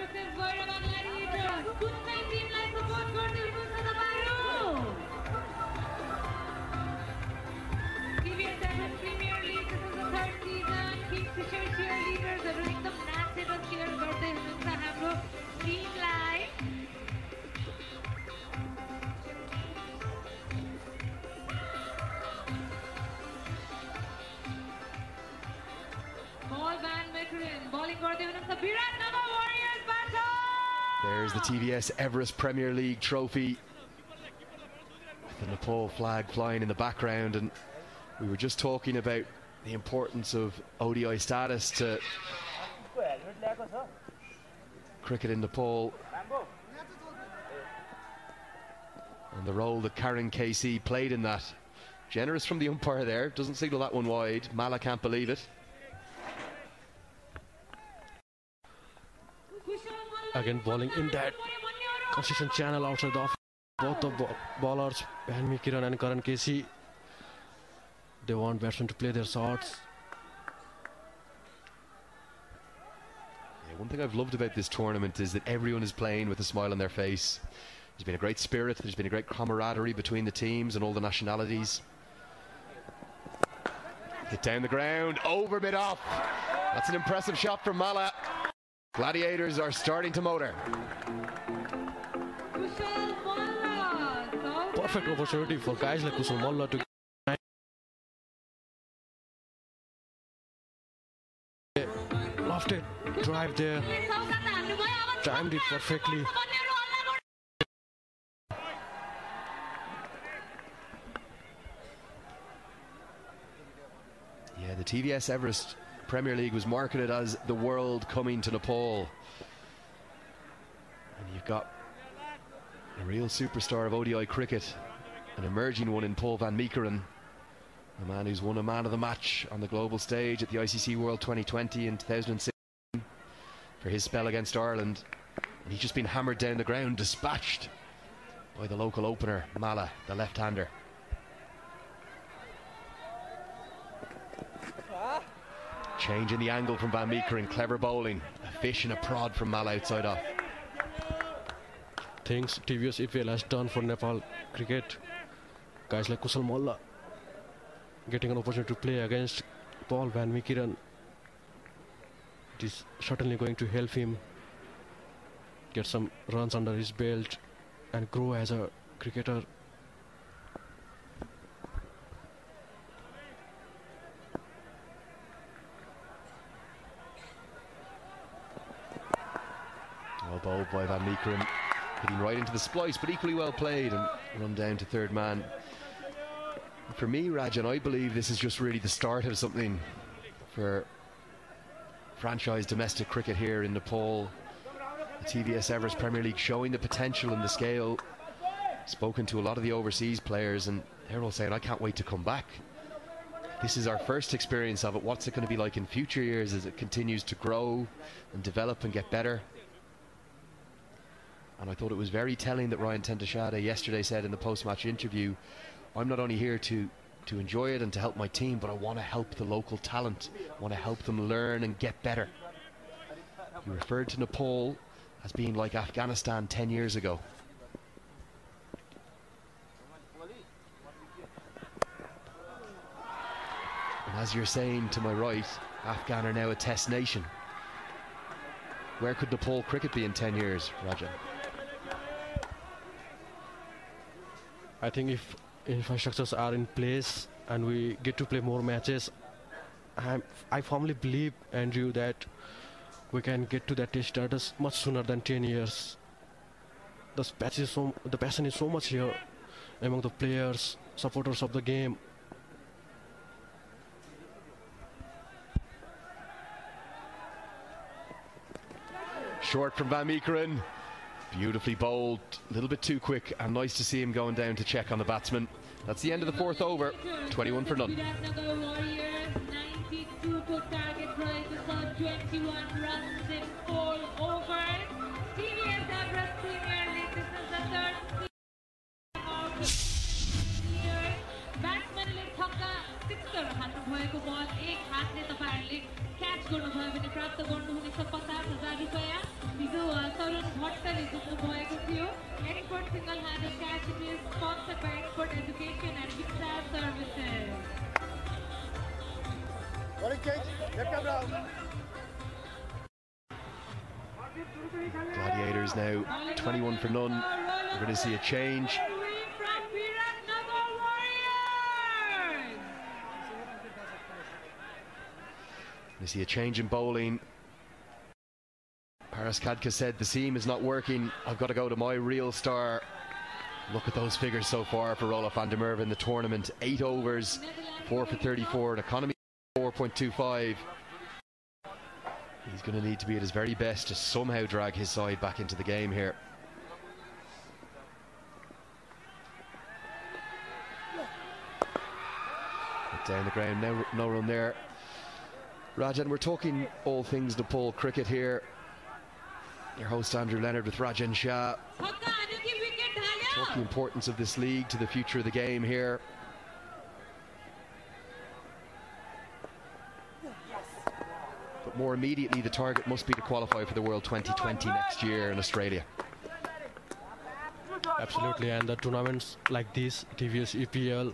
There's the TVS Everest Premier League trophy with the Nepal flag flying in the background, and we were just talking about the importance of ODI status to cricket in Nepal and the role that Karan Casey played in that. Generous from the umpire there, doesn't signal that one wide. Mala can't believe it. Again, bowling in that consistent channel outside the off. Both the bowlers, Bhanmi Kiran and Karan Casey, they want batsmen to play their shots. Yeah, one thing I've loved about this tournament is that everyone is playing with a smile on their face. There's been a great spirit, there's been a great camaraderie between the teams and all the nationalities. Hit down the ground, over mid-off. That's an impressive shot from Mala. Gladiators are starting to motor. Perfect opportunity for guys like Kusal Malla to lofted drive there, timed it perfectly. TVS Everest Premier League was marketed as the world coming to Nepal. And you've got a real superstar of ODI cricket, an emerging one in Paul van Meekeren, a man who's won a man of the match on the global stage at the ICC World 2020 in 2016 for his spell against Ireland. And he's just been hammered down the ground, dispatched by the local opener, Mala, the left-hander. Change in the angle from Van Meekeren, clever bowling, a fish and a prod from Mala outside off. Things TVS EPL has done for Nepal cricket. Guys like Kusal Molla getting an opportunity to play against Paul van Meekeren. It is certainly going to help him get some runs under his belt and grow as a cricketer. Well bowled by Van Meekeren, hitting right into the splice, but equally well played and run down to third man. For me, Rajan, I believe this is just really the start of something for franchise domestic cricket here in Nepal. The TVS Everest Premier League showing the potential and the scale. Spoken to a lot of the overseas players and they're all saying, I can't wait to come back. This is our first experience of it. What's it going to be like in future years as it continues to grow and develop and get better? And I thought it was very telling that Ryan Tendashade yesterday said in the post-match interview, I'm not only here to enjoy it and to help my team, but I want to help the local talent. I want to help them learn and get better. He referred to Nepal as being like Afghanistan 10 years ago. And as you're saying to my right, Afghan are now a test nation. Where could Nepal cricket be in 10 years, Rajan? I think if infrastructures are in place and we get to play more matches, I firmly believe, Andrew, that we can get to that test status much sooner than 10 years. The passion is so much here among the players, supporters of the game. Short from Van Meekeren, beautifully bowled, a little bit too quick, and nice to see him going down to check on the batsman. That's the end of the fourth over, 21 for none. Biratnagar Warriors, 92 to target prices on 21 runs in 4 overs. TVS Everest Premier League, this is the third season of the year. Batsmanले छक्का sixer हान्नु भएको बल एक हातले तपाईहरुले catch गर्नुभयो भने प्राप्त गर्नुहुनेछ 50,000 रुपैयाँ। हिजो तरुण भट्टले जित्नु भएको थियो। Expert single handed catch is sponsored by Expert Education and Visa Services. Gladiators now 21 for none. We're going to see a change. We see a change in bowling. Paras Kadka said the seam is not working. I've got to go to my real star. Look at those figures so far for Roelof van der Merwe in the tournament. 8 overs, 4 for 34, an economy 4.25. He's going to need to be at his very best to somehow drag his side back into the game here. But down the ground, no run there. Rajan, we're talking all things Nepal cricket here. Your host Andrew Leonard with Rajan Shah. Talking the importance of this league to the future of the game here. But more immediately, the target must be to qualify for the World 2020 next year in Australia. Absolutely, and the tournaments like this, TVS EPL,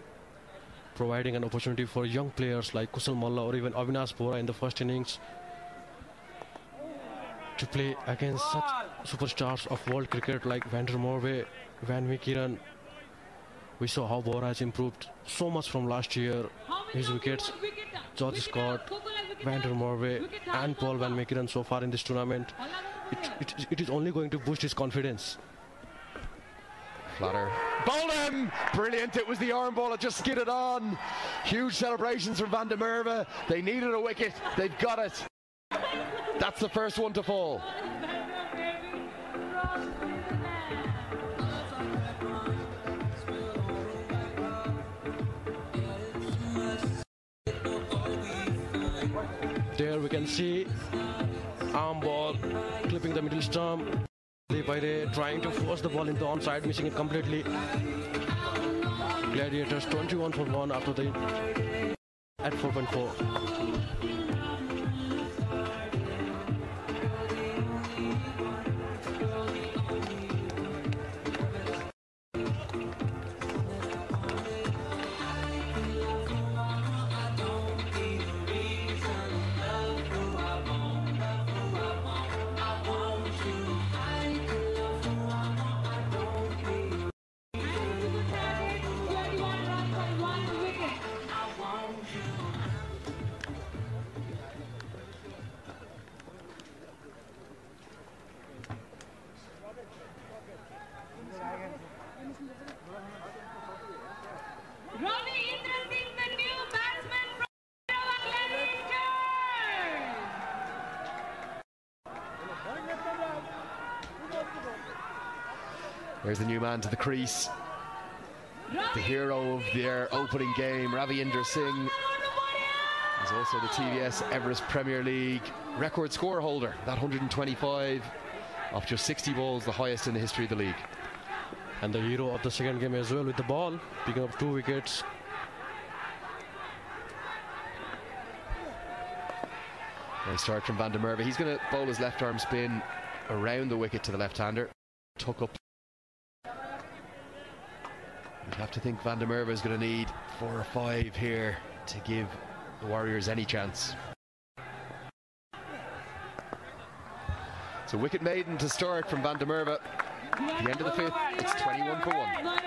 providing an opportunity for young players like Kusal Molla or even Avinash Bora in the first innings to play against such superstars of world cricket like Van der Merwe, Van Meekeren. We saw how Bora has improved so much from last year. His wickets, George Scott, Van der Merwe and Paul van Meekeren so far in this tournament. It is only going to boost his confidence. Clatter. Bowled him! Brilliant. It was the arm ball. It just skidded on. Huge celebrations from Van der Merwe. They needed a wicket. They've got it. That's the first one to fall. There we can see arm ball clipping the middle stump. Bhairahawa trying to force the ball into onside, missing it completely. Gladiators 21 for 1 after the at 4.4. There's the new man to the crease. The hero of their opening game, Ravinder Singh. He's also the TVS Everest Premier League record score holder. That 125 off just 60 balls, the highest in the history of the league. And the hero of the second game as well with the ball, picking up 2 wickets. Nice start from Van der Merwe. He's going to bowl his left arm spin around the wicket to the left-hander. Tuck up. You'd have to think Van der Merwe is going to need 4 or 5 here to give the Warriors any chance. So wicket maiden to start from Van der Merwe. At the end of the 5th, it's 21 for 1.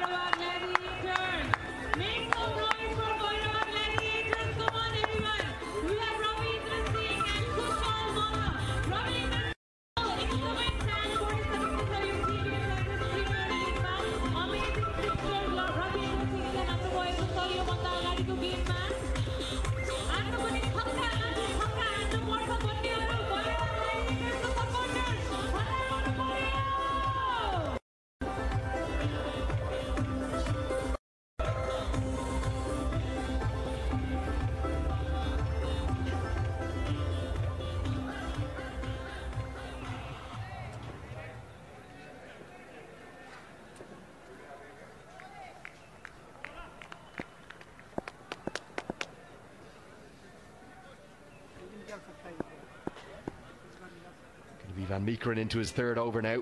Van Meekeren into his 3rd over now.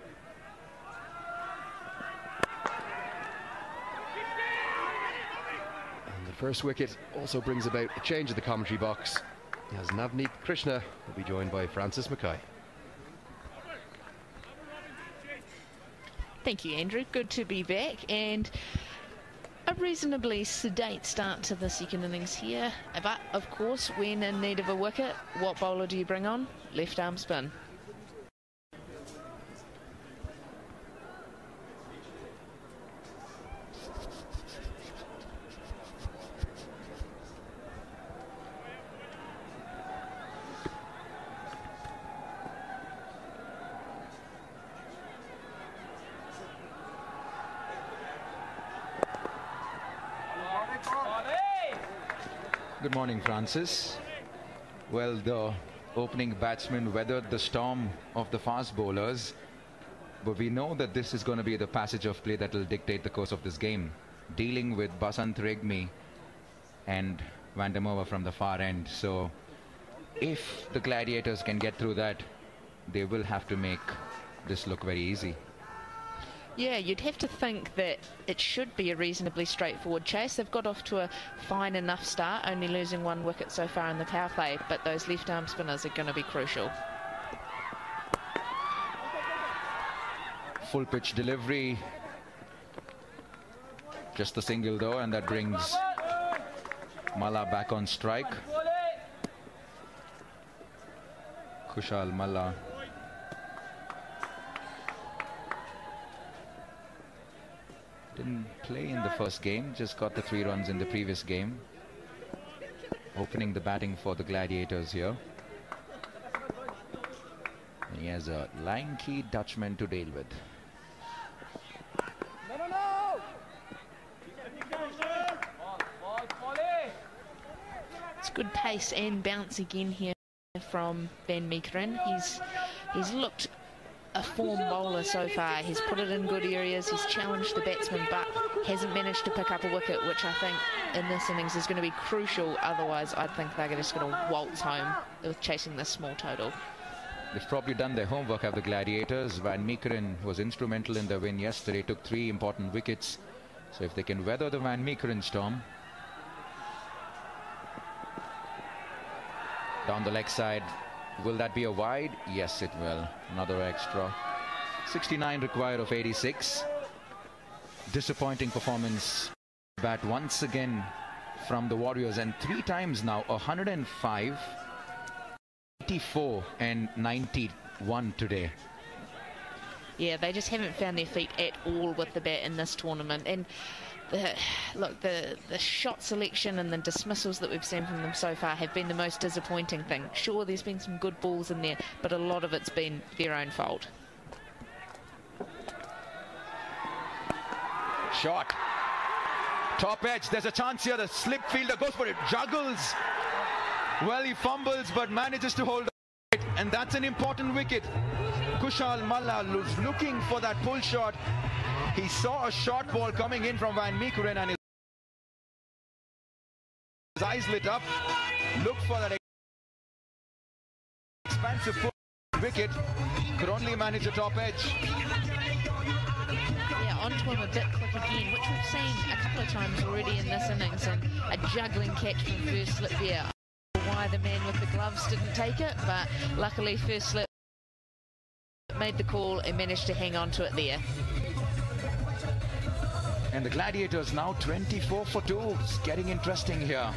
And the first wicket also brings about a change in the commentary box, as Navneet Krishna will be joined by Francis Mackay. Thank you, Andrew. Good to be back, and a reasonably sedate start to the second innings here. But, of course, when in need of a wicket, what bowler do you bring on? Left arm spin. Good morning, Francis. Well, the opening batsman weathered the storm of the fast bowlers, but we know that this is going to be the passage of play that will dictate the course of this game, dealing with Pregame and Van der Merwe from the far end. So if the Gladiators can get through that, they will have to make this look very easy. Yeah, you'd have to think that it should be a reasonably straightforward chase. They've got off to a fine enough start, only losing 1 wicket so far in the power play, but those left arm spinners are going to be crucial. Full pitch delivery. Just the single though, and that brings Malla back on strike. Kushal Malla. Didn't play in the first game, just got the 3 runs in the previous game. Opening the batting for the Gladiators here. And he has a lanky Dutchman to deal with. It's good pace and bounce again here from Van Meekeren. He's looked a form bowler so far. He's put it in good areas, he's challenged the batsman, but hasn't managed to pick up a wicket, which I think in this innings is going to be crucial. Otherwise, I think they're just going to waltz home with chasing this small total. They've probably done their homework, have the Gladiators. Van Meekeren was instrumental in the win yesterday, took 3 important wickets. So if they can weather the Van Meekeren storm. Down the leg side, will that be a wide? Yes, it will. Another extra. 69 required of 86. Disappointing performance. Bat once again from the Warriors, and 3 times now. 105, 84 and 91 today. Yeah, they just haven't found their feet at all with the bat in this tournament. And the shot selection and the dismissals that we've seen from them so far have been the most disappointing thing. Sure, there's been some good balls in there, but a lot of it's been their own fault. Shot. Top edge. There's a chance here. The slip fielder goes for it. Juggles. Well, he fumbles but manages to hold it. And that's an important wicket. Kushal Malla was looking for that pull shot. He saw a short ball coming in from Van Meekeren and his eyes lit up. Looked for that expansive pull wicket. Could only manage the top edge. Yeah, onto him a bit quick again, which we've seen a couple of times already in this innings, and a juggling catch from first slip there. I don't know why the man with the gloves didn't take it, but luckily first slip made the call and managed to hang on to it there. And the Gladiators now 24 for 2. It's getting interesting here.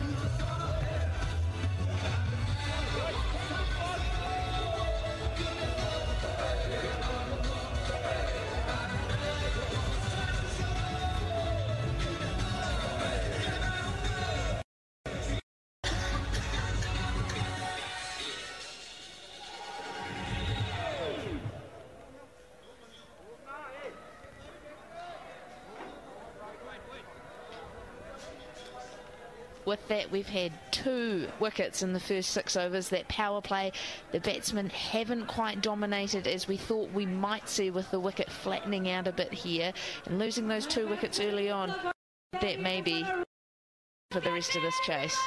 With that, we've had 2 wickets in the first 6 overs. That power play, the batsmen haven't quite dominated as we thought we might see, with the wicket flattening out a bit here and losing those 2 wickets early on. That may be for the rest of this chase.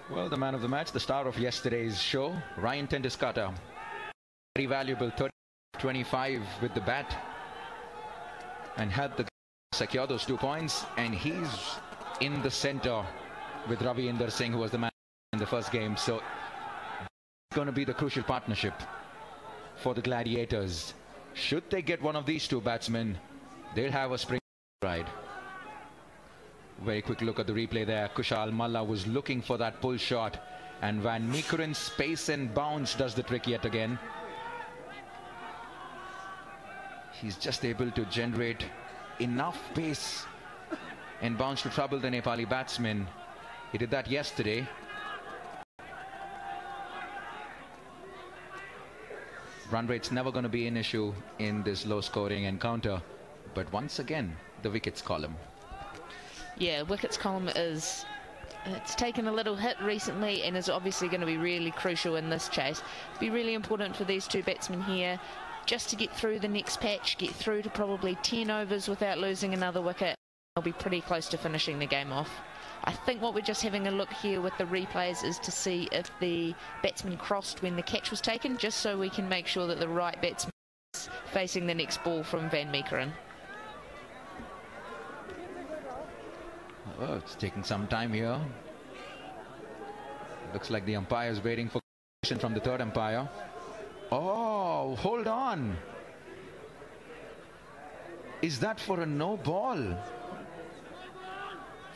Well, the man of the match, the star of yesterday's show, Ryan Tenduscarter. Very valuable 30-25 with the bat and had the secure those 2 points, and he's in the center with Ravi Inder Singh, who was the man in the first game. So it's going to be the crucial partnership for the Gladiators. Should they get one of these 2 batsmen, they'll have a spring ride. Very quick look at the replay there. Kushal Malla was looking for that pull shot, and Van Meekeren's space and bounce does the trick yet again. He's just able to generate enough pace and bounce to trouble the Nepali batsman. He did that yesterday. Run rate's never going to be an issue in this low scoring encounter, but once again the wickets column. Yeah, wickets column it's taken a little hit recently and is obviously going to be really crucial in this chase. Be really important for these 2 batsmen here just to get through the next patch, get through to probably 10 overs without losing another wicket. They'll be pretty close to finishing the game off. I think what we're just having a look here with the replays is to see if the batsman crossed when the catch was taken, just so we can make sure that the right batsman is facing the next ball from Van Meekeren. Oh, it's taking some time here. Looks like the umpire is waiting for confirmation from the 3rd umpire. Oh, hold on. Is that for a no ball?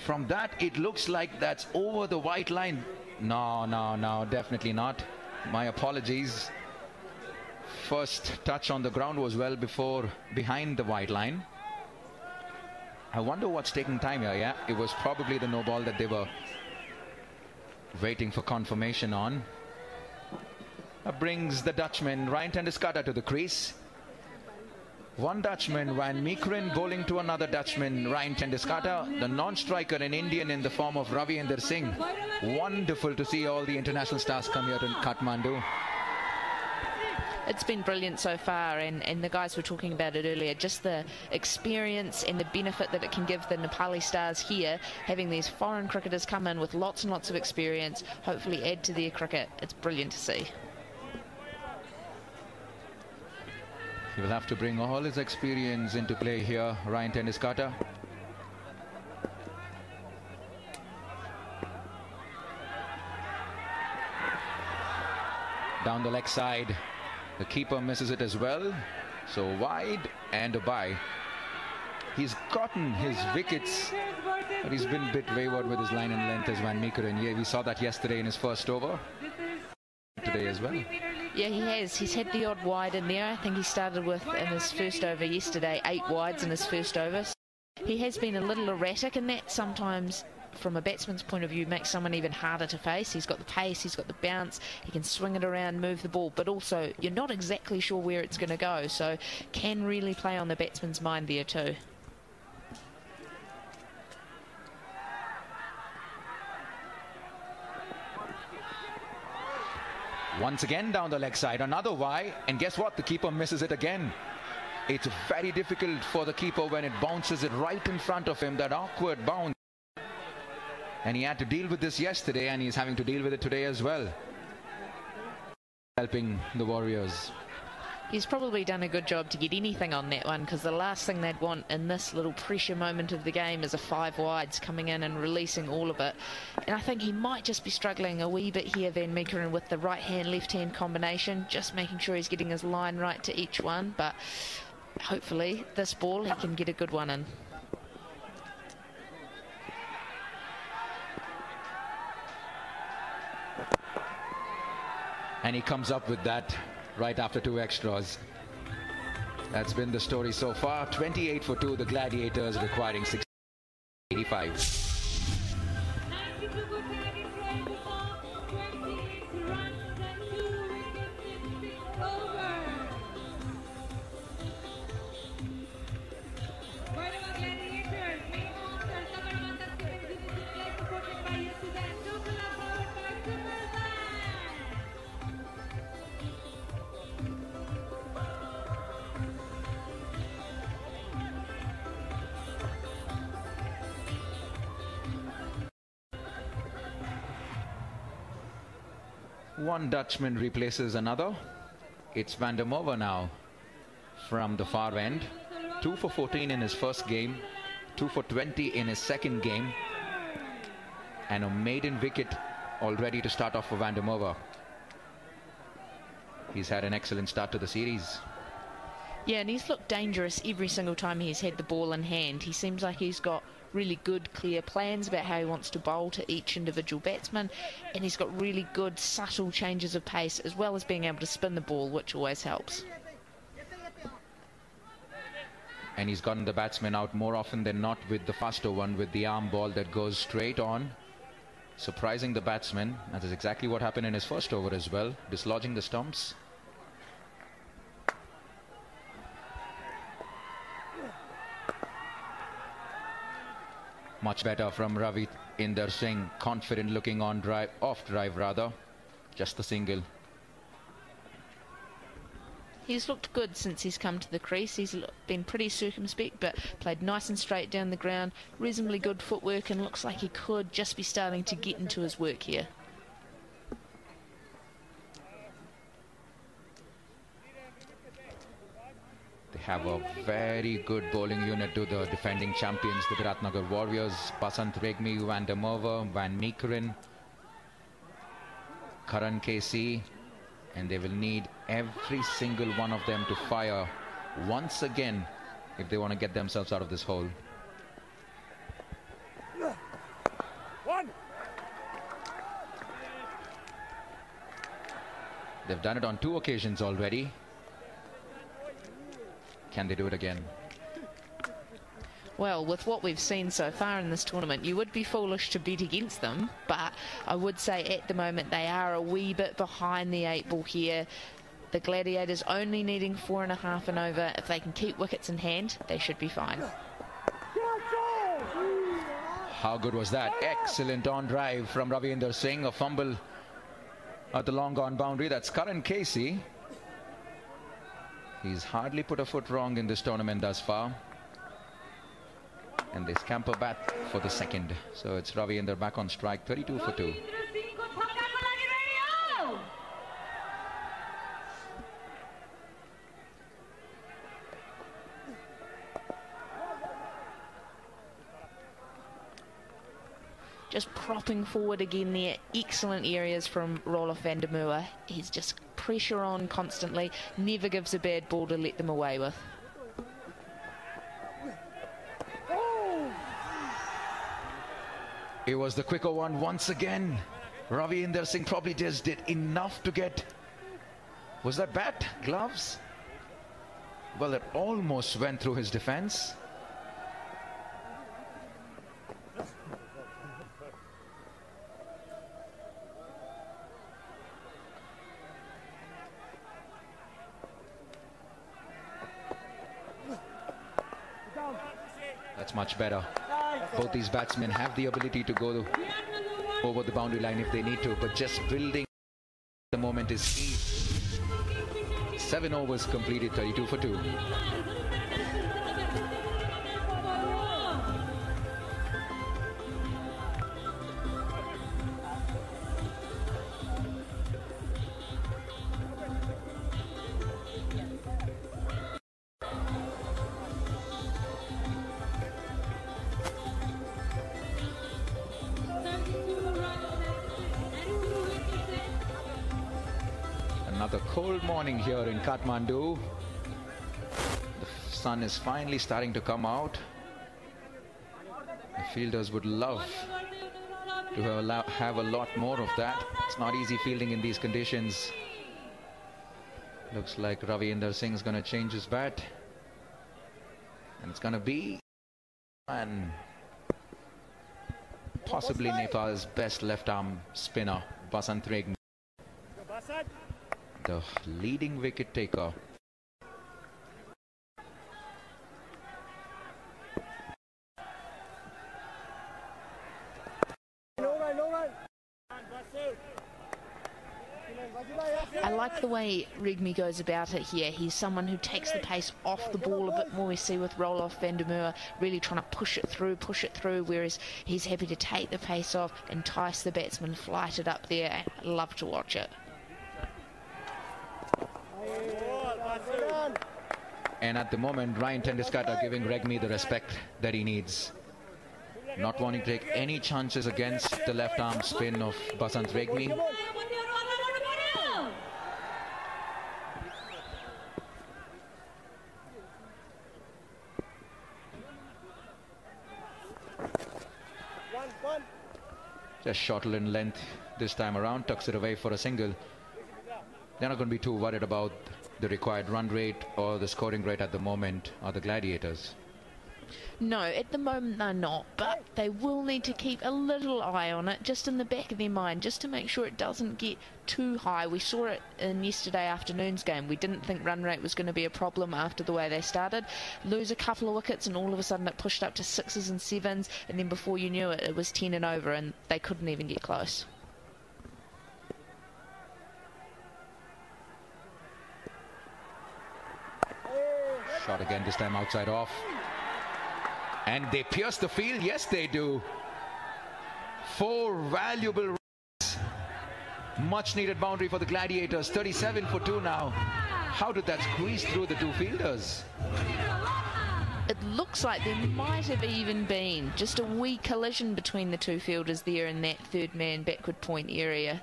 From that, it looks like that's over the white line. No, definitely not. My apologies. first touch on the ground was well behind the white line. I wonder what's taking time here. Yeah, it was probably the no ball that they were waiting for confirmation on. That brings the Dutchman Ryan ten Doeschate to the crease. One Dutchman, Van Meekeren, bowling to another Dutchman, Ryan ten Doeschate. The non-striker, an Indian in the form of Ravinder Singh. Wonderful to see all the international stars come here to Kathmandu. It's been brilliant so far, and the guys were talking about it earlier, just the experience and the benefit that it can give the Nepali stars here, having these foreign cricketers come in with lots and lots of experience, hopefully add to their cricket. It's brilliant to see. He will have to bring all his experience into play here, Ryan ten Doeschate. Down the leg side. The keeper misses it as well. So wide and a bye. He's gotten his wickets, but he's been a bit wayward with his line and length as Van Meekeren. Yeah, we saw that yesterday in his first over. Today as well. Yeah, he has. He's had the odd wide in there. I think he started with, in his first over yesterday, 8 wides in his first over. He has been a little erratic in that. Sometimes, from a batsman's point of view, makes someone even harder to face. He's got the pace, he's got the bounce, he can swing it around, move the ball, but also you're not exactly sure where it's going to go, so can really play on the batsman's mind there too. Once again down the leg side, another Y, and guess what? The keeper misses it again. It's very difficult for the keeper when it bounces it right in front of him, that awkward bounce. And he had to deal with this yesterday, and he's having to deal with it today as well. Helping the Warriors. He's probably done a good job to get anything on that one, because the last thing they'd want in this little pressure moment of the game is a 5 wides coming in and releasing all of it. And I think he might just be struggling a wee bit here, Van Meekeren, with the right hand left hand combination, just making sure he's getting his line right to each one, but hopefully this ball he can get a good one in. And he comes up with that right after 2 extras. That's been the story so far. 28 for 2, the Gladiators requiring 685. One Dutchman replaces another. It's Van der Merwe now from the far end. 2 for 14 in his first game, 2 for 20 in his second game, and a maiden wicket already to start off for Van der Merwe. He's had an excellent start to the series. Yeah, and he's looked dangerous every single time he's had the ball in hand. He seems like he's got really good, clear plans about how he wants to bowl to each individual batsman, and he's got really good, subtle changes of pace, as well as being able to spin the ball, which always helps. And he's gotten the batsman out more often than not with the faster one, with the arm ball that goes straight on, surprising the batsman. That is exactly what happened in his first over as well, dislodging the stumps. Much better from Ravinder Singh, confident looking on drive, off drive rather, just the single. He's looked good since he's come to the crease. He's been pretty circumspect, but played nice and straight down the ground, reasonably good footwork, and looks like he could just be starting to get into his work here. They have a very good bowling unit to the defending champions, the Biratnagar Warriors. Basant Pregame, Van der Merwe, Van Meekeren, Karan Casey, and they will need every single one of them to fire once again if they want to get themselves out of this hole. They've done it on 2 occasions already. Can they do it again? Well, with what we've seen so far in this tournament, you would be foolish to bet against them, but I would say at the moment they are a wee bit behind the 8 ball here. The Gladiators only needing 4.5 and over. If they can keep wickets in hand, they should be fine. How good was that? Excellent on drive from Ravinder Singh. A fumble at the long on boundary. That's Karan Casey. He's hardly put a foot wrong in this tournament thus far. And they scamper back for the second. So it's Ravinder back on strike, 32 for 2. Just propping forward again there. Excellent areas from Roelof van der Merwe. He's just pressure on constantly. Never gives a bad ball to let them away with. It was the quicker one once again. Ravinder Singh probably just did enough to get... Was that bat? Gloves? Well, it almost went through his defense. That's much better. Both these batsmen have the ability to go over the boundary line if they need to, but just building at the moment is key. 7 overs completed, 32 for 2. Another cold morning here in Kathmandu. The sun is finally starting to come out. The fielders would love to have a lot more of that. It's not easy fielding in these conditions. Looks like Ravinder Singh is going to change his bat. And it's going to be and possibly Nepal's best left-arm spinner, Pregame, the leading wicket taker. I like the way Pregame goes about it here. He's someone who takes the pace off the ball a bit more. We see with Roelof van der Merwe really trying to push it through, whereas he's happy to take the pace off, entice the batsman, flight it up there. I love to watch it. And at the moment, Ryan Tenduskat are giving Pregame the respect that he needs. Not wanting to take any chances against the left-arm spin of Pregame. Just shorter in length this time around, tucks it away for a single. They're not going to be too worried about the required run rate or the scoring rate at the moment, are the Gladiators. No, at the moment they're not, but they will need to keep a little eye on it, just in the back of their mind, just to make sure it doesn't get too high. We saw it in yesterday afternoon's game. We didn't think run rate was going to be a problem after the way they started. Lose a couple of wickets and all of a sudden it pushed up to 6s and 7s, and then before you knew it, it was 10 and over and they couldn't even get close. Shot again, this time outside off. And they pierce the field. Yes, they do. 4 valuable runs. Much needed boundary for the Gladiators. 37 for 2 now. How did that squeeze through the two fielders? It looks like there might have even been just a wee collision between the two fielders there in that third man backward point area.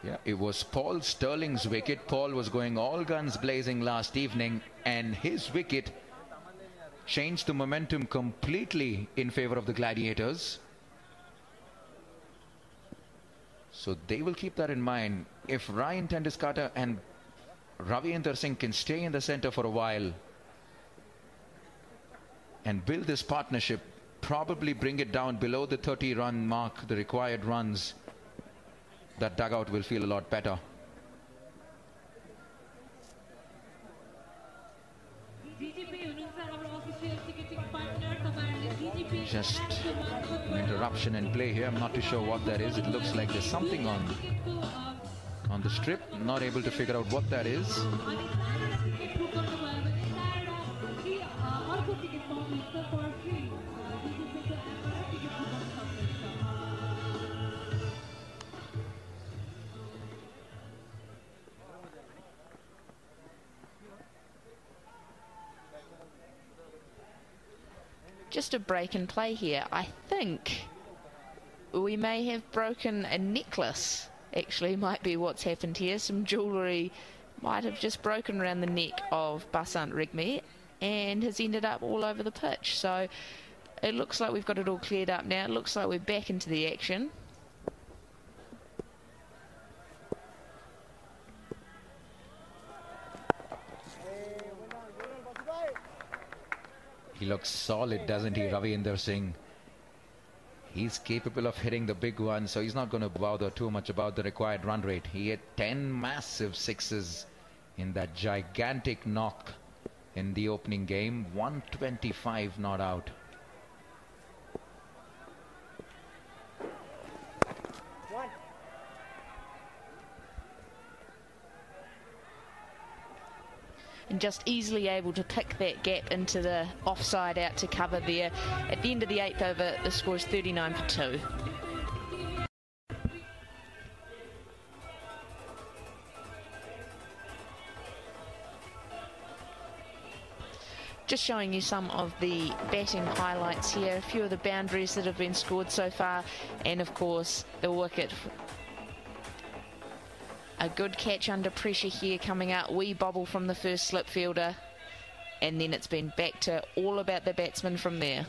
Yeah, it was Paul Sterling's wicket. Paul was going all guns blazing last evening, and his wicket changed the momentum completely in favor of the Gladiators. So they will keep that in mind. If Ryan Tendulkar and Ravindra Singh can stay in the center for a while and build this partnership, probably bring it down below the 30-run mark, the required runs, that dugout will feel a lot better. Just an interruption in play here. I'm not too sure what that is. It looks like there's something on the strip. Not able to figure out what that is. Just a break and play here. I think we may have broken a necklace. Actually, might be what's happened here. Some jewellery might have just broken around the neck of Basant Rigme and has ended up all over the pitch. So it looks like we've got it all cleared up now. It looks like we're back into the action. He looks solid, doesn't he, Ravindra Singh? He's capable of hitting the big one, so he's not going to bother too much about the required run rate. He hit 10 massive sixes in that gigantic knock in the opening game. 125 not out. And just easily able to pick that gap into the offside out to cover there. At the end of the 8th over, the score is 39 for 2. Just showing you some of the batting highlights here. A few of the boundaries that have been scored so far. And of course, the wicket. A good catch under pressure here coming out. Wee bobble from the first slip fielder. And then it's been back to all about the batsman from there.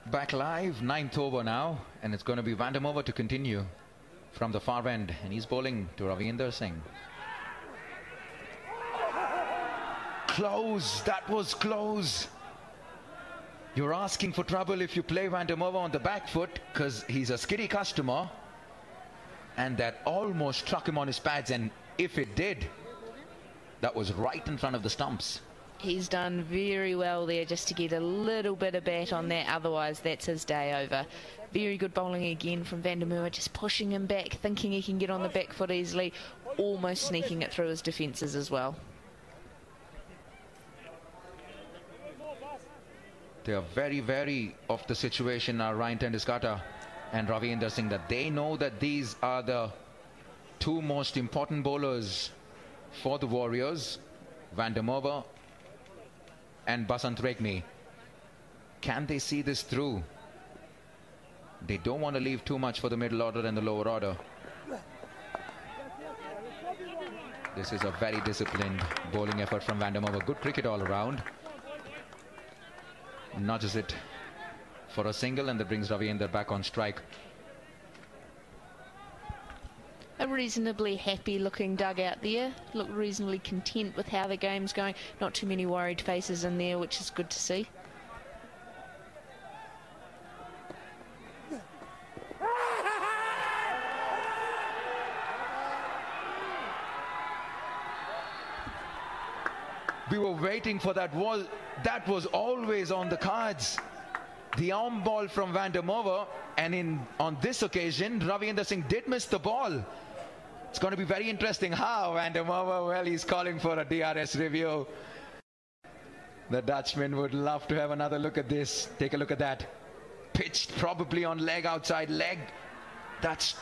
Back live, 9th over now. And it's going to be Vandermeer to continue from the far end. And he's bowling to Ravindra Singh. Close, that was close. You're asking for trouble if you play Vandermeer on the back foot, because he's a skiddy customer, and that almost struck him on his pads, and if it did, that was right in front of the stumps. He's done very well there just to get a little bit of bat on that, otherwise that's his day over. Very good bowling again from Vandermeer, just pushing him back, thinking he can get on the back foot easily, almost sneaking it through his defences as well. They are very wary of the situation now, Ryan Tendulkar and Ravindra Singh, that they know that these are the two most important bowlers for the Warriors, Vandermeer and Basant Rigme. Can they see this through? They don't want to leave too much for the middle order and the lower order. This is a very disciplined bowling effort from Vandermeer. Good cricket all around. Nudges it for a single, and that brings Ravindra back on strike. A reasonably happy looking dugout there. Look reasonably content with how the game's going. Not too many worried faces in there, which is good to see. We were waiting for that wall. That was always on the cards. The arm ball from Vandermeer, and on this occasion, Ravindra Singh did miss the ball. It's going to be very interesting how Vandermeer, well, he's calling for a DRS review. The Dutchman would love to have another look at this. Take a look at that. Pitched probably on leg, outside leg. That's...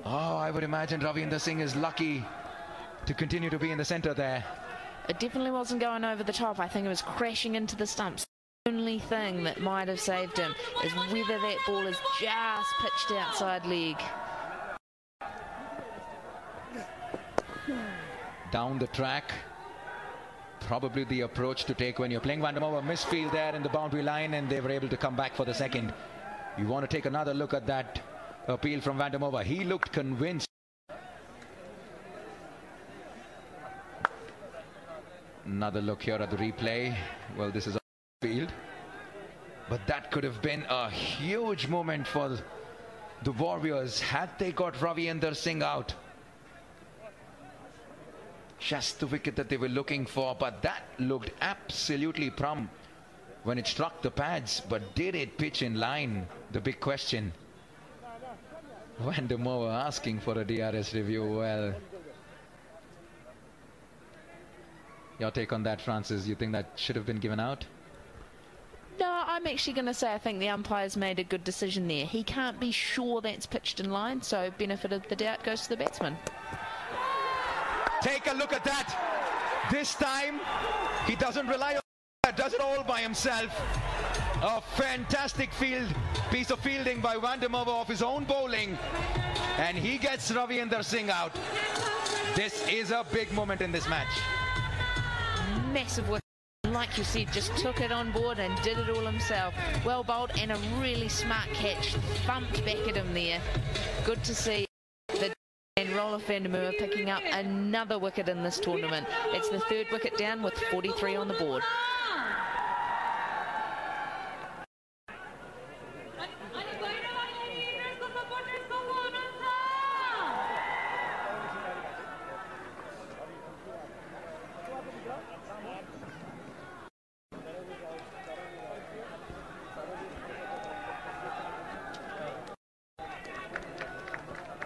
Oh, I would imagine Ravindra Singh is lucky to continue to be in the centre there. It definitely wasn't going over the top. I think it was crashing into the stumps. The only thing that might have saved him is whether that ball is just pitched outside leg. down the track. Probably the approach to take when you're playing. Van der Merwe misfield there in the boundary line, and they were able to come back for the second. You want to take another look at that appeal from Van der Merwe. He looked convinced. Another look here at the replay. Well, this is a field, but that could have been a huge moment for the Warriors had they got Ravinder Singh out. Just the wicket that they were looking for, but that looked absolutely plumb when it struck the pads. But did it pitch in line? The big question. Van der Merwe asking for a DRS review. Well, your take on that, Francis? You think that should have been given out? No, I'm actually going to say I think the umpire's made a good decision there. He can't be sure that's pitched in line, so benefit of the doubt goes to the batsman. Take a look at that. This time, he doesn't rely on that, does it all by himself. A fantastic piece of fielding by Van der Merwe off his own bowling, and he gets Ravinder Singh out. This is a big moment in this match. Massive work. Like you said, just took it on board and did it all himself. Well bowled and a really smart catch. Thumped back at him there. Good to see the and Roelof van der Merwe picking up another wicket in this tournament. It's the third wicket down with 43 on the board.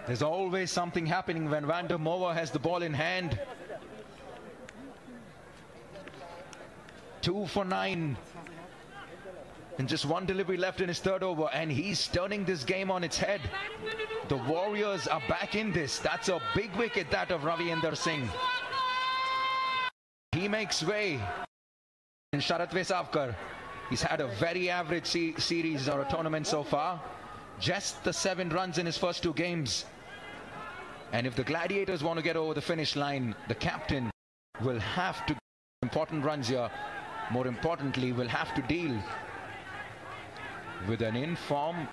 There's always something happening when Van der Merwe has the ball in hand. 2 for 9. And just one delivery left in his third over, and he's turning this game on its head. The Warriors are back in this. That's a big wicket, that of Ravinder Singh. He makes way. And Sharat Vesavkar, he's had a very average series or a tournament so far. Just the 7 runs in his first 2 games. And if the Gladiators want to get over the finish line, the captain will have to get important runs here. More importantly, will have to deal with an in-form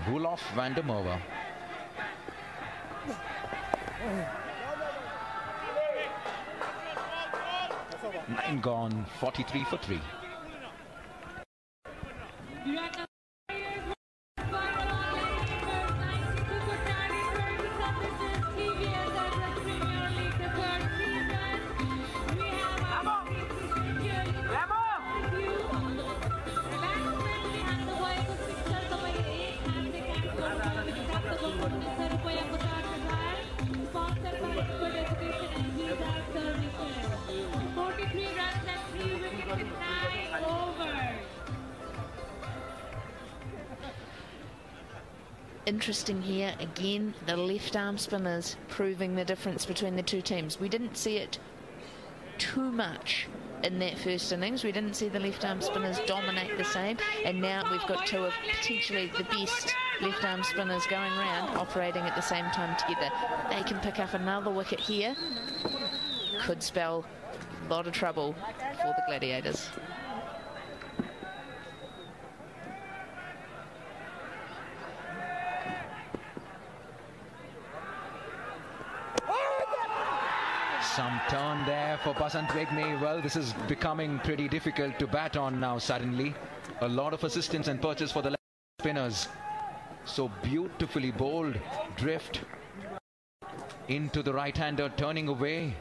Roelof van der Merwe. Nine gone, 43 for 3. Interesting here again, the left arm spinners proving the difference between the two teams. We didn't see it too much in that first innings. We didn't see the left arm spinners dominate the same, and now we've got 2 of potentially the best left arm spinners going round operating at the same time together. They can pick up another wicket here. Could spell a lot of trouble for the Gladiators. Some turn there for Basant Pregame. Well, this is becoming pretty difficult to bat on now suddenly. A lot of assistance and purchase for the left spinners. So beautifully bowled. Drift into the right-hander, turning away.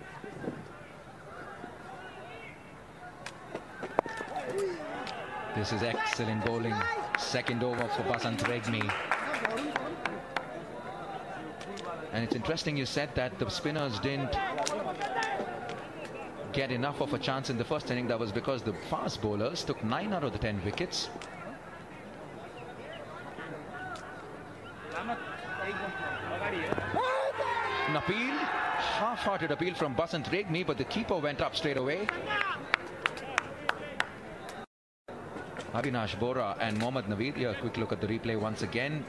This is excellent bowling. Second over for Basant Pregame. And it's interesting you said that the spinners didn't get enough of a chance in the first inning. That was because the fast bowlers took 9 out of the 10 wickets. An appeal, half-hearted appeal from Basant Pregame, but the keeper went up straight away. Avinash Bora and Mohammad Naveed. Here, a quick look at the replay once again.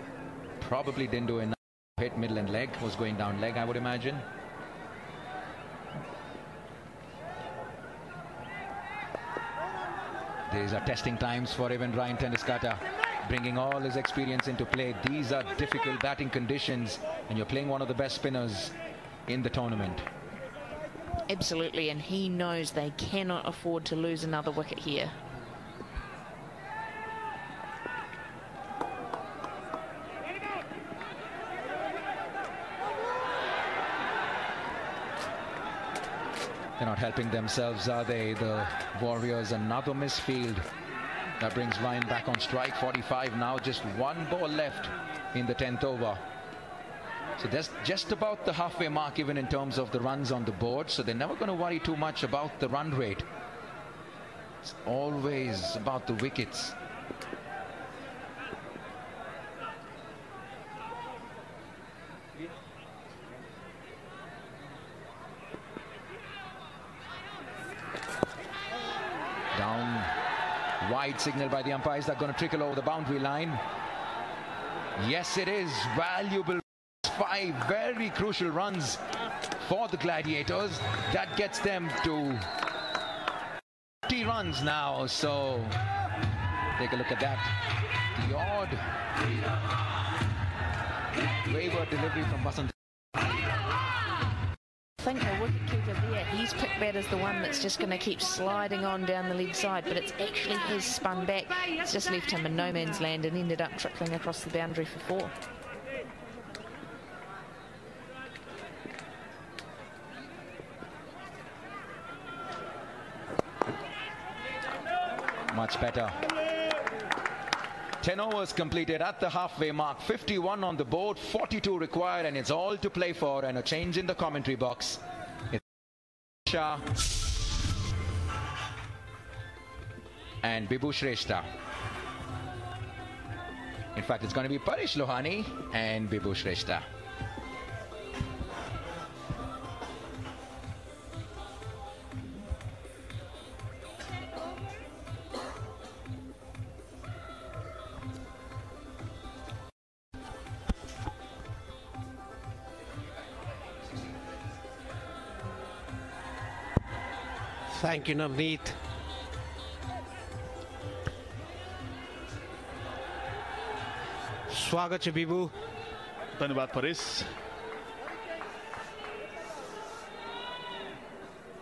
Probably didn't do enough. Hit middle and leg, was going down leg, I would imagine. These are testing times for even Ryan Tendiskata, bringing all his experience into play. These are difficult batting conditions, and you're playing one of the best spinners in the tournament. Absolutely, and he knows they cannot afford to lose another wicket here. They're not helping themselves, are they? The Warriors, another misfield. That brings Ryan back on strike. 45 now, just one ball left in the 10th over. So that's just about the halfway mark even in terms of the runs on the board. So they're never going to worry too much about the run rate. It's always about the wickets. Down, wide signal by the umpires. They're going to trickle over the boundary line. Yes, it is. Valuable 5 very crucial runs for the Gladiators. That gets them to 50 runs now. So take a look at that. The odd wayward delivery from Basant. I think the wicketkeeper there, he's picked that as the one that's just going to keep sliding on down the leg side, but it's actually his spun back. It's just left him in no man's land and ended up trickling across the boundary for 4. Much better. 10 overs completed at the halfway mark. 51 on the board, 42 required, and it's all to play for. And a change in the commentary box. It's Shah and Bibu Shrestha. In fact, it's going to be Parish Lohani and Bibu Shrestha. Thank you, Navneet. स्वागत छ बिबु. धन्यवाद परेश.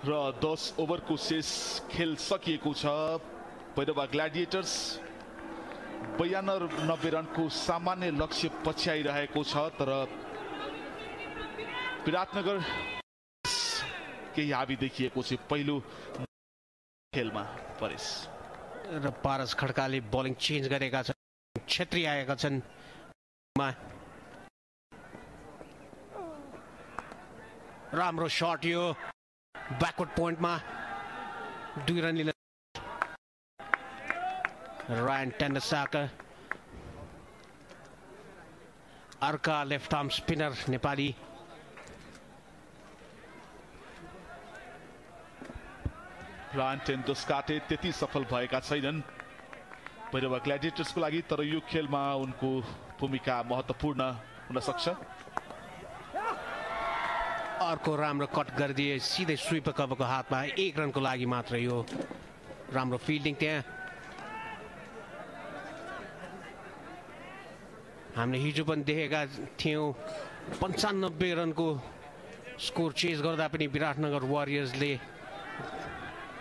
र 10 ओभरको शेष खेल सकिएको छ. भैरवा ग्ल्याडिएटर्स 92 रनको सामान्य लक्ष्य पछ्याइरहेको छ, तर विराटनगर केही हावी देखिएको छ पहिलो खेलमा परेश. र पारस खड्काले बलिङ चेन्ज गरेका छन्. छेत्री आएका छन्. राम्रो शट यो ब्याकवर्ड पोइन्टमा 2 रन लिन. रायन टेन्डसाका अर्का लेफ्ट आर्म स्पिनर नेपाली. रायन टेन्डसाका त्यति सफल भएका छैनन् भैरवा ग्ल्याडिएटर्सको लागि, तर यो खेलमा उनको भूमिका महत्त्वपूर्ण हुन सक्छ. अर्को राम्रो कट गरिदिए सिधै स्विपर कभरको हातमा. 1 रनको लागि मात्र यो राम्रो फिल्डिङ त्यहाँ. हामीले हिजो पनि देखेका थियौँ 95 रनको स्कोर चेज गर्दा पनि विराटनगर वारियर्सले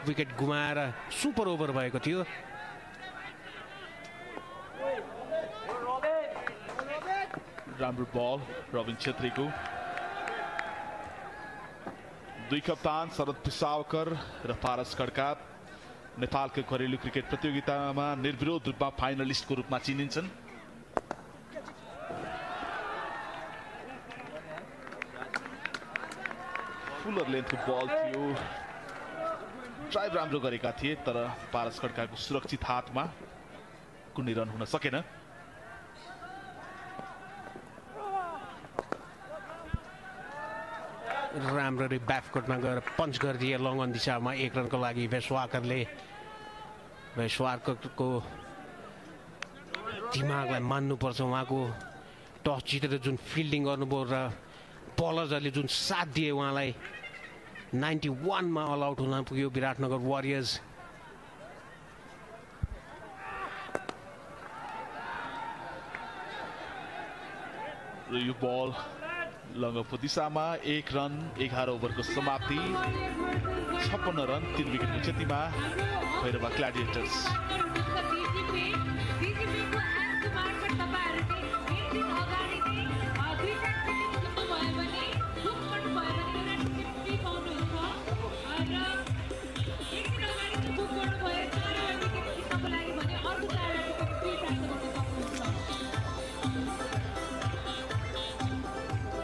विकेट गुमाएर सुपर ओभर भएको थियो. राम्रो बल रविन छेत्रीको. 2 कप्तान शरद पिसावकर र पारस खड्का नेपालको घरेलु क्रिकेट प्रतियोगितामा निर्विरोध रूपमा फाइनलिस्टको रूपमा चिनिन्छन्. फुलर लेन्थको बल थियो. ड्राइभ राम्रो गरेका थिए, तर पारस खड्काको सुरक्षित हातमा कुनै रन हुन सकेन. राम्ररी ब्याकवर्डमा गएर पञ्च गरिदिए लङ अन दिशामा 1 रनको लागि. भेस्वाकरको दिमागलाई मान्नुपर्छ. उहाँको टस जितेर जुन फिल्डिङ गर्नुभयो र बलर्सहरूले जुन साथ दिए उहाँलाई. 91 मा अल आउट हुन पुग्यो विराटनगर वारियर्स. र यो बल लङ्गको दिशामा 1 रन 11 ओभरको समाप्ति 56 रन 3 विकेटको क्षतिमा भैरवा ग्ल्याडिएटर्स।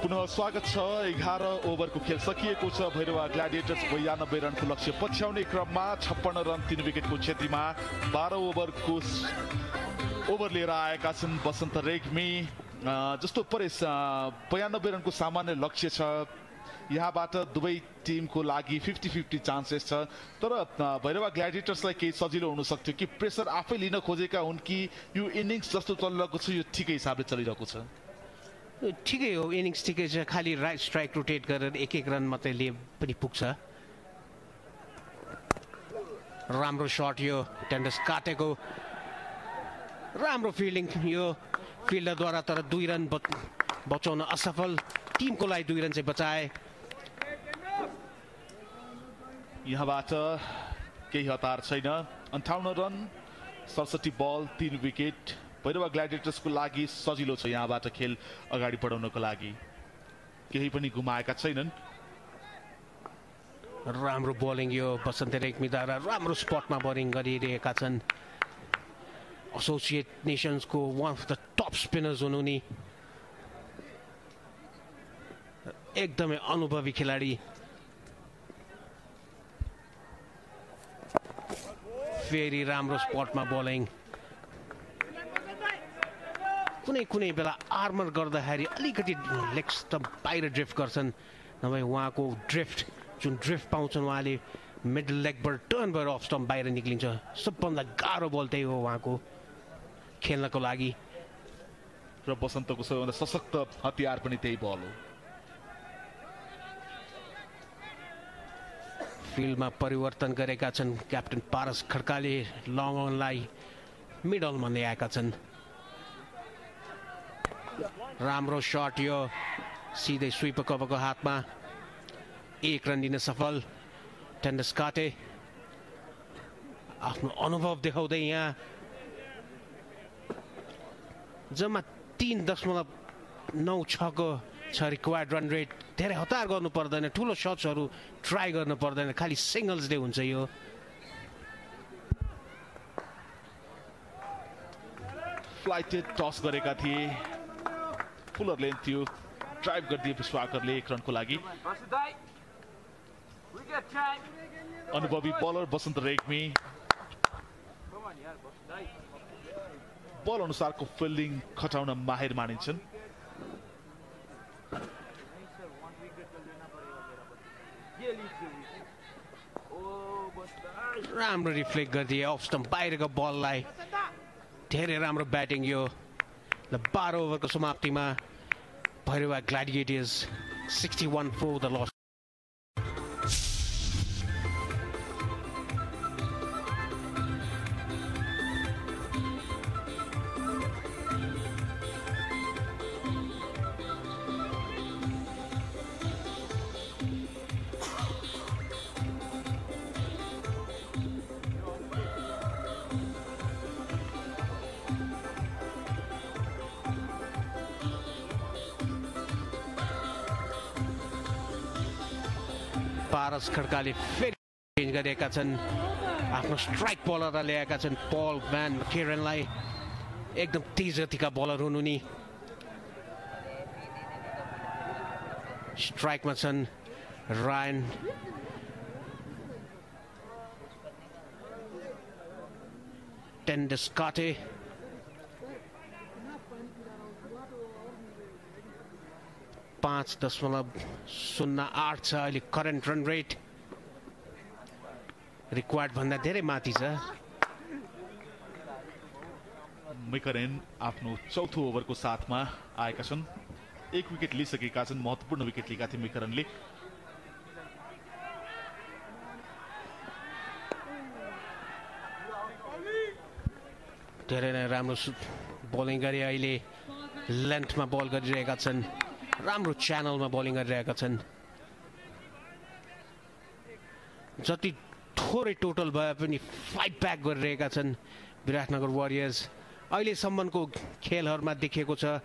पुनः स्वागत छ। 11 ओभरको खेल सकिएको छ। भैरवा ग्ल्याडिएटर्स 92 रनको लक्ष्य पछ्याउने क्रममा 56 रन 3 विकेटको क्षतिमा 12 ओभरको ओभर लिएर आएका छन् बसन्त रेग्मी। जस्तो परेश 92 रनको सामान्य लक्ष्य छ। यहाँबाट दुवै टिमको लागि 50-50 चान्सेस छ। तर भैरवा ग्ल्याडिएटर्सलाई केही सजिलो हुन सक्थ्यो कि प्रेसर आफै लिन खोजेका हुन् कि यो इनिङ्स जस्तो चलिरहेको छ यो ठिकै हिसाबले चलिरहेको छ? ठिकै हो, इनिङ्स ठिकै छ। खालि राइट स्ट्राइक रोटेट गरेर 1-1 रन मात्रै लिए पनि पुग्छ। राम्रो शट यो टेन्डस काटेको, राम्रो फिल्डिङ यो फिल्डरद्वारा, तर 2 रन बचाउन असफल। टिमको लागि 2 रन चाहिँ बचाए। यहाँबाट केही हतार छैन। 58 रन 67 बल 3 विकेट। भैरवा ग्ल्याडिएटर्सको लागि सजिलो छ यहाँबाट खेल अगाडि बढाउनको लागि। केही पनि गुमाएका छैनन्। राम्रो बलिङ यो बसन्त रेग्मीद्वारा राम्रो स्पटमा बलिङ गरिरहेका छन्। एसोसिएट नेसन्सको one of the top spinners हुनु नि, एकदमै अनुभवी खेलाडी। फेरि राम्रो स्पटमा बलिङ। कुनै बेला आर्मर गर्दाखेरि अलिकति लेग स्टम्प बाहिर ड्रिफ्ट गर्छन्, नभए उहाँको ड्रिफ्ट जुन ड्रिफ्ट पाउँछन् उहाँले मिडल लेगबाट टर्न भएर अफ स्टम्प बाहिर निक्लिन्छ। सबभन्दा गाह्रो बल त्यही हो उहाँको खेल्नको लागि। र बसन्तको सबैभन्दा सशक्त हतियार पनि त्यही बल हो। फिल्डमा परिवर्तन गरेका छन् क्याप्टेन पारस खड्काले। लङ अनलाई मिडलमा ल्याएका छन्। राम्रो शट यो सिधै स्विपर कभरको हातमा। 1 रन दिन सफल। टेन्डस काटे आफ्नो अनुभव देखाउँदै यहाँ जम्मा 3.96 को छ रिक्वायर्ड रन रेट। धेरै हतार गर्नु पर्दैन, ठुलो शट्सहरू ट्राई गर्नु पर्दैन, खालि सिङ्गल्सले हुन्छ यो। फ्लाइटेड टस गरेका थिए, फुलर लेन्थ थियो, ड्राइभ गरिदिए पुष्पाकरले 1 रनको लागि। अनुभवी बलर बसन्त रेग्मी बल अनुसारको फिल्डिङ खटाउन माहिर मानिन्छन्। राम्रो रिफ्लेक्ट गरिदिए अफ स्टम्प बाहिरको बललाई। धेरै राम्रो batting yo. 12 ओभरको समाप्तिमा Bhairahawa ग्ल्याडिएटर्स 61 for the loss। पारस खड्काले फेरि चेन्ज गरेका छन्। आफ्नो स्ट्राइक बलरलाई ल्याएका छन् पल भ्यान केरनलाई। एकदम तेज गतिका बलर हुनु नि। स्ट्राइकमा छन् रायन टेन्डस काटे। .08 छ अहिले करेन्ट रन रेट। रिक्वायर्ड भन्दा धेरै माथि छ। मैकरेन आफ्नो चौथो ओभरको साथमा आएका छन्। 1 विकेट लिइसकेका छन्। महत्त्वपूर्ण विकेट लिएका थिए मैकरेनले। धेरै नै राम्रो बोलिङ गरे अहिले लेन्थमा बल गरिरहेका छन्, राम्रो च्यानलमा बलिङ गरिरहेका छन्। जति थोरै टोटल भए पनि फाइट ब्याक गरिरहेका छन् विराटनगर वारियर्स। अहिलेसम्मको खेलहरूमा देखिएको छ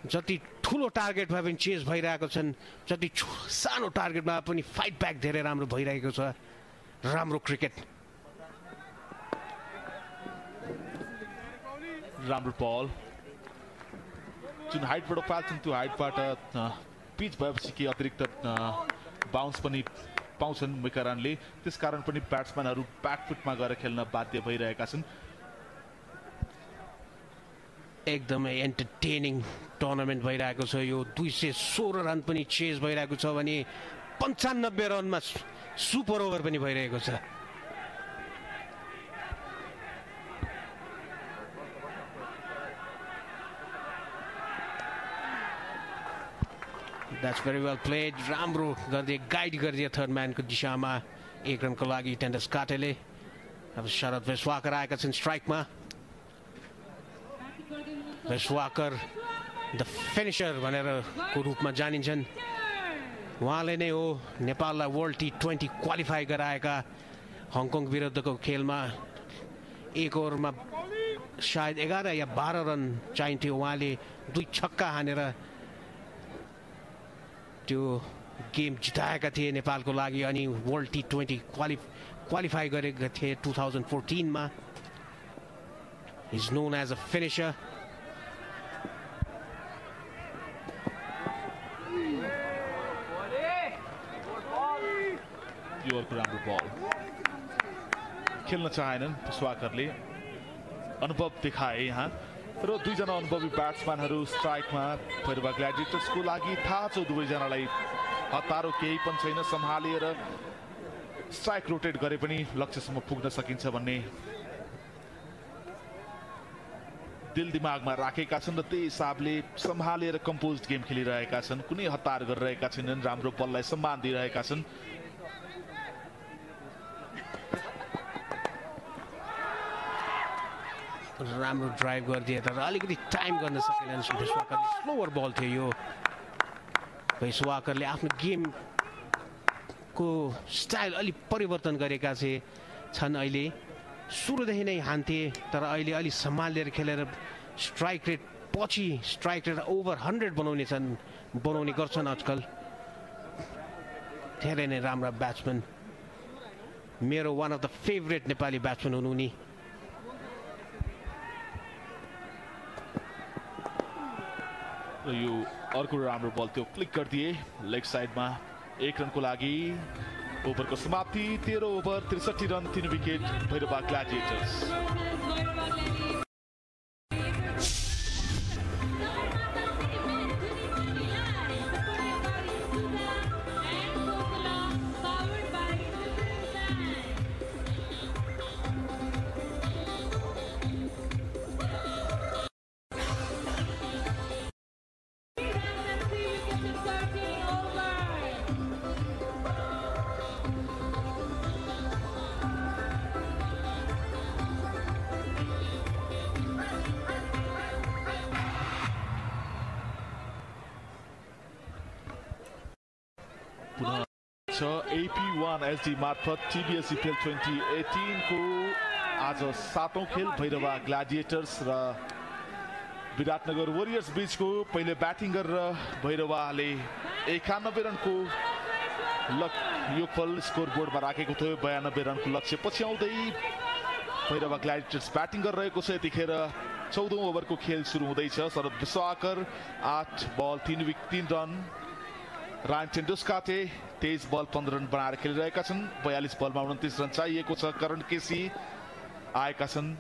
जति ठुलो टार्गेट भए पनि चेज भइरहेको छन्, जति सानो टार्गेटमा पनि फाइट ब्याक धेरै राम्रो भइरहेको छ। राम्रो क्रिकेट, राम्रो बल जुन हाइटबाट फाल्छन् त्यो हाइटबाट पिच भएपछि के अतिरिक्त बाउन्स पनि पाउँछन् विकरणले, त्यसकारण पनि ब्याट्सम्यानहरू ब्याकफुटमा गएर खेल्न बाध्य भइरहेका छन्। एकदमै एन्टरटेनिङ टुर्नामेन्ट भइरहेको छ यो। 216 रन पनि चेज भइरहेको छ भने 95 रनमा सुपर ओभर पनि भइरहेको छ। That's very well played. राम्रो गर्दै गाइड गरिदिए थर्ड म्यानको दिशामा 1 रनको लागि टेन्डस काटेले। अब शरद वेस्वाकर आएका छन् स्ट्राइकमा। वेस्वाकर द फिनिशर भनेर को रूपमा जानिन्छन्। उहाँले नै हो नेपाललाई वर्ल्ड T20 क्वालिफाई गराएका। हङकङ विरुद्धको खेलमा 1 ओभरमा सायद 11 या 12 रन चाहिन्थ्यो, उहाँले 2 छक्का हानेर त्यो गेम जिताएका थिए नेपालको लागि अनि वर्ल्ड T20 क्वालिफाई गरेका थिए 2014 मा। He's known as a finisher. यो अर्को राम्रो बल खेल्न चाहेनन् स्वाकरले, अनुभव देखाए यहाँ र 2 जना अनुभवी ब्याट्सम्यानहरू स्ट्राइकमा भैरवा ग्ल्याडिएटर्सको लागि। थाहा छ 2 जनालाई हतारो केही पनि छैन, सम्हालेर स्ट्राइक रोटेट गरे पनि लक्ष्यसम्म पुग्न सकिन्छ भन्ने दिल दिमागमा राखेका छन् र त्यही हिसाबले सम्हालेर कम्पोज्ड गेम खेलिरहेका छन्। कुनै हतार गरिरहेका छैनन्, राम्रो बललाई सम्मान दिइरहेका छन्। राम्रो ड्राइभ गरिदिए तर अलिकति टाइम गर्न सकेनन् वेस्वाकरले। स्लोवर बल थियो यो। वेस्वाकरले आफ्नो गेमको स्टाइल अलि परिवर्तन गरेका छन् अहिले। सुरुदेखि नै हान्थे तर अहिले अलि सम्हालेर खेलेर स्ट्राइक रेट पछि स्ट्राइक रेट ओभर 100 बनाउने गर्छन् आजकल। धेरै नै राम्रा ब्याट्सम्यान, मेरो वान of the favourite Nepali batsman हुन् उनी। यो अर्को राम्रो बल त्यो क्लिक गरिदिए लेग साइडमा 1 रनको लागि। ओभरको समाप्ति 13 over 63 run 3 wicket Bhairahawa gladiators. AP1 SD मार्फत TVS EPL 2018 को आज 7औं खेल भैरवा ग्ल्याडिएटर्स र विराटनगर वारियर्स बीचको। पहिले ब्याटिङ गरेर भैरवाले 91 रनको योगफल स्कोरबोर्डमा राखेको थियो। 92 रनको लक्ष्य पछ्याउँदै भैरवा ग्ल्याडिएटर्स ब्याटिङ गरिरहेको छ। यतिखेर 14औं ओभरको खेल सुरु हुँदैछ। शरद वेस्वाकर 8 बल 3 रन। रायन टेन्डुस्काटे 23 बल 15 रन बनाएर खेलिरहेका छन्। 42 बलमा 29 रन चाहिएको छ। करण केसी आएका छन्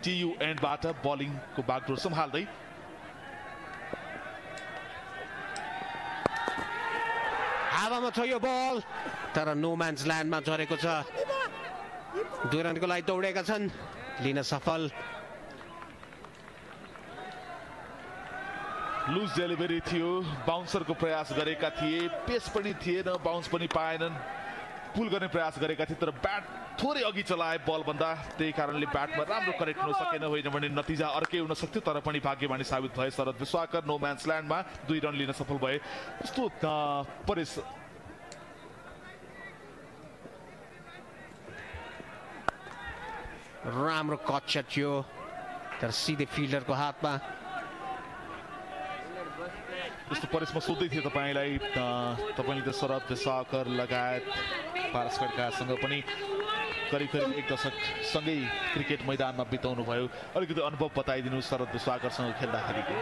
TU एन्डबाट बलिङको बागडोर सम्हाल्दै। हावामा छ यो बल तर नो म्यान्स ल्यान्डमा झरेको छ। 2 रनको लागि दौडेका छन्, लिन सफल। लुज डेलिभरी थियो, बाउन्सरको प्रयास गरेका थिए, पेस पनि थिएन, बाउन्स पनि पाएनन्। पुल गर्ने प्रयास गरेका थिए तर ब्याट थोरै अघि चलाए बल भन्दा त्यही कारणले ब्याटमा राम्रो कनेक्ट हुन सकेन होइन भने नतिजा अर्कै हुन सक्थ्यो तर पनि भाग्यमानी साबित भए शरद विश्वाकर नो म्यान्स ल्यान्डमा 2 रन लिन सफल भए जस्तो परेश राम्रो कट शट थियो तर सिधै फिल्डरको हातमा जस्तो परेश म सोध्दै थिएँ तपाईँलाई तपाईँले त शरद विश्वाकर लगायत पारस खड्कासँग पनि करिब करिब 1 दशक सँगै क्रिकेट मैदानमा बिताउनु भयो अलिकति अनुभव बताइदिनु शरद विश्वाकरसँग खेल्दाखेरिको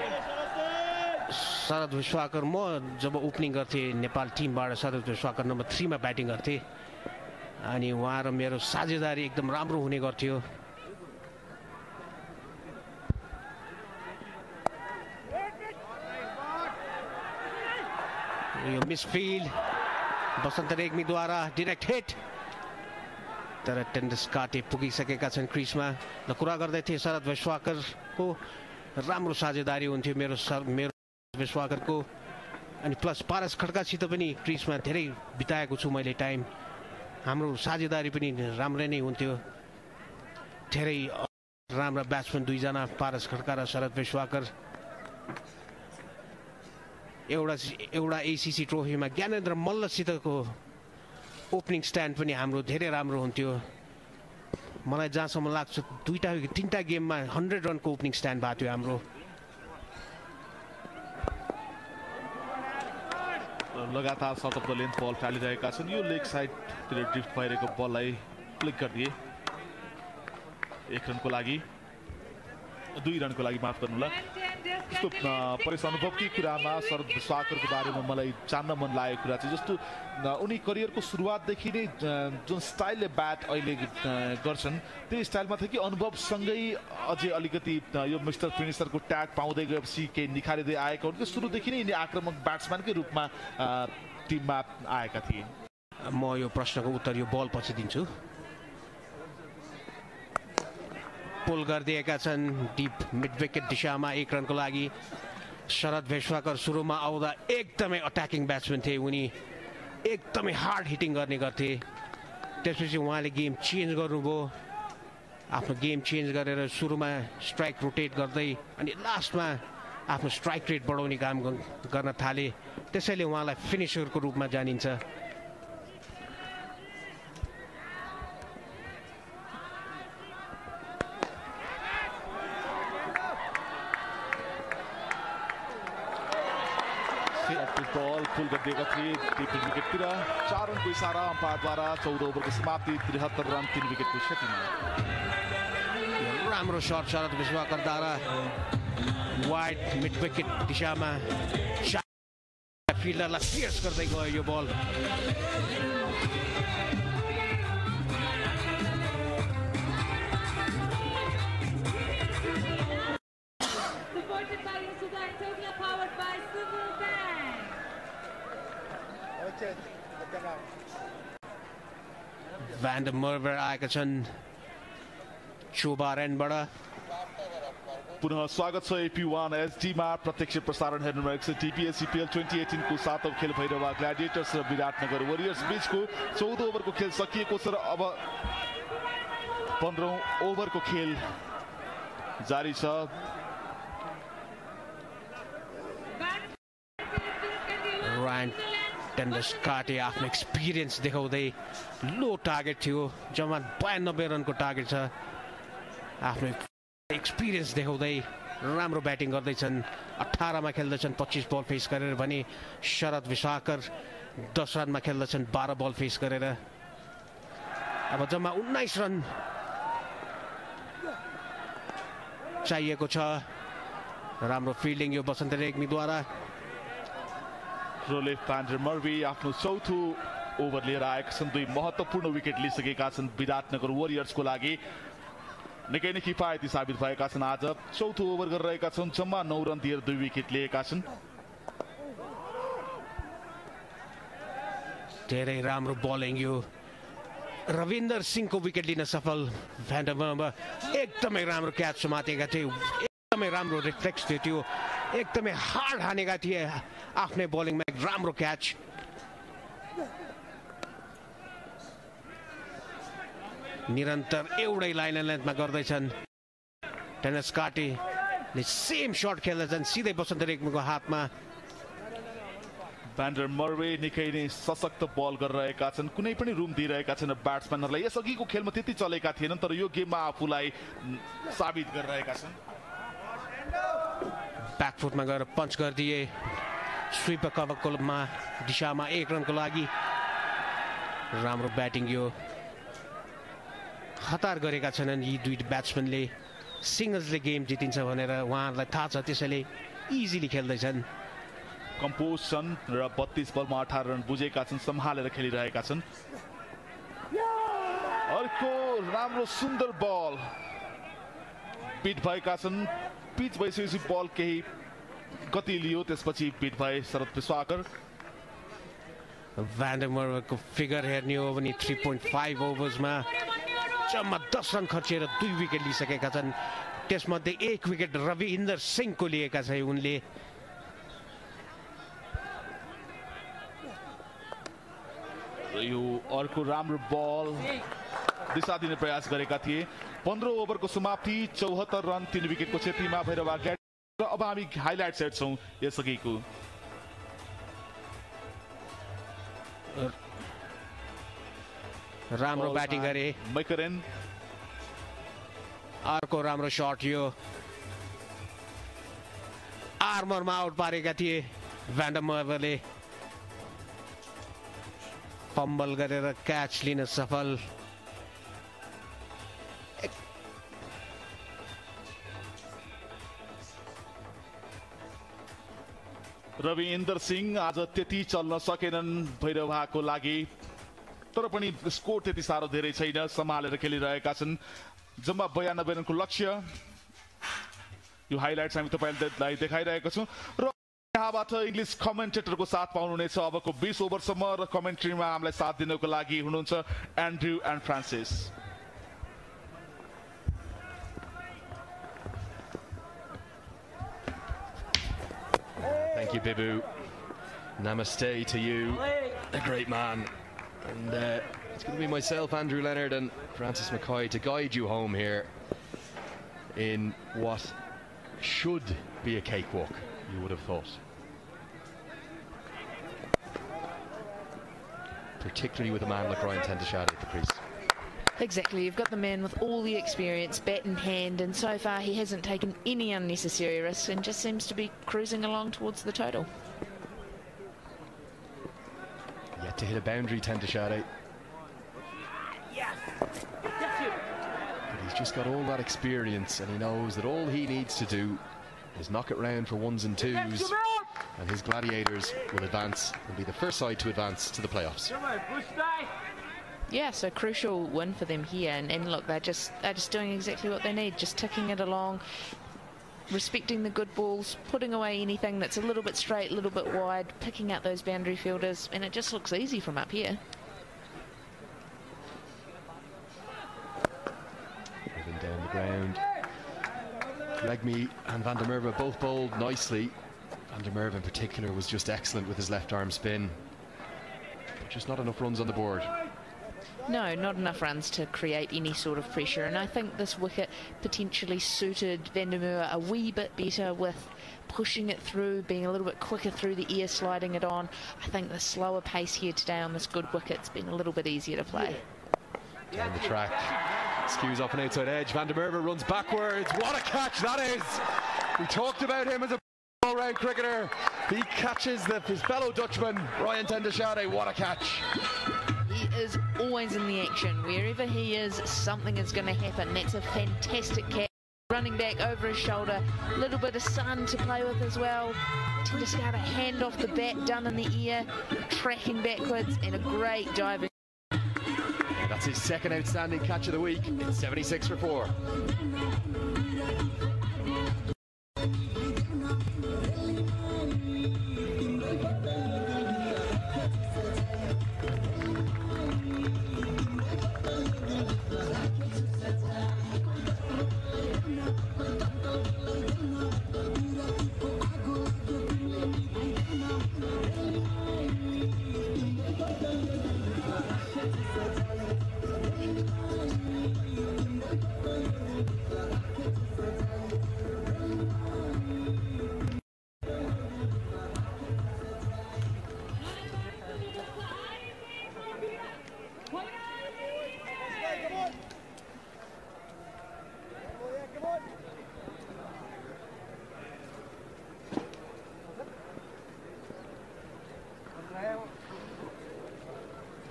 शरद विश्वाकर म जब ओपनिङ गर्थेँ नेपाल टिमबाट शरद विश्वाकर नम्बर 3 मा ब्याटिङ गर्थेँ अनि उहाँ र मेरो साझेदारी एकदम राम्रो हुने गर्थ्यो यो मिसफिल्ड बसन्त रेग्मीद्वारा डाइरेक्ट हिट तर टेन्डस काटे पुगिसकेका छन् क्रिजमा र कुरा गर्दै थिए शरद विश्वाकरको राम्रो साझेदारी हुन्थ्यो मेरो विश्वाकरको अनि प्लस पारस खड्कासित पनि क्रिजमा धेरै बिताएको छु मैले टाइम हाम्रो साझेदारी पनि राम्रै नै हुन्थ्यो धेरै राम्रा ब्याट्सम्यान दुईजना पारस खड्का र शरद विश्वाकर एउटा एसीसी ट्रोफीमा ज्ञानेन्द्र मल्लसितको ओपनिङ स्ट्यान्ड पनि हाम्रो धेरै राम्रो हुन्थ्यो मलाई जहाँसम्म लाग्छ 2-3टा गेममा 100 रनको ओपनिङ स्ट्यान्ड भएको थियो हाम्रो लगातार शतक लेन्थ बल फालिरहेका छन् यो लेग साइडतिर ड्रिफ्ट भइरहेको बललाई क्लिक गरिदिए 1 रनको लागि 2 रनको लागि माफ गर्नुला जस्तो परेश अनुभवकै कुरामा शरद विश्वाकरको बारेमा मलाई जान्न मन लागेको कुरा चाहिँ जस्तो उनी करियरको सुरुवातदेखि नै जुन स्टाइलले ब्याट अहिले गर्छन् त्यो स्टाइलमा थियो कि अनुभवसँगै अझै अलिकति यो मिस्टर फिनिसरको ट्याग पाउँदै गएपछि केही निखारिँदै आएका हुन् कि सुरुदेखि नै यिनी आक्रामक ब्याट्सम्यानकै रूपमा टिममा आएका थिए म यो प्रश्नको उत्तर यो बल पछि दिन्छु पुल गरिदिएका छन् डिप मिड विकेट दिशामा 1 रनको लागि शरद विश्वाकर सुरुमा आउँदा एकदमै अट्याकिङ ब्याट्सम्यान थिए उनी एकदमै हार्ड हिटिङ गर्ने गर्थे त्यसपछि उहाँले गेम चेन्ज गर्नुभयो आफ्नो गेम चेन्ज गरेर सुरुमा स्ट्राइक रोटेट गर्दै अनि लास्टमा आफ्नो स्ट्राइक रेट बढाउने काम गर्न थाले त्यसैले उहाँलाई फिनिसरको रूपमा जानिन्छ बल पुल गरिदिएका थिए डिप विकेटतिर 4 रनको इसारा अम्पायरद्वारा 14 ओभरको समाप्ति 73 रन 3 विकेटको क्षतिमा राम्रो शट शरद विश्वाकरद्वारा वाइड मिड विकेट दिशामा फिल्डरलाई पियर्स गर्दै गयो यो बल Van der Merwe आएका छन् चोबारेनबाट पुनः स्वागत छ AP1 HD मा प्रत्यक्ष प्रसारण हेर्नु भएको छ TVS EPL 2018 को 7औं खेल भैरवा ग्ल्याडिएटर्स र विराटनगर वरियर्स बीचको 14 ओभरको खेल सकिएको छ र अब 15औं ओभरको खेल जारी छ टेन्डस काटे आफ्नो एक्सपिरियन्स देखाउँदै लो टार्गेट थियो जम्मा 92 रनको टार्गेट छ आफ्नो एक्सपिरियन्स देखाउँदै राम्रो ब्याटिङ गर्दैछन् 18 मा खेल्दैछन् 25 बल फेस गरेर भने शरद विश्वाकर 10 रनमा खेल्दैछन् 12 बल फेस गरेर अब जम्मा 19 रन चाहिएको छ राम्रो फिल्डिङ यो बसन्त रेग्मीद्वारा रोलेफ van der Merwe आफ्नो चौथो ओभर लिएर आएका छन् 2 महत्त्वपूर्ण विकेट लिइसकेका छन् विराटनगर वरियर्सको लागि निकै नै किफायती साबित भएका छन् आज चौथो ओभर गरिरहेका छन् जम्मा 9 रन दिएर 2 विकेट लिएका छन् धेरै राम्रो बलिङ यो रविन्द्र सिंहको विकेट लिन सफल van der Merwe एकदमै राम्रो क्याच समातेका थिए एकदमै राम्रो रिफ्लेक्स थियो एकदमै हार्ड हानेका थिए आफ्नै बलिङमा एक राम्रो क्याच निरन्तर एउटै लाइन लेन्थमा गर्दैछन् टेनिस कार्टीले सेम शट खेल्दैछन् सिधै बसन्त रेग्मीको हातमा भ्यान्डर मर्वे निकै नै सशक्त बल गरिरहेका छन् कुनै पनि रुम दिइरहेका छैन ब्याट्सम्यानहरूलाई यसअघिको खेलमा त्यति चलेका थिएनन् तर यो गेममा आफूलाई साबित गरिरहेका छन् ब्याकफुटमा गएर पञ्च गरिदिए स्विप कभरकोमा दिशामा 1 रनको लागि राम्रो ब्याटिङ यो हतार गरेका छन् यी दुई ब्याट्सम्यानले सिङ्गल्सले गेम जितिन्छ भनेर उहाँहरूलाई थाहा छ त्यसैले इजिली खेल्दैछन् कम्पोज छन् र 32 बलमा 18 रन बुझेका छन् सम्हालेर खेलिरहेका छन् अर्को राम्रो सुन्दर बल पिट भएका छन् पिच भइसकेपछि बल केही गति लियो त्यसपछि पिट भए शरद पेसवाकर भ्यान्डर मर्वेको फिगर हेर्ने हो भने 3.5 ओभर्समा जम्मा 10 रन खर्चेर 2 विकेट लिइसकेका छन् त्यसमध्ये 1 विकेट रविन्द्र सिंहको लिएका छन् उनले यो अर्को राम्रो बल दिशा दिने प्रयास गरेका थिए 15 ओभरको समाप्ति 74 रन 3 विकेटको क्षतिमा भैरवा ग्ल्याडिएटर्स र अब हामी हाइलाइट्स हेर्छौं यसअघिको राम्रो ब्याटिङ गरे मैकरेन अर्को राम्रो शट यो आर्मरमा आउट पारेका थिए भ्यान्डर मर्वेले फम्बल गरेर क्याच लिन सफल रविन्द्र सिंह आज त्यति चल्न सकेनन् भैरवाको लागि तर पनि स्कोर त्यति साह्रो धेरै छैन सम्हालेर खेलिरहेका छन् जम्मा 92 रनको लक्ष्य यो हाइलाइट्स हामी तपाईलाई देखाइरहेका छौं र यहाँबाट इङ्ग्लिस कमेन्टेटरको साथ पाउनुहुनेछ अबको 20 ओभरसम्म र कमेन्ट्रीमा हामीलाई साथ दिनको लागि हुनुहुन्छ Andrew end Francis Thank you, Bibu. Namaste to you, a great man. And it's going to be myself, Andrew Leonard, and Francis McCoy to guide you home here in what should be a cakewalk, you would have thought. Particularly with a man like Ryan Tendashade at the crease. Exactly, you've got the man with all the experience, bat in hand, and so far he hasn't taken any unnecessary risks and just seems to be cruising along towards the total. Yet to hit a boundary, Tendashade. But he's just got all that experience and he knows that all he needs to do is knock it round for ones and twos, and his Gladiators will advance and be the first side to advance to the playoffs. Yeah, so crucial win for them here, and look, they're just doing exactly what they need, just ticking it along, respecting the good balls, putting away anything that's a little bit straight, a little bit wide, picking out those boundary fielders, and it just looks easy from up here. Moving down the ground. Regmi and Van der Merwe both bowled nicely. Van der Merwe in particular was just excellent with his left arm spin. But just not enough runs on the board. No, not enough runs to create any sort of pressure, and I think this wicket potentially suited Van der Merwe a wee bit better with pushing it through, being a little bit quicker through the air, sliding it on. I think the slower pace here today on this good wicket's been a little bit easier to play. Down the track, skews off an outside edge. Van der Merwe runs backwards. What a catch that is! We talked about him as a all-round cricketer. He catches his fellow Dutchman, Ryan Tendashade. What a catch! He is always in the action. Wherever he is, something is going to happen. That's a fantastic catch. Running back over his shoulder. A little bit of sun to play with as well. Tendashade hand off the bat, done in the air, tracking backwards, and a great diving. Yeah, that's his second outstanding catch of the week. It's 76 for 4.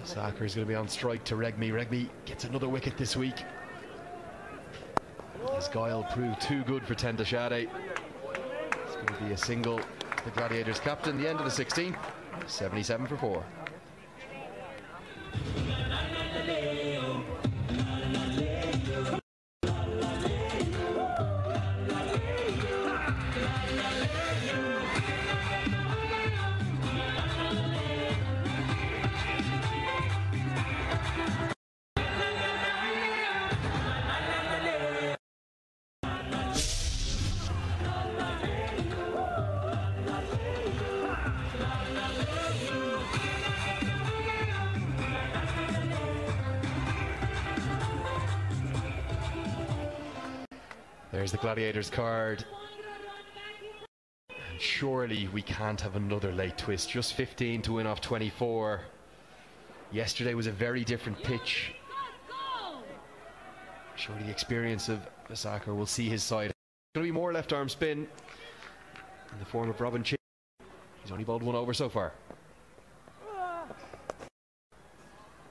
Sacker is going to be on strike to Regmi. Regmi gets another wicket this week. As Guile proved too good for Tendashade. It's going to be a single. The Gladiators captain, the end of the 16th, 77 for 4. There's the Gladiators card. And surely we can't have another late twist. Just 15 to win off 24. Yesterday was a very different pitch. Surely the experience of Sacker will see his side. Going to be more left arm spin in the form of Robin Chin. He's only bowled one over so far.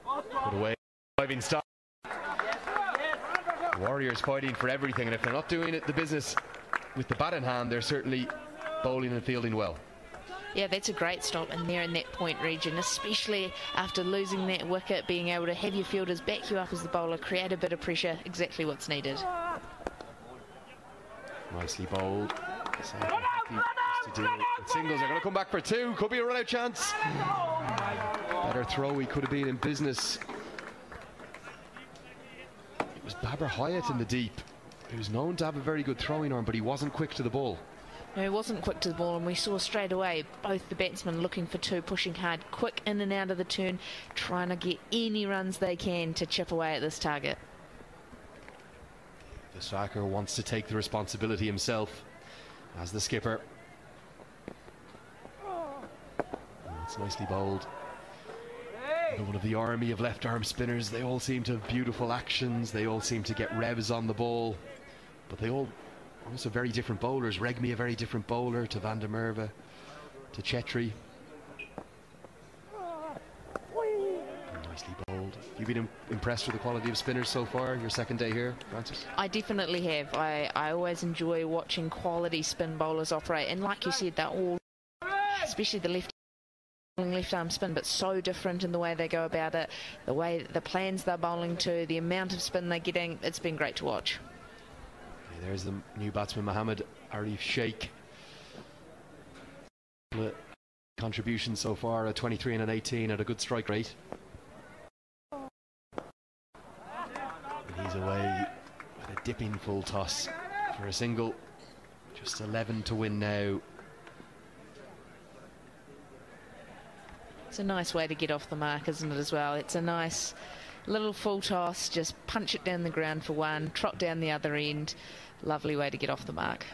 Put away. Diving stop. Warriors fighting for everything, and if they're not doing it the business with the bat in hand, they're certainly bowling and fielding well. Yeah, that's a great stop in there in that point region, especially after losing that wicket, being able to have your fielders back you up as the bowler, create a bit of pressure, exactly what's needed. Nicely bowled. Singles are going to come back for 2. Could be a run-out chance. Better throw he could have been in business. It was Babar Hyatt in the deep, who's known to have a very good throwing arm, but he wasn't quick to the ball. No, he wasn't quick to the ball, and we saw straight away both the batsmen looking for 2, pushing hard, quick in and out of the turn, trying to get any runs they can to chip away at this target. The striker wants to take the responsibility himself as the skipper. It's nicely bowled. One of the army of left arm spinners. They all seem to have beautiful actions. They all seem to get revs on the ball, but they all also very different bowlers. Regmi a very different bowler to Van der Merwe, to Chetri. Nicely bowled. Have you been impressed with the quality of spinners so far, your second day here, Francis? I definitely have. I always enjoy watching quality spin bowlers operate, and like you said, they're all, especially the left arm spin, but so different in the way they go about it, the way the plans they're bowling to, the amount of spin they're getting. It's been great to watch. Okay, there's the new batsman Mohammed Arif Sheikh. Contribution so far at 23 and an 18 at a good strike rate. And he's away with a dipping full toss for a single. Just 11 to win now. It's a nice way to get off the mark, isn't it, as well? It's a nice little full toss, just punch it down the ground for 1, trot down the other end. Lovely way to get off the mark.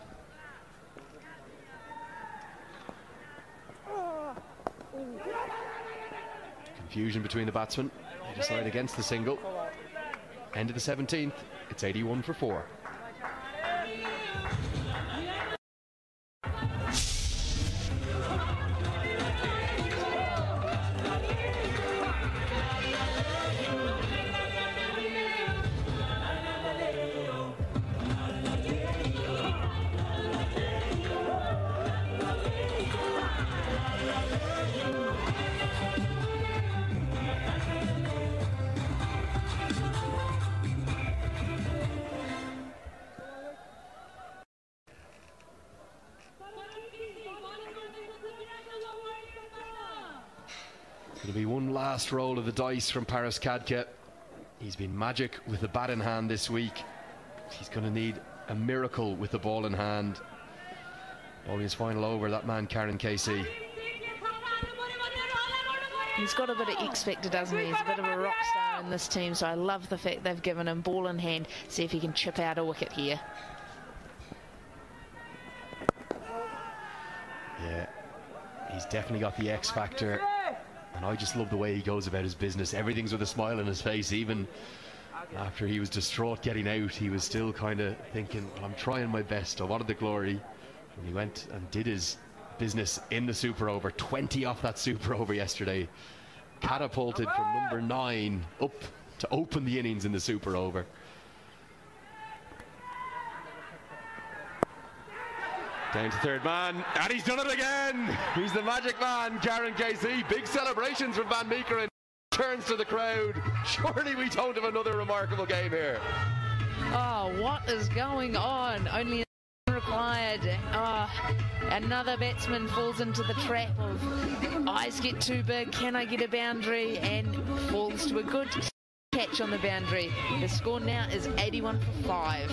Confusion between the batsmen. They decide against the single. End of the 17th. It's 81 for 4. It'll be one last roll of the dice from Paris Kadke. He's been magic with the bat in hand this week. He's going to need a miracle with the ball in hand. Bowling his final over, that man Karan Casey. He's got a bit of X factor, doesn't he? He's a bit of a rock star in this team, so I love the fact they've given him ball in hand. See if he can chip out a wicket here. Yeah, he's definitely got the X factor. And I just love the way he goes about his business. Everything's with a smile on his face. Even after he was distraught getting out, he was still kind of thinking, well, I'm trying my best. I wanted the glory. And he went and did his business in the super over. 20 off that super over yesterday. catapulted from number 9 up to open the innings in the Super Over. Down to third man, and he's done it again! He's the magic man, Karan Casey. Big celebrations from Van Meekeren. Turns to the crowd. Surely we don't have another remarkable game here. Oh, what is going on? Only required. Oh, another batsman falls into the trap of eyes get too big, can I get a boundary, and falls to a good catch on the boundary. The score now is 81 for 5.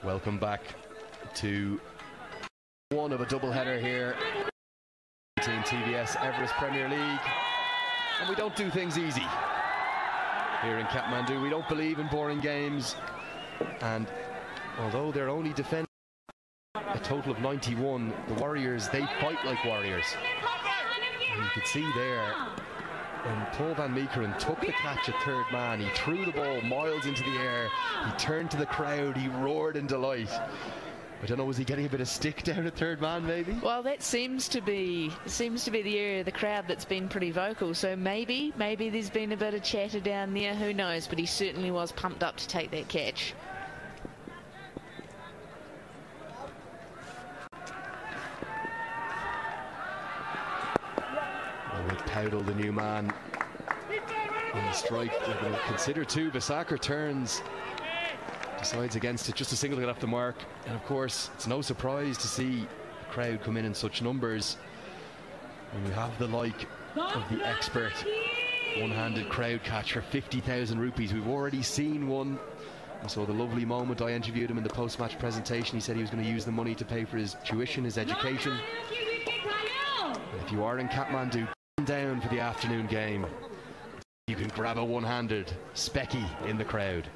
Welcome back to one of a doubleheader here in TVS Everest Premier League. And we don't do things easy here in Kathmandu. We don't believe in boring games. And although they're only defending a total of 91, the Warriors, they fight like warriors. And you can see there, when Paul Van Meekeren took the catch at third man, he threw the ball miles into the air, he turned to the crowd, he roared in delight. I don't know, was he getting a bit of stick down at third man maybe? Well, that seems to be the area of the crowd that's been pretty vocal, so maybe there's been a bit of chatter down there, who knows, but he certainly was pumped up to take that catch. With Powdell, the new man on the strike, they're going to consider 2. Bisaker turns, decides against it, just a single to get off the mark. And of course, it's no surprise to see the crowd come in such numbers when we have the like of the expert one-handed crowd catch for 50,000 rupees. We've already seen one. I saw the lovely moment. I interviewed him in the post-match presentation. He said he was going to use the money to pay for his tuition, his education. And if you are in Kathmandu, down for the afternoon game, you can grab a one-handed specky in the crowd.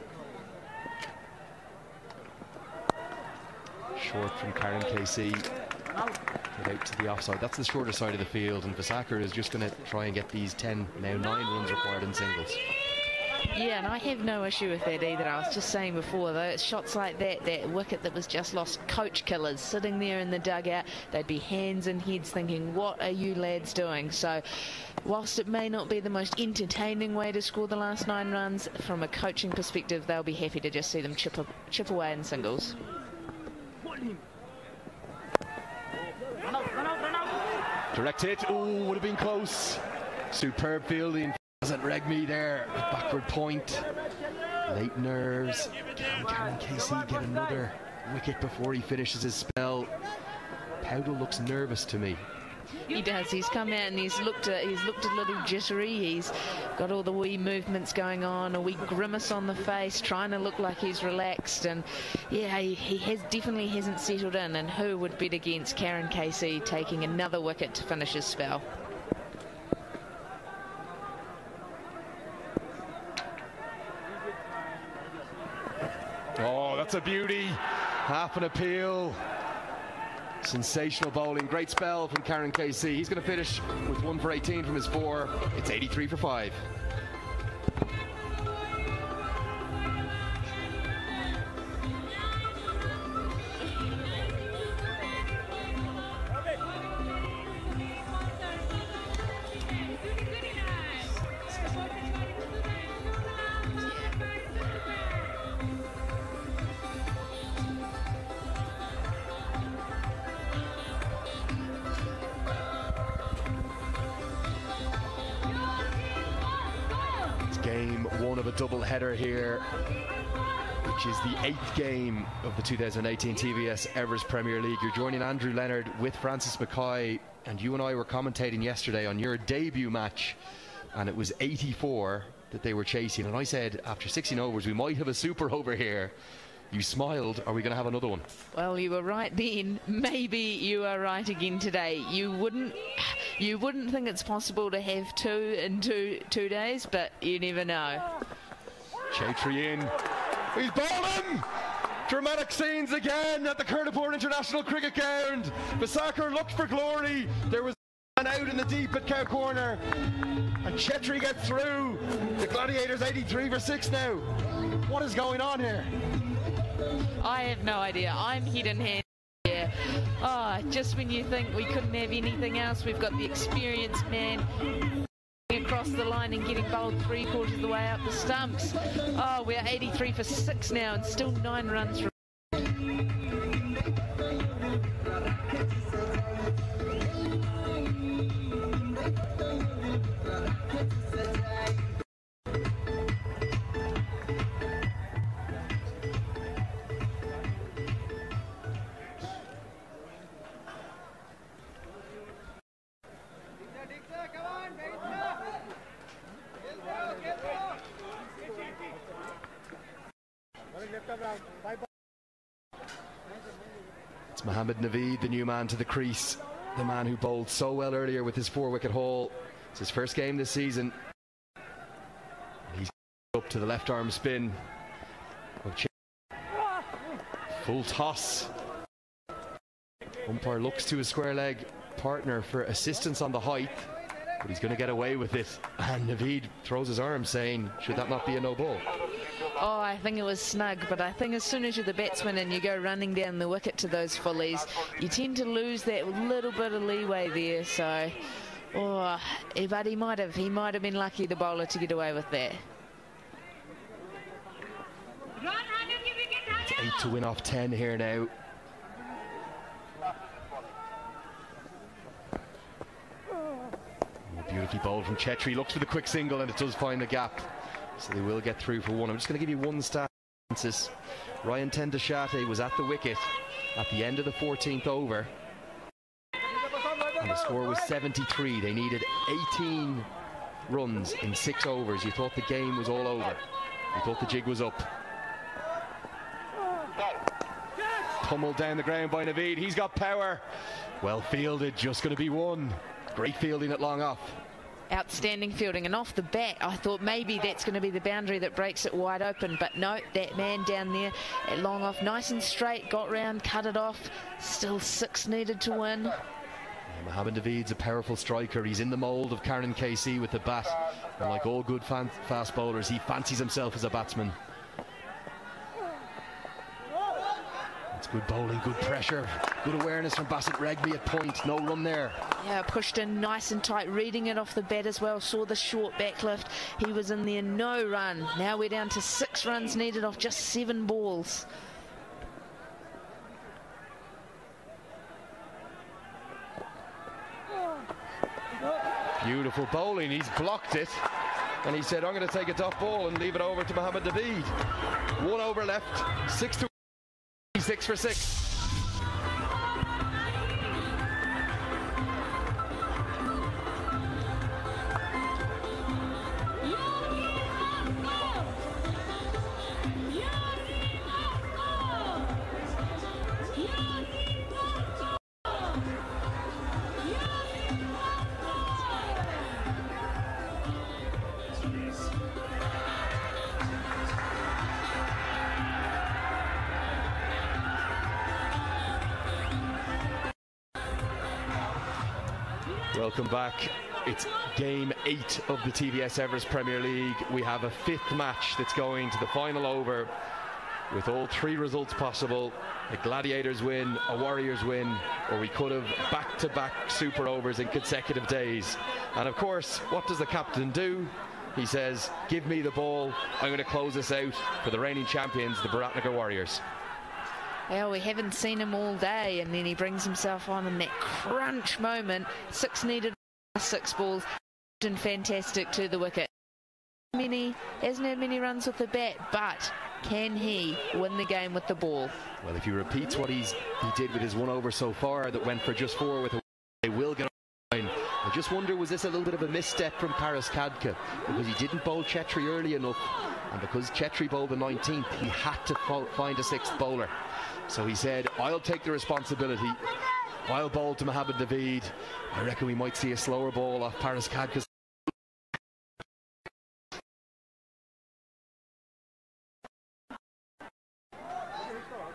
Short from Karan Casey, get out to the offside. That's the shorter side of the field, and Bisaker is just going to try and get these 10, now 9 runs required in singles. Yeah, and I have no issue with that either. I was just saying before, though, it's shots like that wicket that was just lost, coach killers sitting there in the dugout, they'd be hands and heads thinking, what are you lads doing? So whilst it may not be the most entertaining way to score the last 9 runs, from a coaching perspective, they'll be happy to just see them chip away in singles. Direct hit, ooh, would have been close. Superb fielding. Doesn't reg me there. Backward point. Late nerves. Can Karan Casey get another wicket before he finishes his spell? Powdell looks nervous to me. He does. He's come out and he's looked a little jittery. He's got all the wee movements going on, a wee grimace on the face, trying to look like he's relaxed. And yeah, he definitely hasn't settled in. And who would bet against Karan Casey taking another wicket to finish his spell? Oh, that's a beauty. Half an appeal. Sensational bowling. Great spell from Karan Casey. He's going to finish with 1 for 18 from his 4. It's 83 for 5. Game 1 of a double header here, which is the 8th game of the 2018 TVS Everest Premier League. You're joining Andrew Leonard with Francis Mackay, and you and I were commentating yesterday on your debut match, and it was 84 that they were chasing, and I said after 16 overs we might have a super over here, You smiled. Are we going to have another one? Well, you were right then. Maybe you are right again today. You wouldn't think it's possible to have two in two days, but you never know. Chetri in. He's bowling! Dramatic scenes again at the Kernapur International Cricket Ground. Basakar looked for glory. There was an out in the deep at Cow Corner. And Chetri gets through. The Gladiators 83 for 6 now. What is going on here? I have no idea. I'm head in hand here. Oh, just when you think we couldn't have anything else, we've got the experienced man across the line and getting bowled 3/4 of the way up the stumps. Oh, we're 83 for 6 now and still 9 runs from. It's Mohammad Naveed, the new man to the crease. The man who bowled so well earlier with his 4-wicket haul. It's his first game this season. He's up to the left arm spin. Full toss. Umpire looks to his square leg partner for assistance on the height, but he's going to get away with it. And Naveed throws his arm saying, should that not be a no ball? Oh, I think it was snug, but I think as soon as you're the batsman and you go running down the wicket to those fullies, you tend to lose that little bit of leeway there. So, but he might have been lucky, the bowler, to get away with that. It's 8 to win off 10 here now. Beautifully bowled from Chetri. Looks for the quick single and it does find the gap. So they will get through for one. I'm just going to give you one stat. Ryan Tendashate was at the wicket at the end of the 14th over. And the score was 73. They needed 18 runs in 6 overs. You thought the game was all over. You thought the jig was up. Pummeled down the ground by Naveed. He's got power. Well fielded. Just going to be one. Great fielding at long off. Outstanding fielding, and off the bat I thought maybe that's going to be the boundary that breaks it wide open, but no, that man down there at long off, nice and straight, got round, cut it off. Still 6 needed to win. Yeah, Mohammad Naveed's a powerful striker. He's in the mould of Karan Casey with the bat, and like all good fast bowlers, he fancies himself as a batsman. It's good bowling, good pressure, good awareness from Bassett Regby at point. No run there. Yeah, pushed in nice and tight, reading it off the bat as well. Saw the short backlift. He was in there, no run. Now we're down to 6 runs needed off just 7 balls. Beautiful bowling. He's blocked it. And he said, I'm going to take a top ball and leave it over to Mohammad Naveed. 1 over left. 6 to 6 for 6. Welcome back. It's game 8 of the TVS Everest Premier League. We have a 5th match that's going to the final over with all 3 results possible. The Gladiators win, a Warriors win, or we could have back-to-back super overs in consecutive days. And of course, what does the captain do? He says, give me the ball. I'm going to close this out for the reigning champions, the Biratnagar Warriors. Well, we haven't seen him all day, and then he brings himself on in that crunch moment. 6 needed, 6 balls, and fantastic to the wicket. Hasn't had many runs with the bat, but can he win the game with the ball? Well, if he repeats what he did with his 1 over so far that went for just 4 with a, they will get on. I just wonder, was this a little bit of a misstep from Paris Kadka, because he didn't bowl Chetri early enough And because Chetri bowled the 19th, he had to find a 6th bowler. So he said, I'll take the responsibility. I'll bowl to Mohammad Naveed. I reckon we might see a slower ball off Paris Khadka.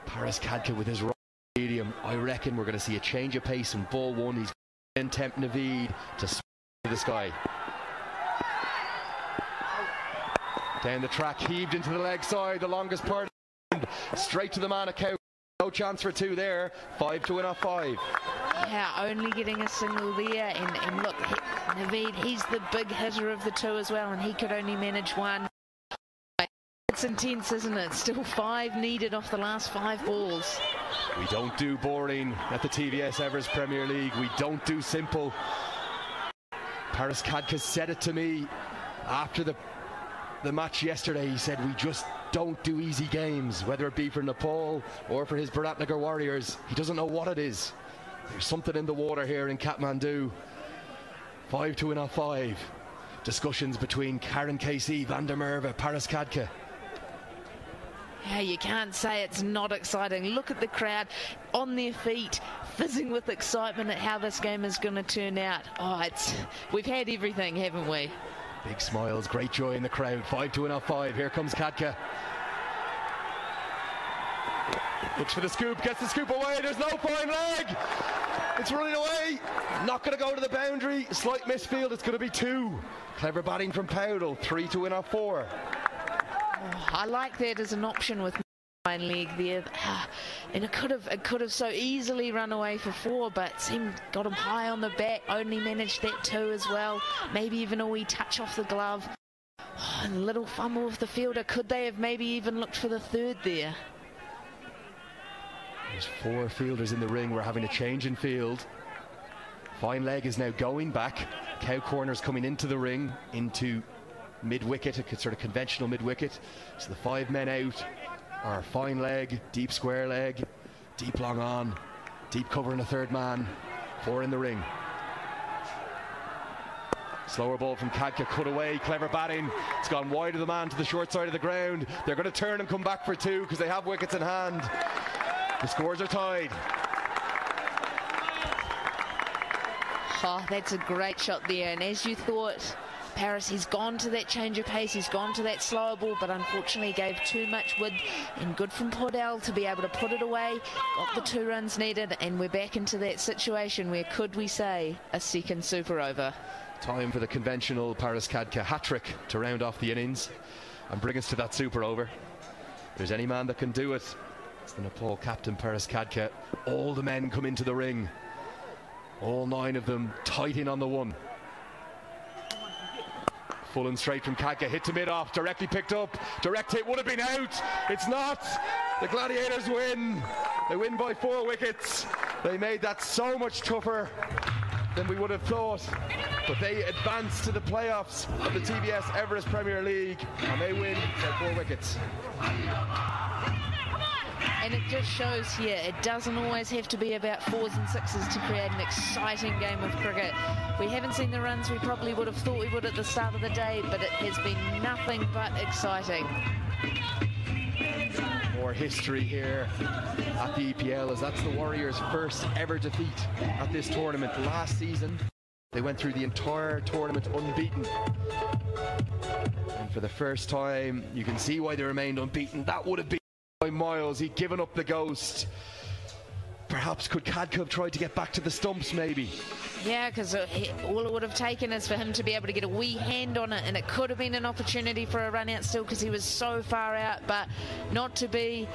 Paris Khadka with his right medium. I reckon we're going to see a change of pace in ball 1. He's going to tempt Naveed to the sky. Down the track, heaved into the leg side, the longest part, straight to the man of Cow. No chance for 2 there. 5 to win off 5. Yeah, only getting a single there. And look, Naveed, he's the big hitter of the 2 as well, and he could only manage 1. It's intense, isn't it? Still 5 needed off the last 5 balls. We don't do boring at the TVS Everest Premier League. We don't do simple. Paris Khadka said it to me after the match yesterday. He said, we just don't do easy games, whether it be for Nepal or for his Biratnagar Warriors. He doesn't know what it is. There's something in the water here in Kathmandu. 5 to win off 5. Discussions between Karan Casey, Van der Merwe, Paris Khadka. Yeah, you can't say it's not exciting. Look at the crowd on their feet, fizzing with excitement at how this game is going to turn out. Oh, we've had everything, haven't we? Big smiles, great joy in the crowd. 5 to win off 5. Here comes Khadka. Looks for the scoop, gets the scoop away. There's no fine leg. It's running away. Not going to go to the boundary. Slight misfield. It's going to be 2. Clever batting from Powdell. 3 to win off 4. Oh, I like that as an option with fine leg there. And it could have so easily run away for 4, but got him high on the back. Only managed that 2 as well. Maybe even a wee touch off the glove. Oh, and a little fumble with the fielder. Could they have maybe even looked for the 3rd there? There's 4 fielders in the ring. We're having a change in field. Fine leg is now going back. Cow corner's coming into the ring, into mid-wicket, a sort of conventional mid-wicket. So the 5 men out are fine leg, deep square leg, deep long on, deep cover in a 3rd man. 4 in the ring. Slower ball from Khadka, cut away, clever batting. It's gone wide of the man to the short side of the ground. They're going to turn and come back for 2 because they have wickets in hand. The scores are tied. Oh, that's a great shot there. And as you thought, Paris, he's gone to that change of pace, he's gone to that slower ball, but unfortunately gave too much width. And good from Podell to be able to put it away. Got the 2 runs needed, and we're back into that situation where, could we say, a second super over. Time for the conventional Paris Khadka hat-trick to round off the innings and bring us to that super over. If there's any man that can do it, it's the Nepal captain, Paris Khadka. All the men come into the ring. All 9 of them tight in on the 1. Full and straight from Khadka, hit to mid-off, directly picked up. Direct hit would have been out. It's not. The Gladiators win. They win by 4 wickets. They made that so much tougher than we would have thought. But they advance to the playoffs of the TVS Everest Premier League, and they win by 4 wickets. And it just shows here, it doesn't always have to be about 4s and 6s to create an exciting game of cricket. We haven't seen the runs we probably would have thought we would at the start of the day, but it has been nothing but exciting. More history here at the EPL, as that's the Warriors' first ever defeat at this tournament. Last season, they went through the entire tournament unbeaten. And for the first time, you can see why they remained unbeaten. That would have been by miles. He'd given up the ghost. Perhaps could Khadka have tried to get back to the stumps, maybe? Yeah, because all it would have taken is for him to be able to get a wee hand on it, and it could have been an opportunity for a run out still because he was so far out, but not to be.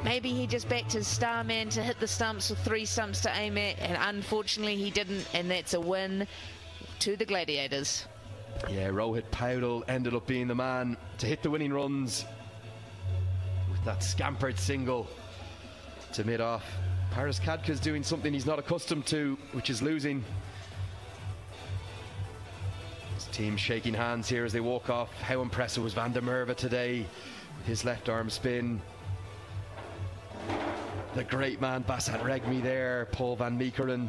Maybe he just backed his star man to hit the stumps with 3 stumps to aim at, and unfortunately he didn't, and that's a win to the Gladiators. Yeah, Rohit Powdell ended up being the man to hit the winning runs with that scampered single to mid-off. Paris Khadka's doing something he's not accustomed to, which is losing. His team shaking hands here as they walk off. How impressive was Van der Merwe today with his left arm spin. The great man Basant Regmi there, Paul van Meekeren.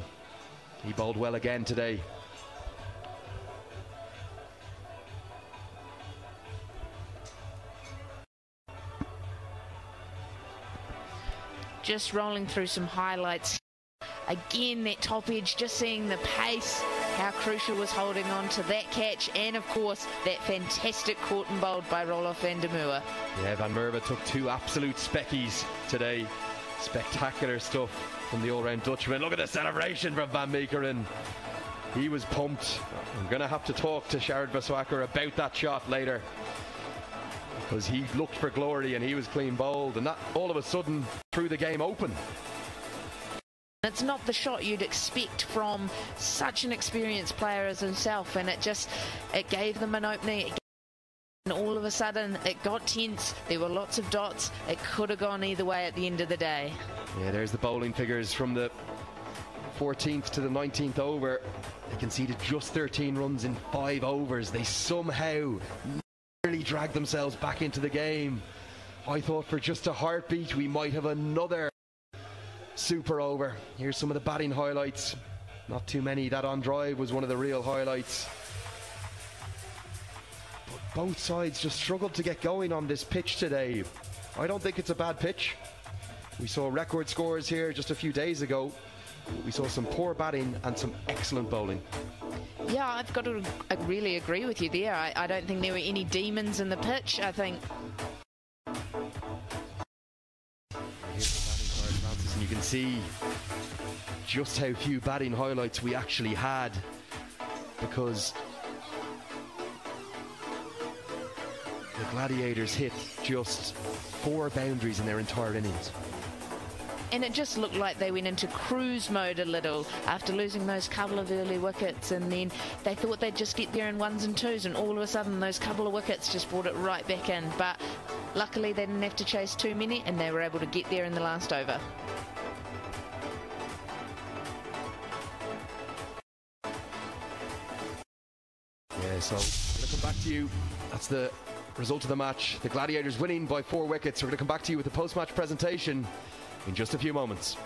He bowled well again today. just rolling through some highlights. Again, that top edge, just seeing the pace, how crucial was holding on to that catch, and of course that fantastic caught and bowled by Roloff van der Merwe. Yeah, Van Merwe took 2 absolute speckies today. Spectacular stuff from the all-round Dutchman. Look at the celebration from Van Meekeren. He was pumped. I'm going to have to talk to Sharad Baswaker about that shot later, because he looked for glory and he was clean bowled, and that all of a sudden threw the game open. It's not the shot you'd expect from such an experienced player as himself, and it gave them an opening. And all of a sudden it got tense. There were lots of dots. It could have gone either way at the end of the day. Yeah, there's the bowling figures from the 14th to the 19th over. They conceded just 13 runs in 5 overs. They somehow nearly dragged themselves back into the game. I thought for just a heartbeat we might have another super over. Here's some of the batting highlights. Not too many. That on drive was one of the real highlights. But both sides just struggled to get going on this pitch today. I don't think it's a bad pitch. We saw record scores here just a few days ago. We saw some poor batting and some excellent bowling. Yeah, I've got to really agree with you there. I don't think there were any demons in the pitch. I think... And you can see just how few batting highlights we actually had, because the Gladiators hit just 4 boundaries in their entire innings. And it just looked like they went into cruise mode a little after losing those couple of early wickets, and then they thought they'd just get there in 1s and 2s, and all of a sudden those couple of wickets just brought it right back in. But luckily they didn't have to chase too many, and they were able to get there in the last over. Yeah, so I'm going to come back to you. That's the result of the match. The Gladiators winning by 4 wickets. We're going to come back to you with the post-match presentation in just a few moments.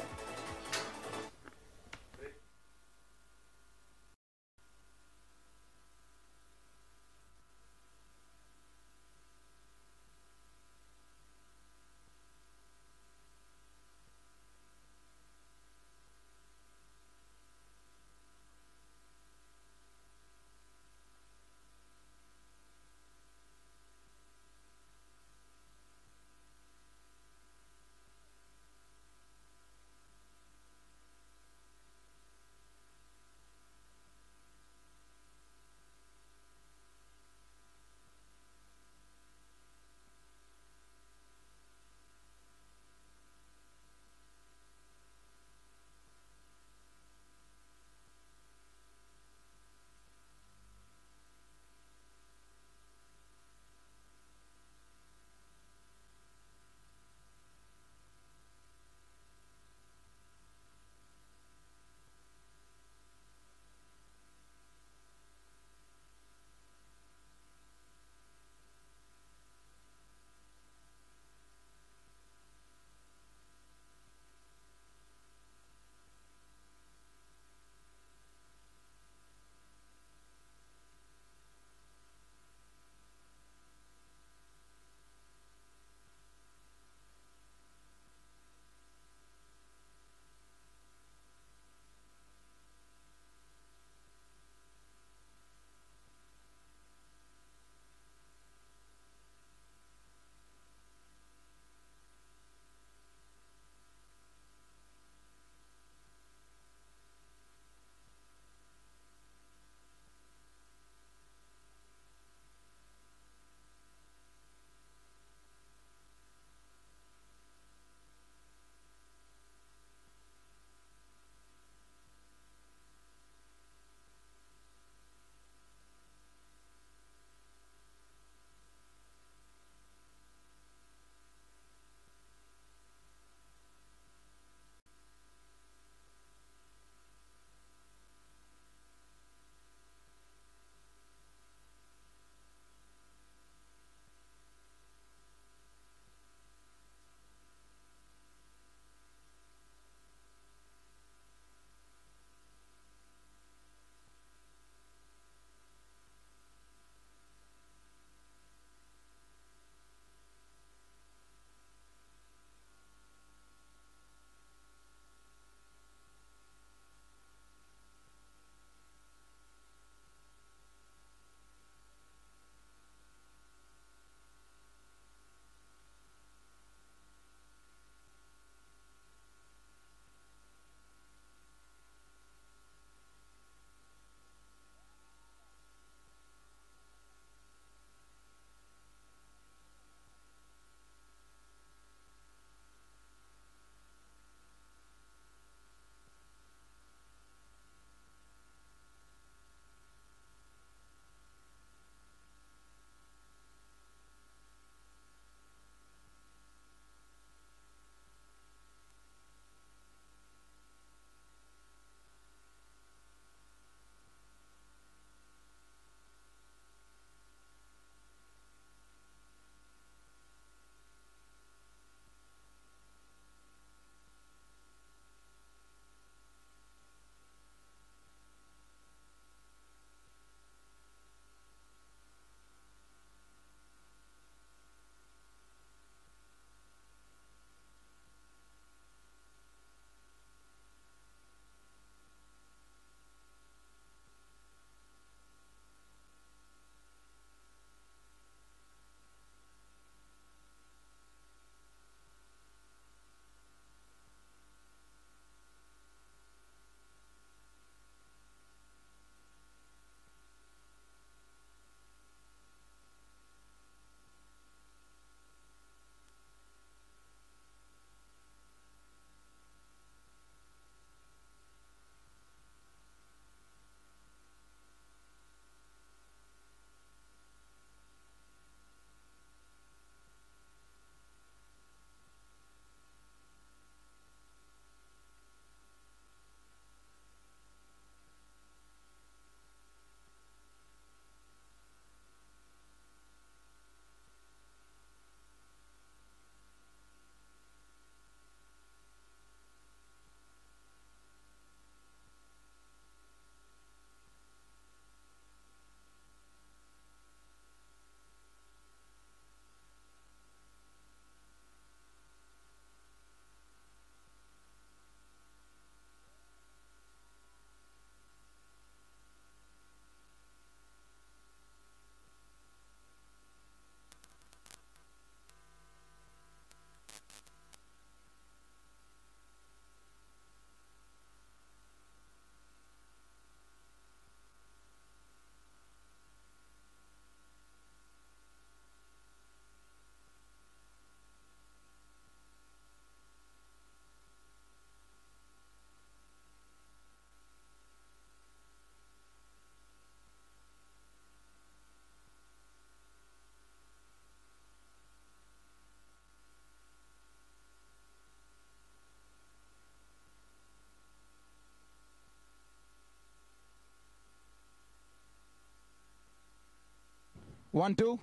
1, 2.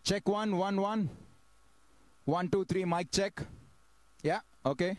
Check 1, 1, 1. 1, 2, 3, mic check. Yeah, okay.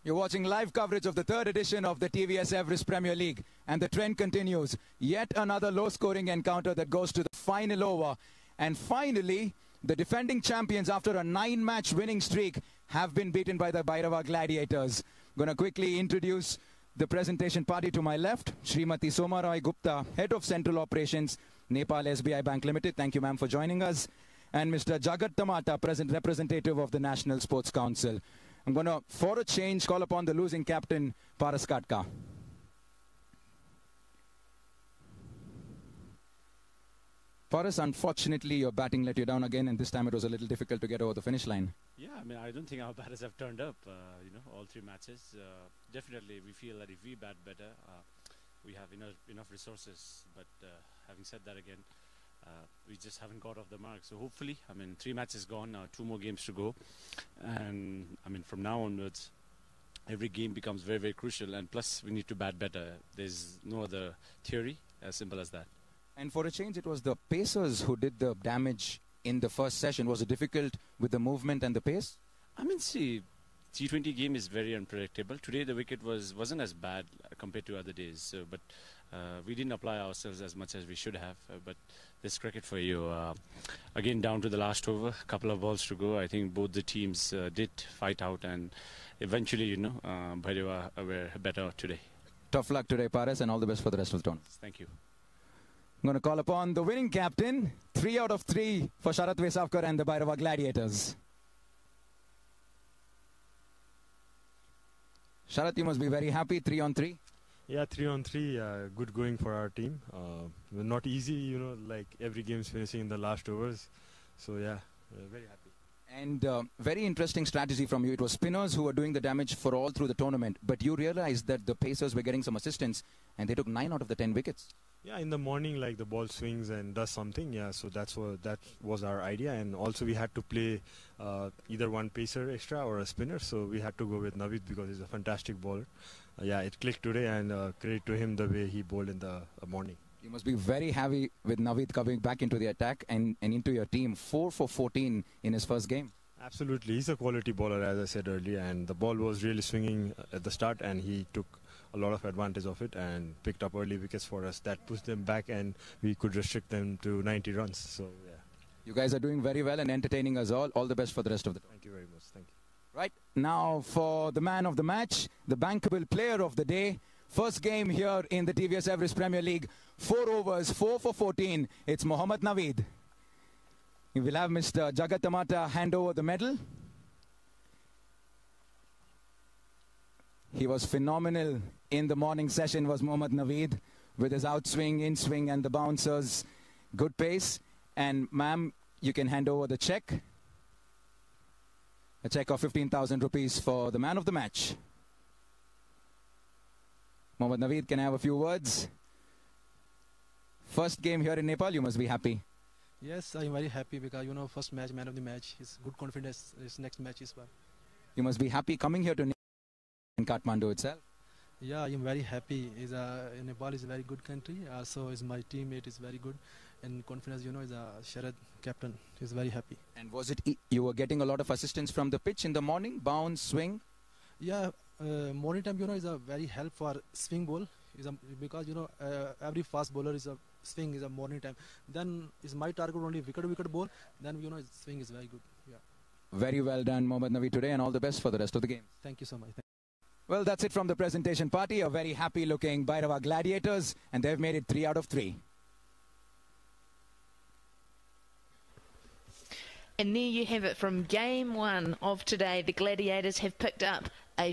You're watching live coverage of the third edition of the TVS Everest Premier League, and the trend continues. Yet another low-scoring encounter that goes to the final over. And finally, the defending champions, after a 9-match winning streak, have been beaten by the Bhairahawa Gladiators. Going to quickly introduce the presentation party to my left, Srimati Soma Roy Gupta, Head of Central Operations, Nepal SBI Bank Limited. Thank you, ma'am, for joining us. And Mr. Jagat Tamata, representative of the National Sports Council. I'm going to, for a change, call upon the losing captain, Paras Katka. Paras, unfortunately, your batting let you down again, and this time it was a little difficult to get over the finish line. Yeah, I mean, I don't think our batters have turned up, all 3 matches. Definitely, we feel that if we bat better, we have enough resources. But having said that again, we just haven't got off the mark. So hopefully, I mean, 3 matches gone, now 2 more games to go. And I mean, from now onwards, every game becomes very, very crucial. And plus, we need to bat better. There's no other theory, as simple as that. And for a change, it was the pacers who did the damage in the first session. Was it difficult with the movement and the pace? I mean, see, T20 game is very unpredictable. Today, the wicket wasn't as bad compared to other days. So, but we didn't apply ourselves as much as we should have. But this cricket for you. Again, down to the last over, a couple of balls to go. I think both the teams did fight out, and eventually, Bhairahawa were better today. Tough luck today, Paras, and all the best for the rest of the tournament. Thank you. I'm going to call upon the winning captain. 3 out of 3 for Sharat Vesavkar and the Bhairahawa Gladiators. Sharat, you must be very happy. 3 on 3. Yeah, 3 on 3. Good going for our team. Not easy, like every game's finishing in the last overs. So yeah, very happy. And very interesting strategy from you. It was spinners who were doing the damage for all through the tournament. But you realized that the pacers were getting some assistance, and they took 9 out of the 10 wickets. Yeah, in the morning, like the ball swings and does something. Yeah, so that was our idea. And also we had to play either one pacer extra or a spinner. So we had to go with Navid because he's a fantastic bowler. Yeah, it clicked today, and credit to him the way he bowled in the morning. You must be very happy with Navid coming back into the attack and into your team. 4 for 14 in his first game. Absolutely. He's a quality bowler, as I said earlier, and the ball was really swinging at the start, and he took a lot of advantage of it and picked up early wickets for us. That pushed them back, and we could restrict them to 90 runs. So, yeah. You guys are doing very well and entertaining us all. All the best for the rest of the tournament. Thank you very much. Thank you. Right, now for the man of the match, the bankable player of the day. First game here in the TVS Everest Premier League. 4 overs, 4 for 14. It's Mohammad Naveed. We will have Mr. Jagat Tamata hand over the medal. He was phenomenal in the morning session, was Mohammad Naveed, with his outswing, in-swing and the bouncers. Good pace. And ma'am, you can hand over the check. A check of 15,000 rupees for the man of the match. Mohammad Naveed, can I have a few words? First game here in Nepal, you must be happy. Yes, I'm very happy because, first match, man of the match. It's good confidence. His next match is well. You must be happy coming here to Nepal in Kathmandu itself. Yeah, I'm very happy. Nepal is a very good country. Also, my teammate is very good. And confidence, is a Sharad captain. He's very happy. And was it you were getting a lot of assistance from the pitch in the morning? Bounce, swing? Yeah, morning time, is a very help for swing ball. Because, every fast bowler is a swing is a morning time. Then is my target only wicket ball. Then, swing is very good. Yeah. Very well done, Mohammad Naveed, today, and all the best for the rest of the game. Thank you so much. Well, that's it from the presentation party. A very happy-looking Bhairahawa Gladiators, and they've made it 3 out of 3. And there you have it from game 1 of today. The Gladiators have picked up a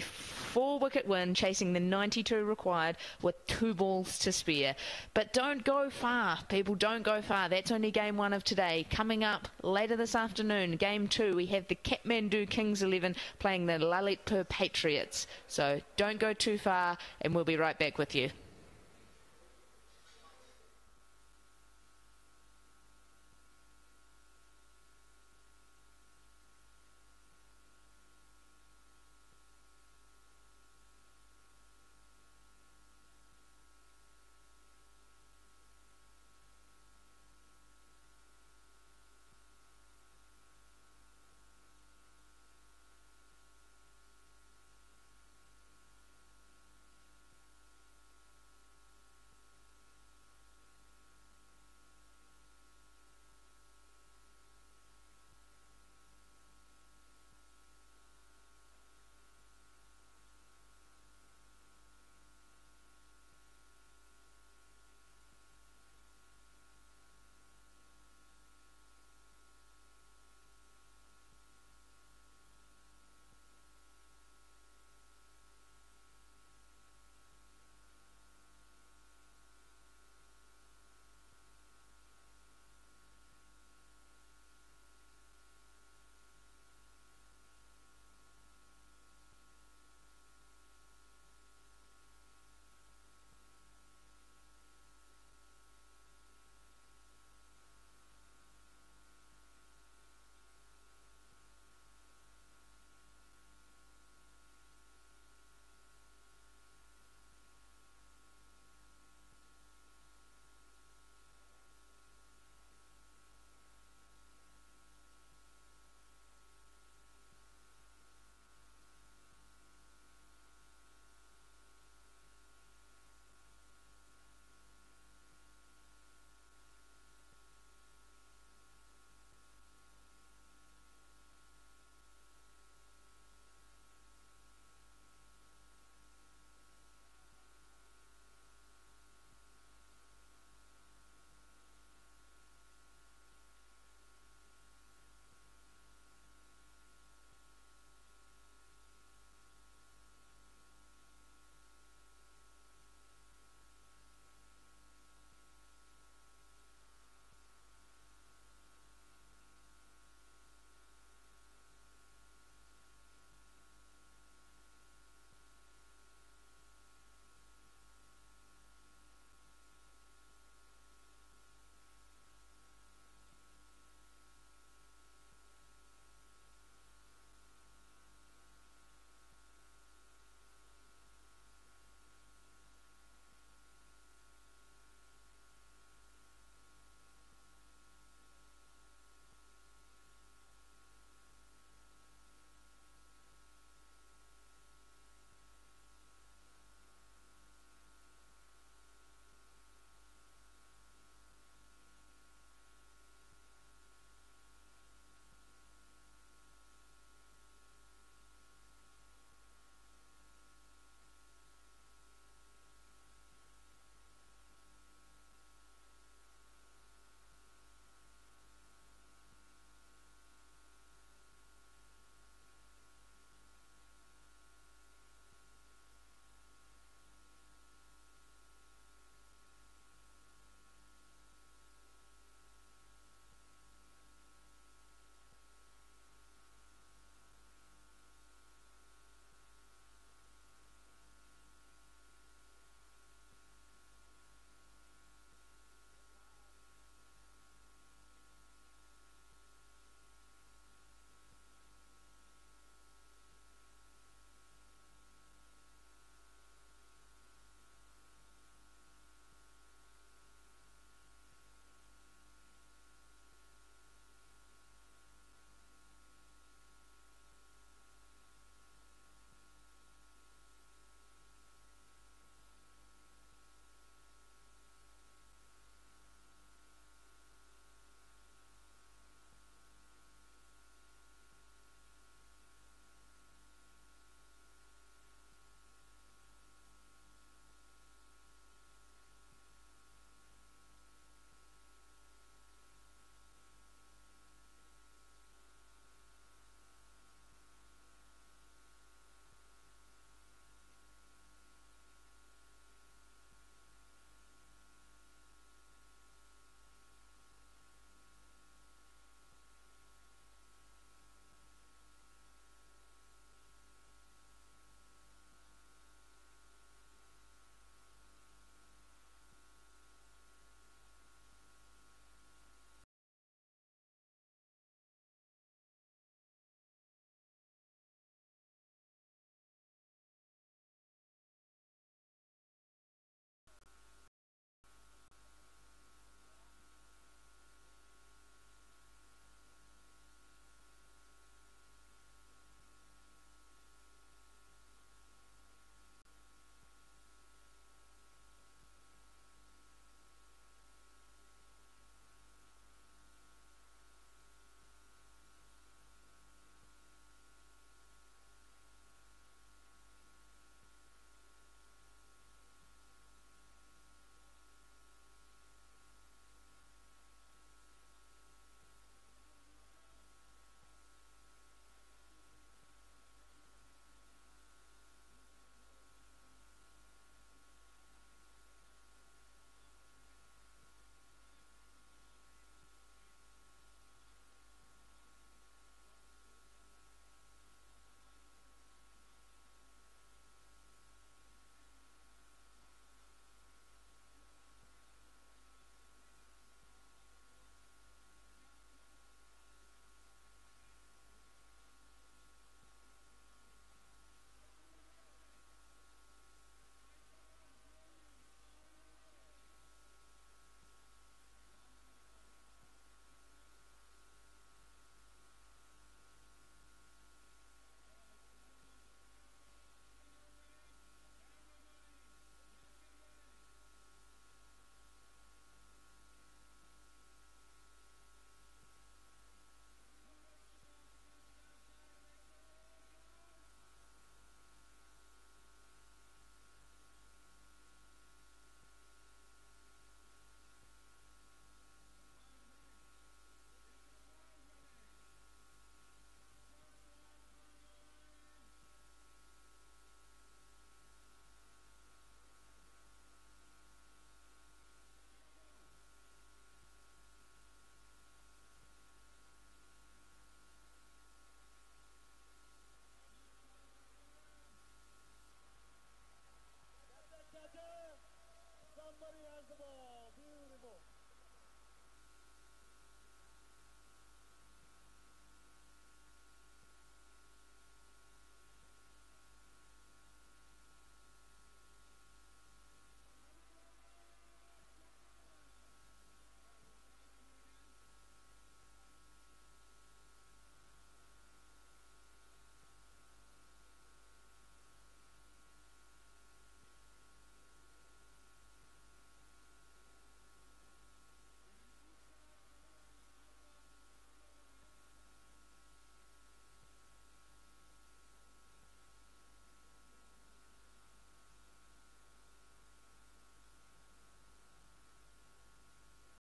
4-wicket win, chasing the 92 required with 2 balls to spare. But don't go far, people, don't go far. That's only game 1 of today. Coming up later this afternoon, game 2, we have the Kathmandu Kings 11 playing the Lalitpur Patriots. So don't go too far, and we'll be right back with you.